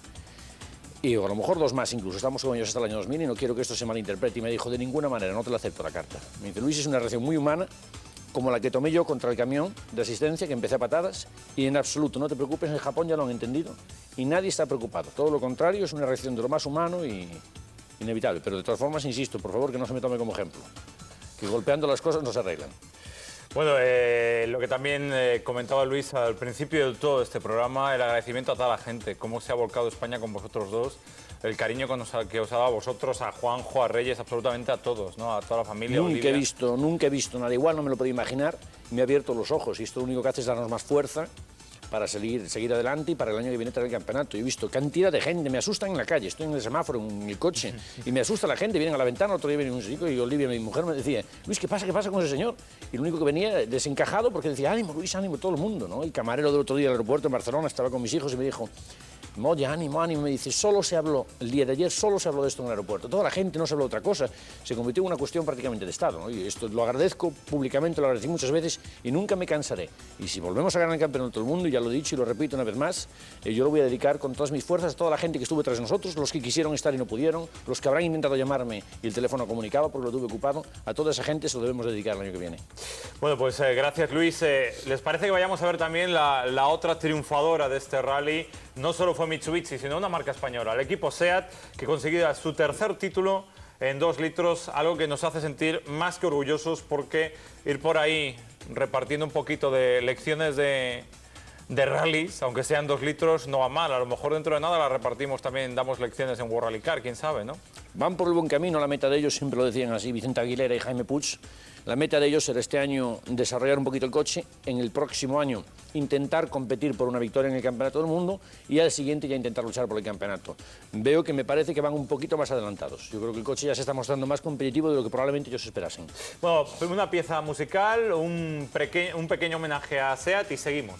Y a lo mejor 2 más incluso, estamos con ellos hasta el año 2000 y no quiero que esto se malinterprete. Y me dijo, de ninguna manera, no te la acepto la carta. Me dice, Luis, es una reacción muy humana, como la que tomé yo contra el camión de asistencia, que empecé a patadas, y en absoluto, no te preocupes, en Japón ya lo han entendido y nadie está preocupado. Todo lo contrario, es una reacción de lo más humano y inevitable. Pero de todas formas, insisto, por favor, que no se me tome como ejemplo, que golpeando las cosas no se arreglan. Bueno, lo que también comentaba Luis al principio de todo este programa, el agradecimiento a toda la gente, cómo se ha volcado España con vosotros dos, el cariño que os ha dado a vosotros, a Juanjo, a Reyes, absolutamente a todos, ¿no? A toda la familia. Nunca he visto nada igual, no me lo podía imaginar, me ha abierto los ojos y esto lo único que hace es darnos más fuerza para seguir adelante y para el año que viene traer el campeonato. Yo he visto cantidad de gente, me asustan en la calle, estoy en el semáforo, en el coche, y me asusta la gente, vienen a la ventana, otro día viene un chico y Olivia, mi mujer, me decía, Luis, ¿qué pasa con ese señor? Y lo único que venía desencajado porque decía, ánimo, Luis, ánimo, todo el mundo, ¿no? El camarero del otro día del aeropuerto en Barcelona estaba con mis hijos y me dijo, Moya, ánimo, me dice, solo se habló, el día de ayer solo se habló de esto en el aeropuerto, toda la gente no se habló de otra cosa, se convirtió en una cuestión prácticamente de Estado, ¿no? Y esto lo agradezco públicamente, lo agradecí muchas veces y nunca me cansaré. Y si volvemos a ganar el campeonato del mundo, y ya lo he dicho y lo repito una vez más, yo lo voy a dedicar con todas mis fuerzas a toda la gente que estuvo tras nosotros, los que quisieron estar y no pudieron, los que habrán intentado llamarme y el teléfono comunicaba porque lo tuve ocupado, a toda esa gente se lo debemos dedicar el año que viene. Bueno, pues gracias Luis. ¿Les parece que vayamos a ver también la otra triunfadora de este rally? No solo fue Mitsubishi, sino una marca española, el equipo SEAT, que conseguía su tercer título en 2 litros, algo que nos hace sentir más que orgullosos porque ir por ahí repartiendo un poquito de lecciones de rallies, aunque sean 2 litros, no va mal. A lo mejor dentro de nada la repartimos también, damos lecciones en World Rally Car, quién sabe, ¿no? Van por el buen camino, la meta de ellos, siempre lo decían así, Vicente Aguilera y Jaime Puig, la meta de ellos será este año desarrollar un poquito el coche, en el próximo año intentar competir por una victoria en el Campeonato del Mundo y al siguiente ya intentar luchar por el campeonato. Veo que me parece que van un poquito más adelantados. Yo creo que el coche ya se está mostrando más competitivo de lo que probablemente ellos esperasen. Bueno, una pieza musical, un pequeño homenaje a SEAT y seguimos.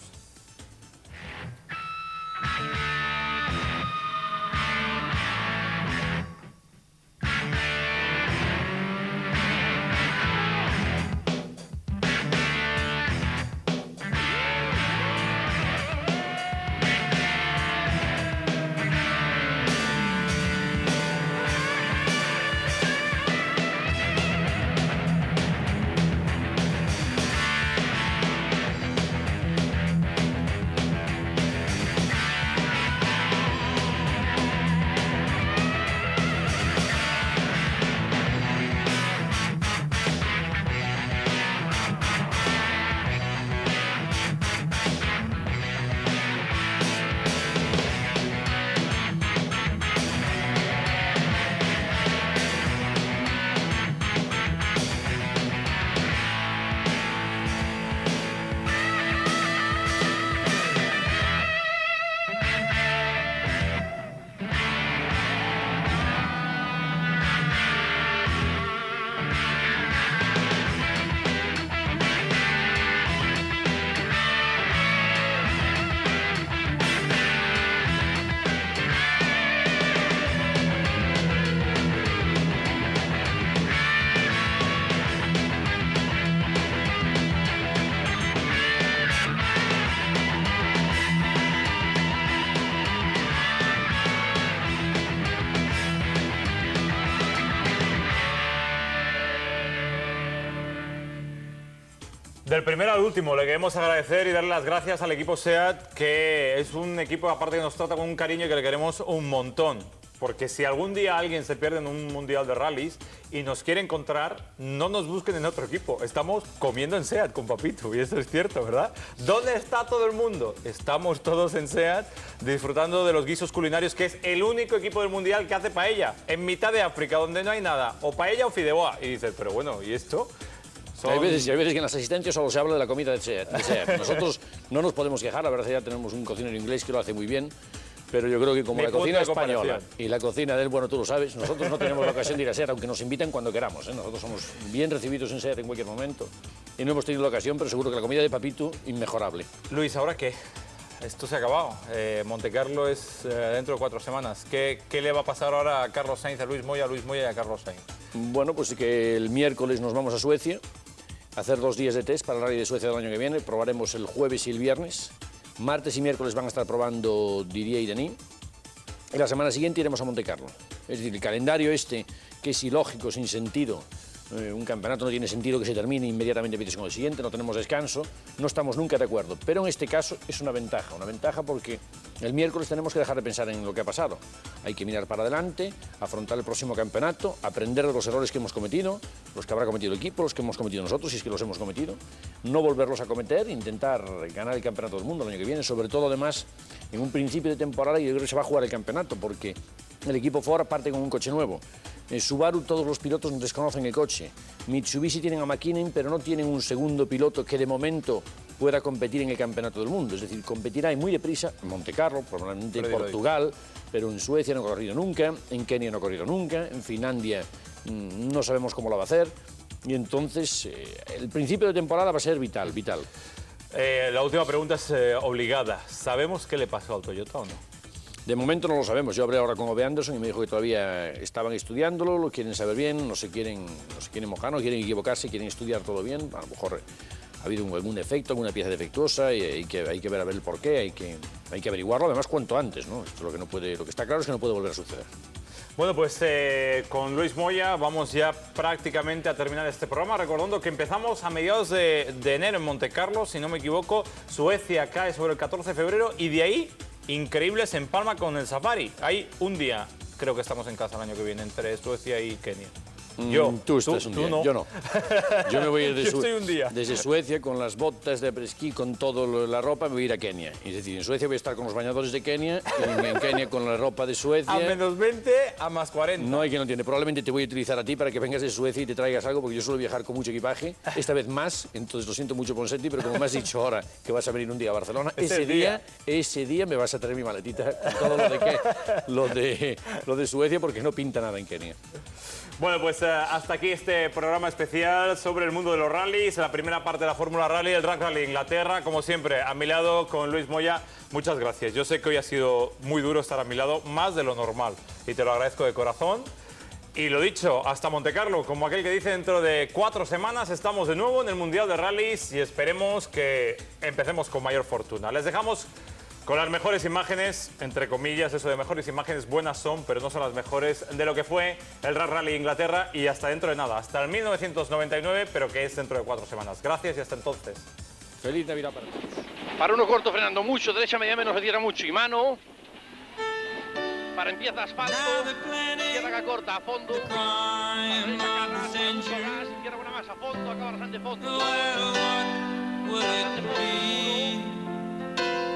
Del primero al último, le queremos agradecer y darle las gracias al equipo SEAT, que es un equipo aparte que nos trata con un cariño y que le queremos un montón. Porque si algún día alguien se pierde en un mundial de rallies y nos quiere encontrar, no nos busquen en otro equipo. Estamos comiendo en SEAT con Papito, y eso es cierto, ¿verdad? ¿Dónde está todo el mundo? Estamos todos en SEAT disfrutando de los guisos culinarios, que es el único equipo del mundial que hace paella en mitad de África, donde no hay nada, o paella o fideuá. Y dices, pero bueno, ¿y esto? Hay veces que en las asistencias solo se habla de la comida de SEAT. Nosotros no nos podemos quejar, la verdad ya tenemos un cocinero inglés que lo hace muy bien, pero yo creo que como la cocina española y la cocina del, bueno, tú lo sabes, nosotros no tenemos la ocasión de ir a SEAT, aunque nos inviten cuando queramos, ¿eh? Nosotros somos bien recibidos en SEAT en cualquier momento y no hemos tenido la ocasión, pero seguro que la comida de Papito, inmejorable. Luis, ¿ahora qué? Esto se ha acabado. Montecarlo es dentro de 4 semanas. ¿Qué le va a pasar ahora a Carlos Sainz, a Luis Moya y a Carlos Sainz? Bueno, pues sí que el miércoles nos vamos a Suecia a hacer 2 días de test para el Rally de Suecia del año que viene. Probaremos el jueves y el viernes. Martes y miércoles van a estar probando Didier y Denis. Y la semana siguiente iremos a Montecarlo. Es decir, el calendario este, que es ilógico, sin sentido. Un campeonato no tiene sentido que se termine inmediatamente empieces con el siguiente, no tenemos descanso, no estamos nunca de acuerdo. Pero en este caso es una ventaja porque El miércoles tenemos que dejar de pensar en lo que ha pasado. Hay que mirar para adelante, afrontar el próximo campeonato, aprender de los errores que hemos cometido, los que habrá cometido el equipo, los que hemos cometido nosotros, si es que los hemos cometido, no volverlos a cometer, intentar ganar el campeonato del mundo el año que viene, sobre todo además en un principio de temporada yo creo que se va a jugar el campeonato porque el equipo Ford parte con un coche nuevo. En Subaru todos los pilotos desconocen el coche. Mitsubishi tienen a McKinnon, pero no tienen un segundo piloto que de momento pueda competir en el Campeonato del Mundo. Es decir, competirá y muy deprisa en Montecarlo, probablemente en Portugal, pero en Suecia no ha corrido nunca, en Kenia no ha corrido nunca, en Finlandia no sabemos cómo lo va a hacer. Y entonces el principio de temporada va a ser vital. La última pregunta es obligada. ¿Sabemos qué le pasó al Toyota o no? De momento no lo sabemos. Yo hablé ahora con Ove Anderson y me dijo que todavía estaban estudiándolo, lo quieren saber bien, no se quieren mojar, no quieren equivocarse, quieren estudiar todo bien. A lo mejor ha habido algún defecto, alguna pieza defectuosa y hay que ver a ver el porqué, hay que averiguarlo, además cuanto antes, ¿no? Esto lo que está claro es que no puede volver a suceder. Bueno, pues con Luis Moya vamos ya prácticamente a terminar este programa, recordando que empezamos a mediados de enero en Montecarlo, si no me equivoco. Suecia cae sobre el 14 de febrero y de ahí, increíbles en Palma con el Safari. Hay un día, creo que estamos en casa el año que viene, entre Suecia y Kenia. Tú estás un día, no. yo no. Yo me voy Yo estoy un día. desde Suecia con las botas de presquí, con toda la ropa, me voy a ir a Kenia. Es decir, en Suecia voy a estar con los bañadores de Kenia, en Kenia con la ropa de Suecia. A menos 20, a más 40. No hay que no entiende. Probablemente te voy a utilizar a ti para que vengas de Suecia y te traigas algo, porque yo suelo viajar con mucho equipaje, esta vez más, entonces lo siento mucho, Ponseti, pero como me has dicho ahora que vas a venir un día a Barcelona, ese día me vas a traer mi maletita con todo lo de Suecia, porque no pinta nada en Kenia. Bueno, pues hasta aquí este programa especial sobre el mundo de los rallies, la primera parte de la Fórmula Rally, el Drag Rally Inglaterra. Como siempre, a mi lado con Luis Moya, muchas gracias. Yo sé que hoy ha sido muy duro estar a mi lado, más de lo normal, y te lo agradezco de corazón. Y lo dicho, hasta Montecarlo, como aquel que dice, dentro de 4 semanas estamos de nuevo en el Mundial de Rallys y esperemos que empecemos con mayor fortuna. Les dejamos con las mejores imágenes, entre comillas, eso de mejores imágenes buenas son, pero no son las mejores, de lo que fue el Drag Rally Inglaterra y hasta dentro de nada, hasta el 1999, pero que es dentro de 4 semanas. Gracias y hasta entonces. Feliz Navidad para todos. Para uno corto frenando mucho, derecha media menos, retira mucho y mano. Para empieza asfalto, izquierda que corta a fondo. Para derecha carras, gas, izquierda buena más a fondo, acaba bastante fondo.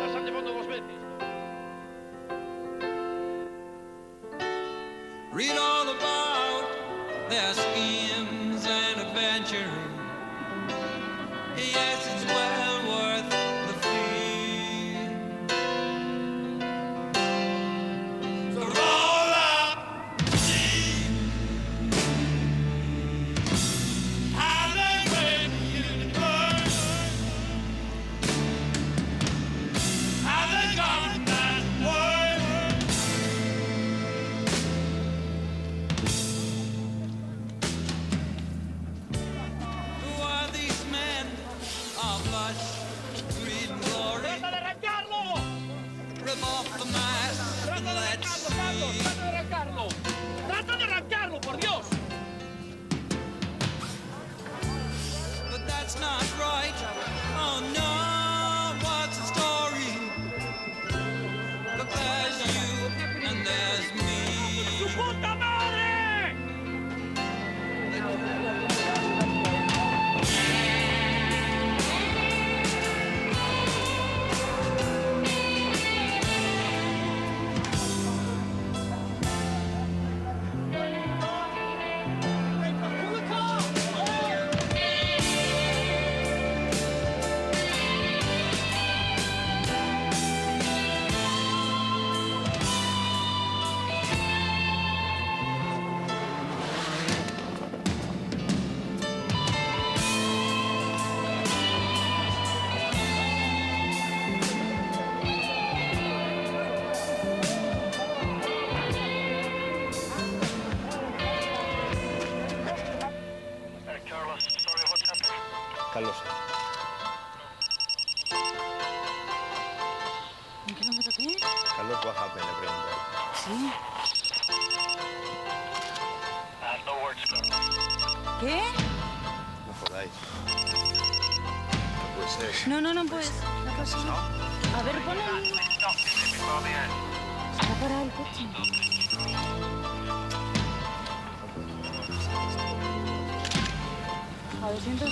Bastante fondo 2 veces. Read all about their schemes and adventure. Yes, it's well worth the fee. So roll up the steam. How they make you burn. How they got that word. Who are these men of lush, greed and glory? ¡Trata de arrancarlo! Rip off the mask and let's see. ¡Trata de arrancarlo! ¡Trata de arrancarlo, por Dios! But that's not right. Oh no, what's the story? Look, there's you and there's me. ¡Su puta madre! Carlos. ¿En kilómetro qué? Carlos Guajape le pregunta. Sí. ¿Qué? No jodáis. No puede ser. No puede ser. No puede ser. A ver, ponle. Se ha parado el coche. A 200.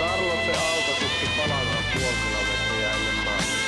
Carloksen auto sitten palannut 0,5 kilometriä ennen maalia.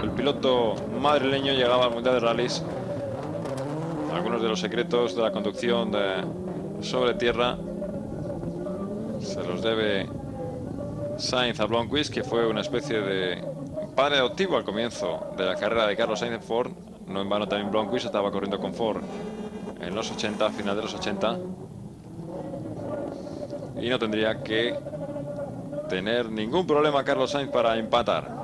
El piloto madrileño llegaba al Mundial de Rallys. Algunos de los secretos de la conducción sobre tierra se los debe Sainz a Blomqvist, que fue una especie de padre adoptivo al comienzo de la carrera de Carlos Sainz en Ford. No en vano también Blomqvist estaba corriendo con Ford en los 80, a final de los 80, y no tendría que tener ningún problema Carlos Sainz para empatar.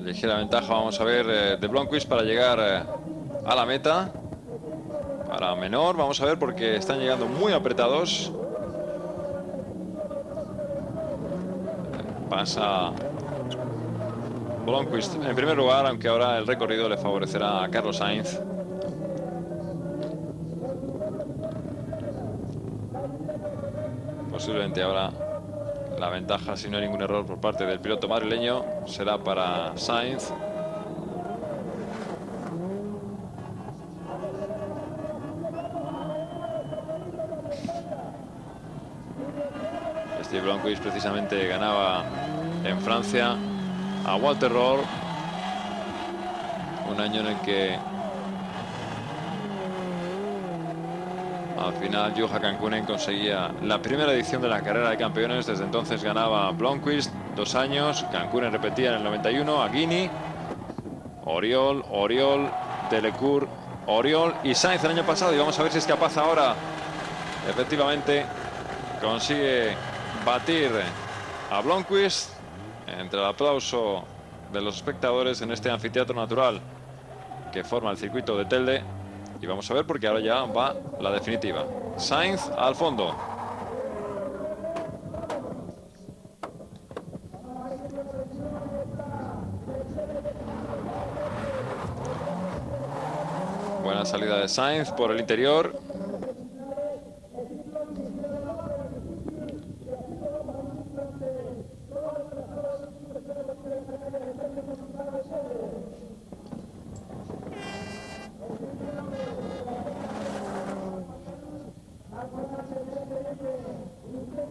Ligera ventaja, vamos a ver, de Blomqvist para llegar a la meta. Para menor, vamos a ver, porque están llegando muy apretados. Pasa Blomqvist en primer lugar, aunque ahora el recorrido le favorecerá a Carlos Sainz. Posiblemente ahora la ventaja, si no hay ningún error por parte del piloto madrileño, será para Sainz. Steve Blomqvist precisamente ganaba en Francia a Walter Rohr, un año en el que al final Juha Kankkunen conseguía la primera edición de la carrera de campeones. Desde entonces ganaba Blomqvist 2 años, Kankkunen repetía en el 91, Aguini, Oriol, Delecourt, Oriol y Sainz el año pasado. Y vamos a ver si es capaz ahora efectivamente consigue batir a Blomqvist entre el aplauso de los espectadores en este anfiteatro natural que forma el circuito de Telde. Y vamos a ver, porque ahora ya va la definitiva. Sainz al fondo. Buena salida de Sainz por el interior.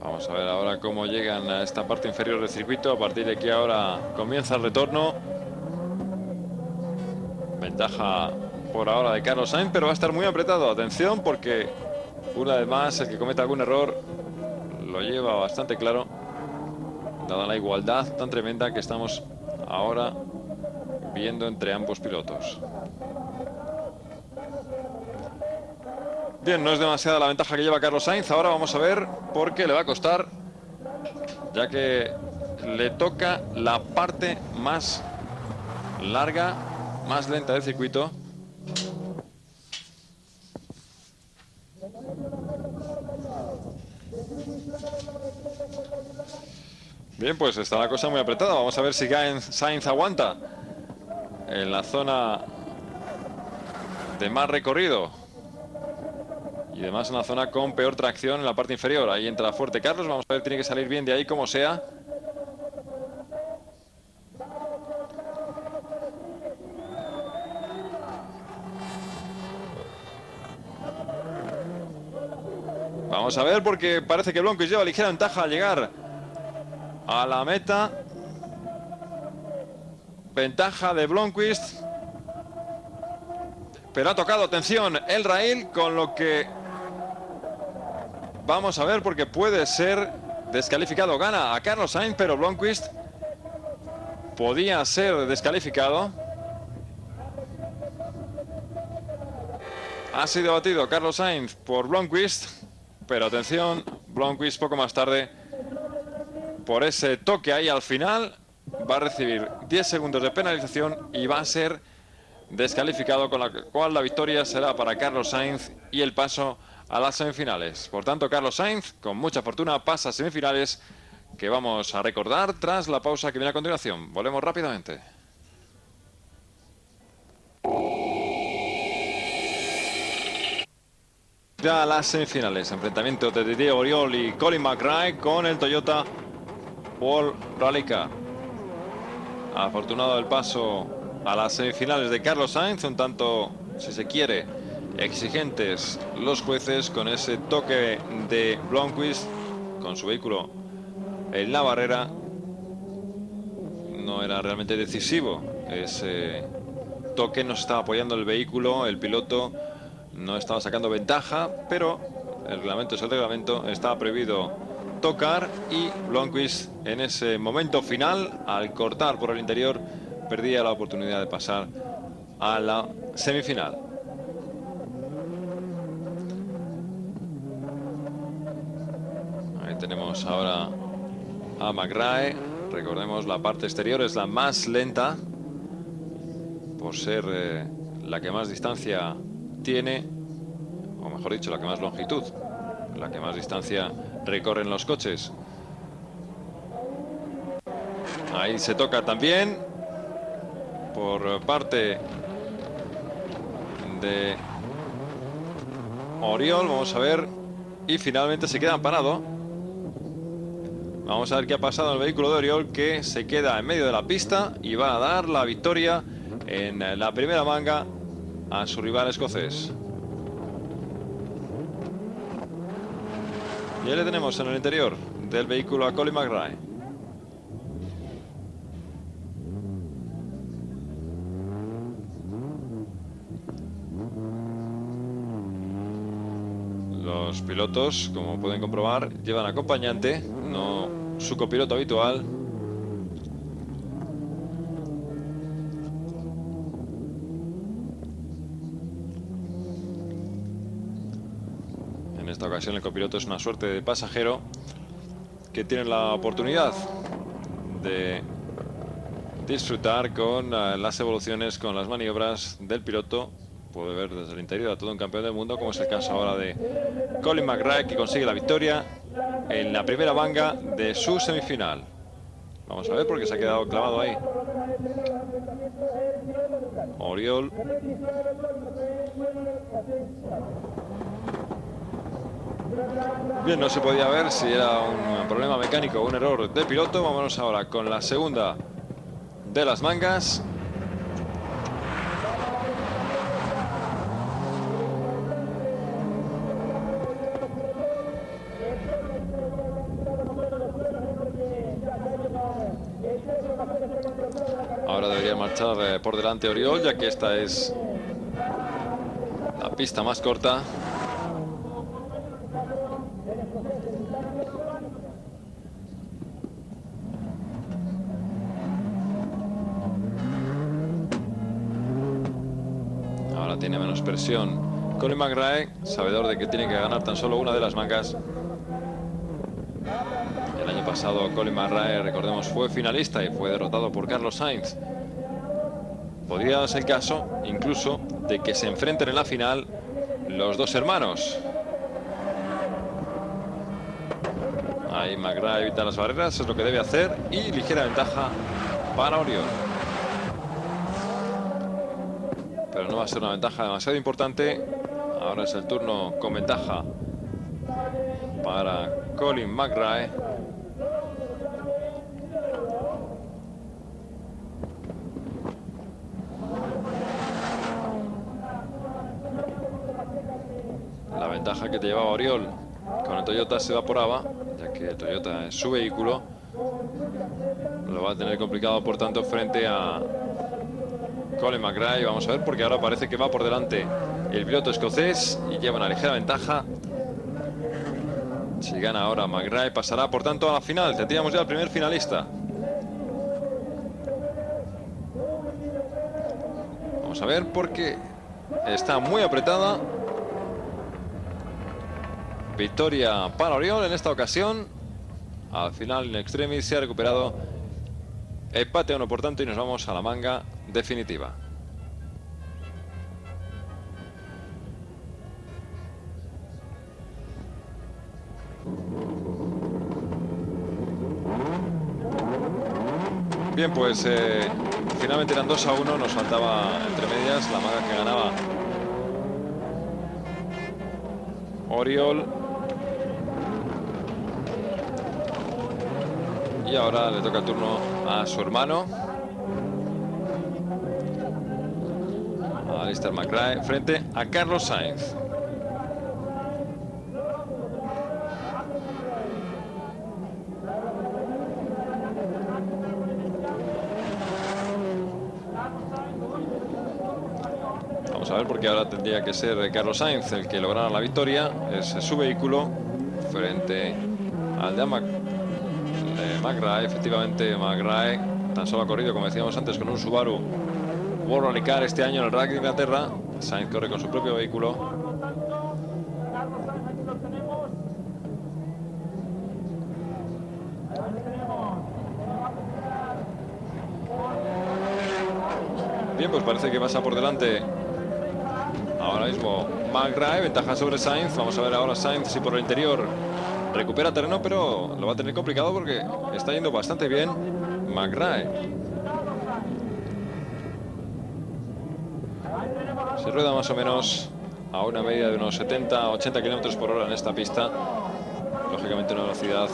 Vamos a ver ahora cómo llegan a esta parte inferior del circuito. A partir de aquí ahora comienza el retorno. Ventaja por ahora de Carlos Sainz, pero va a estar muy apretado. Atención, porque una vez más el que cometa algún error lo lleva bastante claro, dada la igualdad tan tremenda que estamos ahora viendo entre ambos pilotos. Bien, no es demasiada la ventaja que lleva Carlos Sainz. Ahora vamos a ver por qué le va a costar, ya que le toca la parte más larga, más lenta del circuito. Bien, pues está la cosa muy apretada. Vamos a ver si Sainz aguanta en la zona de más recorrido. Y además en la zona con peor tracción en la parte inferior. Ahí entra fuerte Carlos. Vamos a ver, tiene que salir bien de ahí como sea. Vamos a ver, porque parece que Blomqvist lleva ligera ventaja al llegar a la meta. Ventaja de Blomqvist. Pero ha tocado, atención, el rail, con lo que vamos a ver, porque puede ser descalificado. Gana a Carlos Sainz, pero Blomqvist podía ser descalificado. Ha sido batido Carlos Sainz por Blomqvist, pero atención, Blomqvist poco más tarde, por ese toque ahí al final, va a recibir 10 segundos de penalización y va a ser descalificado, con la cual la victoria será para Carlos Sainz y el paso a las semifinales. Por tanto, Carlos Sainz, con mucha fortuna, pasa a semifinales, que vamos a recordar tras la pausa que viene a continuación. Volvemos rápidamente. Ya las semifinales, enfrentamiento de Didier Auriol y Colin McRae con el Toyota World Rally Car. Afortunado el paso a las semifinales de Carlos Sainz, un tanto, si se quiere, exigentes los jueces, con ese toque de Blomqvist con su vehículo en la barrera. No era realmente decisivo ese toque, no se estaba apoyando el vehículo, el piloto no estaba sacando ventaja, pero el reglamento es el reglamento, estaba prohibido tocar, y Blomqvist en ese momento final, al cortar por el interior, perdía la oportunidad de pasar a la semifinal. Ahí tenemos ahora a McRae. Recordemos, la parte exterior es la más lenta, por ser la que más distancia tiene, o mejor dicho, la que más longitud, la que más distancia recorren los coches. Ahí se toca también por parte de Auriol. Vamos a ver, y finalmente se queda parado. Vamos a ver qué ha pasado en el vehículo de Auriol, que se queda en medio de la pista y va a dar la victoria en la primera manga a su rival escocés. Y ahí le tenemos en el interior del vehículo a Colin McRae. Los pilotos, como pueden comprobar, llevan acompañante, no su copiloto habitual. En esta ocasión el copiloto es una suerte de pasajero que tiene la oportunidad de disfrutar con las evoluciones, con las maniobras del piloto. Puede ver desde el interior a todo un campeón del mundo, como es el caso ahora de Colin McRae, que consigue la victoria en la primera manga de su semifinal. Vamos a ver porque se ha quedado clavado ahí Oriol. Bien, no se podía ver si era un problema mecánico o un error del piloto. Vámonos ahora con la segunda de las mangas. Ahora debería marchar por delante Oriol, ya que esta es la pista más corta. Ahora tiene menos presión Colin McRae, sabedor de que tiene que ganar tan solo una de las mangas. El año pasado Colin McRae, recordemos, fue finalista y fue derrotado por Carlos Sainz. Podría darse el caso incluso de que se enfrenten en la final los dos hermanos. Ahí McRae evita las barreras, es lo que debe hacer, y ligera ventaja para Oriol. Pero no va a ser una ventaja demasiado importante. Ahora es el turno con ventaja para Colin McRae. La ventaja que te llevaba Oriol con el Toyota se evaporaba, ya que el Toyota es su vehículo. Lo va a tener complicado, por tanto, frente a Colin McRae. Vamos a ver, porque ahora parece que va por delante el piloto escocés y lleva una ligera ventaja. Si gana ahora McRae, pasará, por tanto, a la final. Tendríamos ya el primer finalista. Vamos a ver, porque está muy apretada. Victoria para Oriol en esta ocasión. Al final, in extremis, se ha recuperado. Empate a 1, por tanto, y nos vamos a la manga definitiva. Bien, pues finalmente eran 2-1. Nos faltaba entre medias la manga que ganaba Oriol. Y ahora le toca el turno a su hermano, a Alistair McRae, frente a Carlos Sainz. Vamos a ver, porque ahora tendría que ser Carlos Sainz el que lograra la victoria. Es su vehículo frente al de McRae. Efectivamente, McRae tan solo ha corrido, como decíamos antes, con un Subaru World Rally Car este año en el Rally de Inglaterra. Sainz corre con su propio vehículo. Bien, pues parece que pasa por delante ahora mismo McRae, ventaja sobre Sainz. Vamos a ver ahora Sainz si por el interior recupera terreno, pero lo va a tener complicado porque está yendo bastante bien McRae. Se rueda más o menos a una media de unos 70-80 kilómetros por hora en esta pista. Lógicamente una velocidad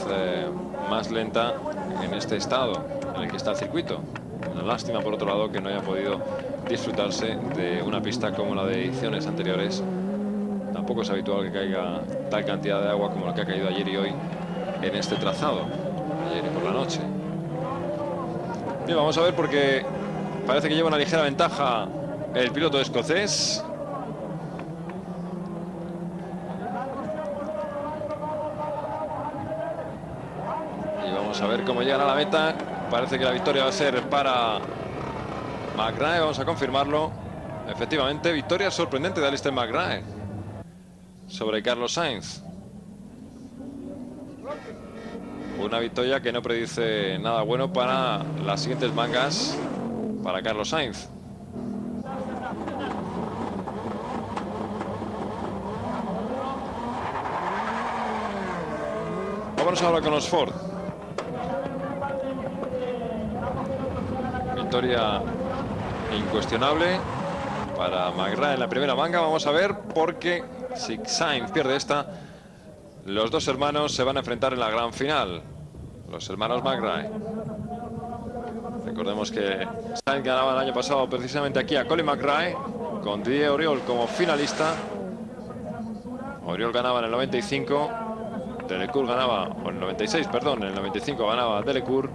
más lenta en este estado en el que está el circuito. Una lástima, por otro lado, que no haya podido disfrutarse de una pista como la de ediciones anteriores. Tampoco es habitual que caiga tal cantidad de agua como la que ha caído ayer y hoy en este trazado, ayer y por la noche. Bien, vamos a ver, porque parece que lleva una ligera ventaja el piloto escocés. Y vamos a ver cómo llegan a la meta. Parece que la victoria va a ser para McRae, vamos a confirmarlo. Efectivamente, victoria sorprendente de Alistair McRae sobre Carlos Sainz. Una victoria que no predice nada bueno para las siguientes mangas para Carlos Sainz. Vámonos ahora con los Ford. Victoria incuestionable para McRae en la primera manga. Vamos a ver, porque si Sainz pierde esta, los dos hermanos se van a enfrentar en la gran final. Los hermanos McRae. Recordemos que Sainz ganaba el año pasado precisamente aquí a Colin McRae, con Didier Auriol como finalista. Auriol ganaba en el 95, Delecourt ganaba, o en el 96, perdón, en el 95 ganaba Delecourt.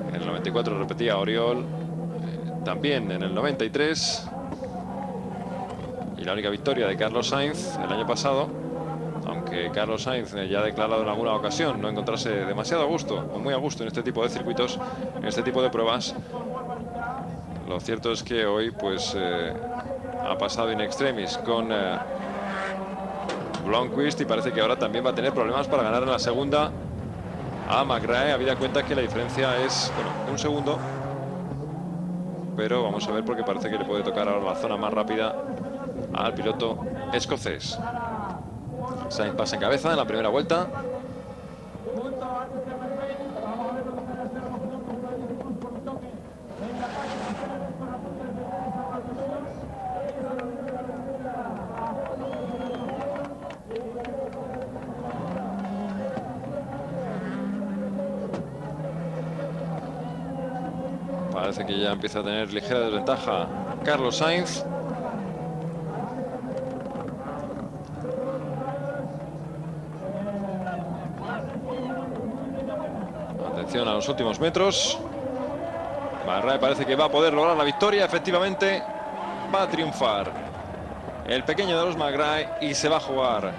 En el 94 repetía Auriol, también en el 93. Y la única victoria de Carlos Sainz el año pasado, aunque Carlos Sainz ya ha declarado en alguna ocasión no encontrarse demasiado a gusto, o muy a gusto en este tipo de circuitos, en este tipo de pruebas. Lo cierto es que hoy pues ha pasado in extremis con Blomqvist, y parece que ahora también va a tener problemas para ganar en la segunda a McRae, habida cuenta que la diferencia es, bueno, un segundo. Pero vamos a ver, porque parece que le puede tocar ahora la zona más rápida al piloto escocés. Sainz pasa en cabeza en la primera vuelta. Parece que ya empieza a tener ligera desventaja Carlos Sainz. Atención a los últimos metros. McRae parece que va a poder lograr la victoria. Efectivamente, va a triunfar el pequeño de los McRae y se va a jugar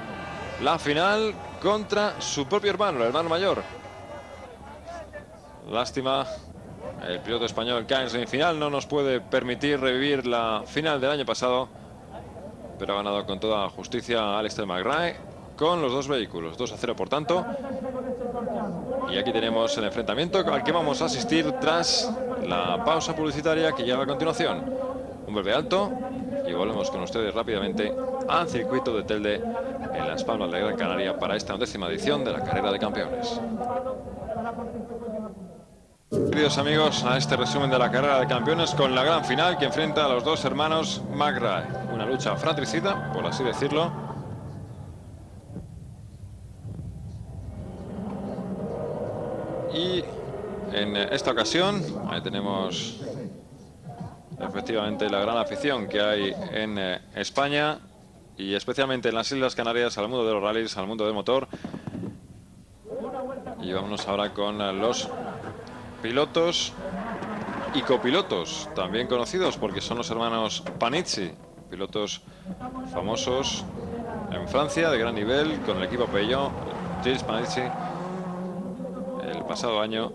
la final contra su propio hermano, el hermano mayor. Lástima. El piloto español cae en semifinal, no nos puede permitir revivir la final del año pasado, pero ha ganado con toda justicia Alistair McRae con los dos vehículos, 2-0 por tanto. Y aquí tenemos el enfrentamiento al que vamos a asistir tras la pausa publicitaria que llega a continuación. Un breve alto y volvemos con ustedes rápidamente al circuito de Telde en Las Palmas de Gran Canaria para esta 11ª edición de la Carrera de Campeones. Queridos amigos, a este resumen de la Carrera de Campeones con la gran final que enfrenta a los dos hermanos McRae. Una lucha fratricida, por así decirlo. Y en esta ocasión, ahí tenemos efectivamente la gran afición que hay en España y especialmente en las Islas Canarias al mundo de los rallies, al mundo del motor. Y vámonos ahora con los pilotos y copilotos, también conocidos porque son los hermanos Panizzi, pilotos famosos en Francia de gran nivel con el equipo Peugeot. Gilles Panizzi, el pasado año,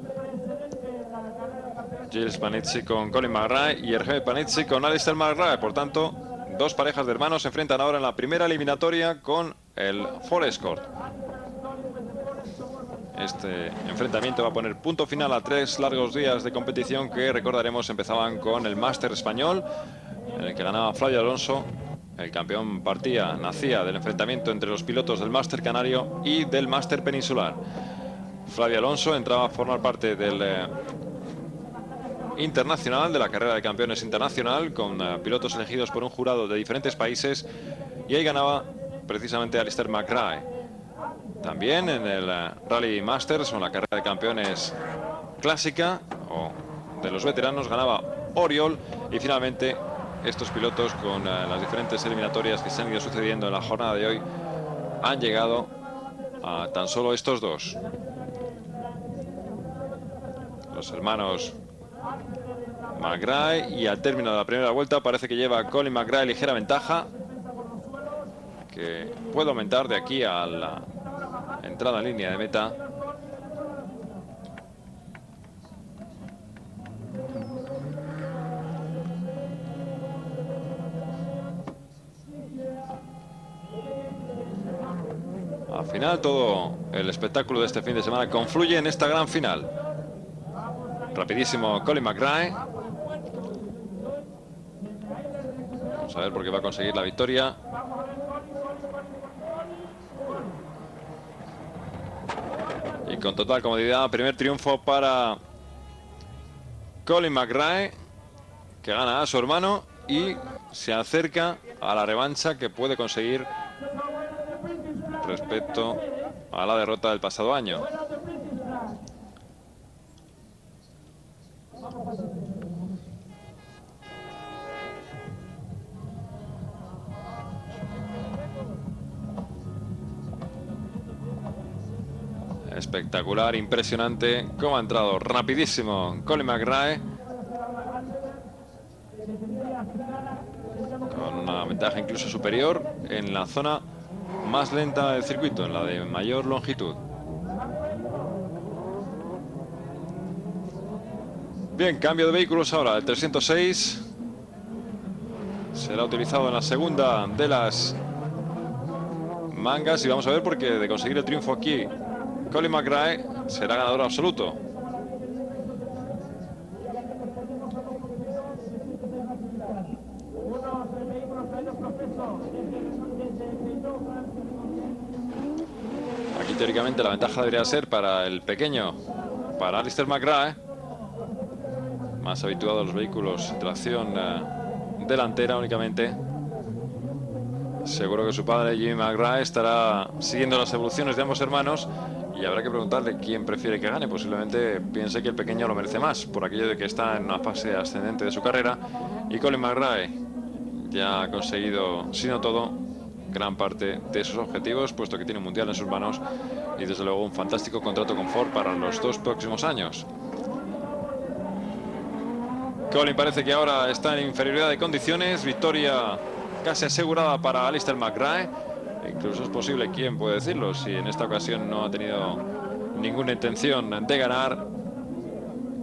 Gilles Panizzi con Colin McRae y Hervé Panizzi con Alistair McRae. Por tanto, dos parejas de hermanos se enfrentan ahora en la primera eliminatoria con el Ford Escort. Este enfrentamiento va a poner punto final a 3 largos días de competición que, recordaremos, empezaban con el Máster español, en el que ganaba Flavio Alonso. El campeón nacía del enfrentamiento entre los pilotos del Máster canario y del Máster peninsular. Flavio Alonso entraba a formar parte del internacional, de la Carrera de Campeones internacional, con pilotos elegidos por un jurado de diferentes países, y ahí ganaba precisamente Alistair McRae. También en el Rally Masters, o la Carrera de Campeones clásica o de los veteranos, ganaba Auriol. Y finalmente estos pilotos, con las diferentes eliminatorias que se han ido sucediendo en la jornada de hoy, han llegado a tan solo estos dos. Los hermanos McRae, y al término de la primera vuelta parece que lleva Colin McRae ligera ventaja, que puede aumentar de aquí a la entrada en línea de meta. Al final todo el espectáculo de este fin de semana confluye en esta gran final. Rapidísimo Colin McRae. Vamos a ver por qué va a conseguir la victoria. Y con total comodidad, primer triunfo para Colin McRae, que gana a su hermano y se acerca a la revancha que puede conseguir respecto a la derrota del pasado año. Espectacular, impresionante cómo ha entrado rapidísimo Colin McRae, con una ventaja incluso superior en la zona más lenta del circuito, en la de mayor longitud. Bien, cambio de vehículos ahora. El 306 será utilizado en la segunda de las mangas y vamos a ver, porque de conseguir el triunfo aquí Colin McRae será ganador absoluto. Aquí teóricamente la ventaja debería ser para el pequeño, para Alistair McRae, más habituado a los vehículos de tracción delantera únicamente. Seguro que su padre Jimmy McRae estará siguiendo las evoluciones de ambos hermanos y habrá que preguntarle quién prefiere que gane. Posiblemente piense que el pequeño lo merece más, por aquello de que está en una fase ascendente de su carrera, y Colin McRae ya ha conseguido, si no todo, gran parte de sus objetivos, puesto que tiene un mundial en sus manos y desde luego un fantástico contrato con Ford para los 2 próximos años. Colin parece que ahora está en inferioridad de condiciones, victoria casi asegurada para Alistair McRae. Incluso es posible, quién puede decirlo, si en esta ocasión no ha tenido ninguna intención de ganar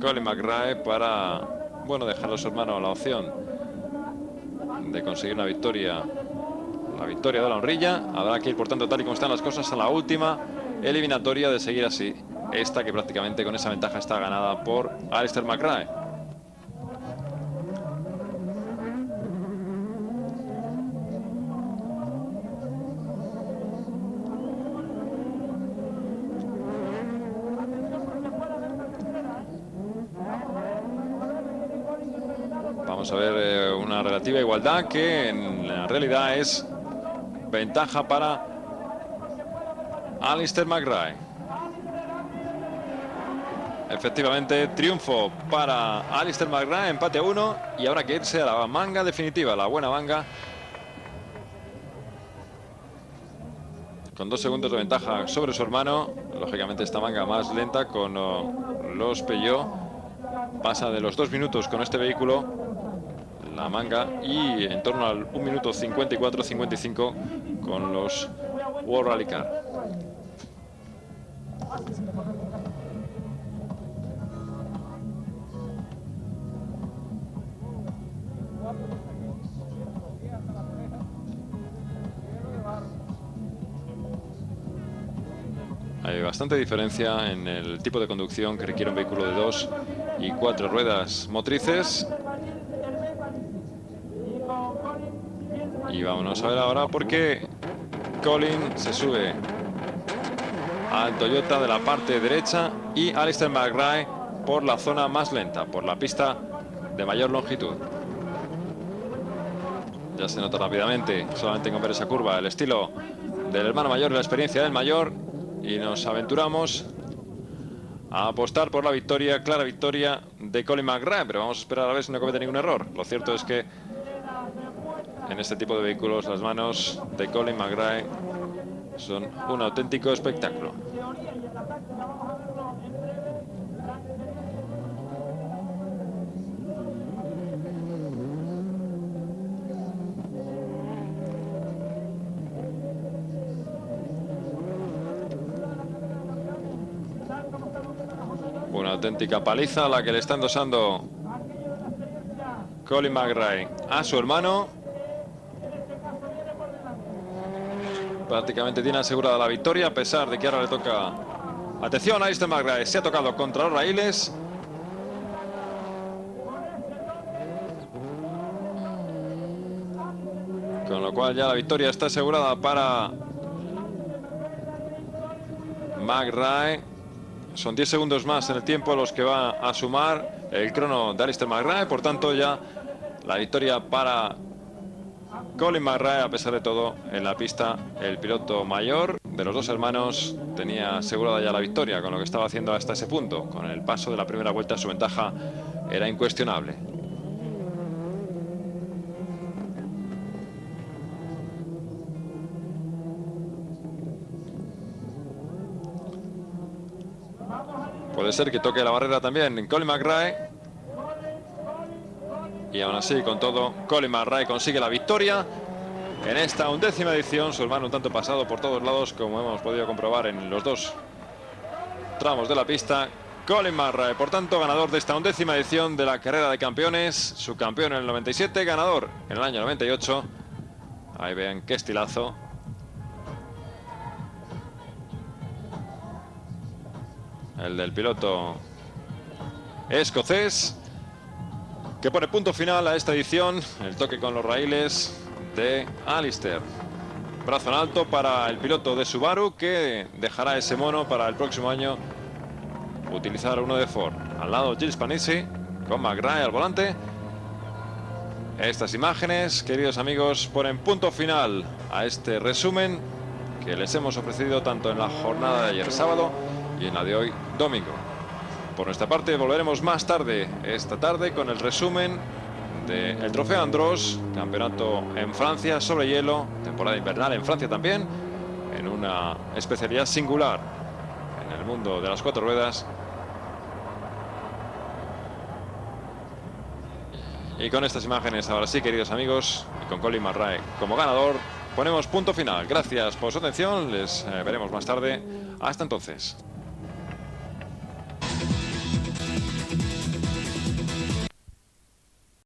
Colin McRae, para, bueno, dejar a su hermano la opción de conseguir una victoria, la victoria de la honrilla. Habrá que ir, por tanto, tal y como están las cosas, a la última eliminatoria, de seguir así esta, que prácticamente con esa ventaja está ganada por Alistair McRae. Vamos a ver una relativa igualdad que en la realidad es ventaja para Alistair McRae. Efectivamente, triunfo para Alistair McRae, empate a 1, y habrá que irse a la manga definitiva, la buena manga, con 2 segundos de ventaja sobre su hermano. Lógicamente esta manga más lenta con los Peugeot pasa de los 2 minutos con este vehículo la manga, y en torno al 1 minuto 54-55 con los World Rally Car. Hay bastante diferencia en el tipo de conducción que requiere un vehículo de 2 y 4 ruedas motrices. Y vámonos a ver ahora por qué Colin se sube al Toyota de la parte derecha y Alistair McRae por la zona más lenta, por la pista de mayor longitud. Ya se nota rápidamente, solamente con ver esa curva, el estilo del hermano mayor y la experiencia del mayor, y nos aventuramos a apostar por la victoria, clara victoria de Colin McRae, pero vamos a esperar a ver si no comete ningún error. Lo cierto es que en este tipo de vehículos las manos de Colin McRae son un auténtico espectáculo. Una auténtica paliza la que le está endosando Colin McRae a su hermano. prácticamente tiene asegurada la victoria, a pesar de que ahora le toca... Atención, Alister McRae se ha tocado contra los raíles. Con lo cual ya la victoria está asegurada para McRae. Son 10 segundos más en el tiempo los que va a sumar el crono de Alister McRae. Por tanto, ya la victoria para Colin McRae. A pesar de todo, en la pista el piloto mayor de los dos hermanos tenía asegurada ya la victoria con lo que estaba haciendo hasta ese punto. Con el paso de la primera vuelta su ventaja era incuestionable. Puede ser que toque la barrera también Colin McRae. Y aún así, con todo, Colin McRae consigue la victoria en esta 11ª edición. Su hermano un tanto pasado por todos lados, como hemos podido comprobar en los dos tramos de la pista. Colin McRae, por tanto, ganador de esta 11ª edición de la carrera de campeones. Subcampeón en el 97, ganador en el año 98. Ahí vean qué estilazo. El del piloto escocés, que pone punto final a esta edición. El toque con los raíles de Alister. Brazo en alto para el piloto de Subaru, que dejará ese mono para el próximo año utilizar uno de Ford. Al lado Gilles Panizzi con McRae al volante. Estas imágenes, queridos amigos, ponen punto final a este resumen que les hemos ofrecido tanto en la jornada de ayer sábado y en la de hoy domingo. Por nuestra parte volveremos más tarde esta tarde con el resumen del Trofeo Andros, campeonato en Francia sobre hielo, temporada invernal en Francia también, en una especialidad singular en el mundo de las cuatro ruedas. Y con estas imágenes, ahora sí, queridos amigos, y con Colin McRae como ganador, ponemos punto final. Gracias por su atención, les veremos más tarde. Hasta entonces.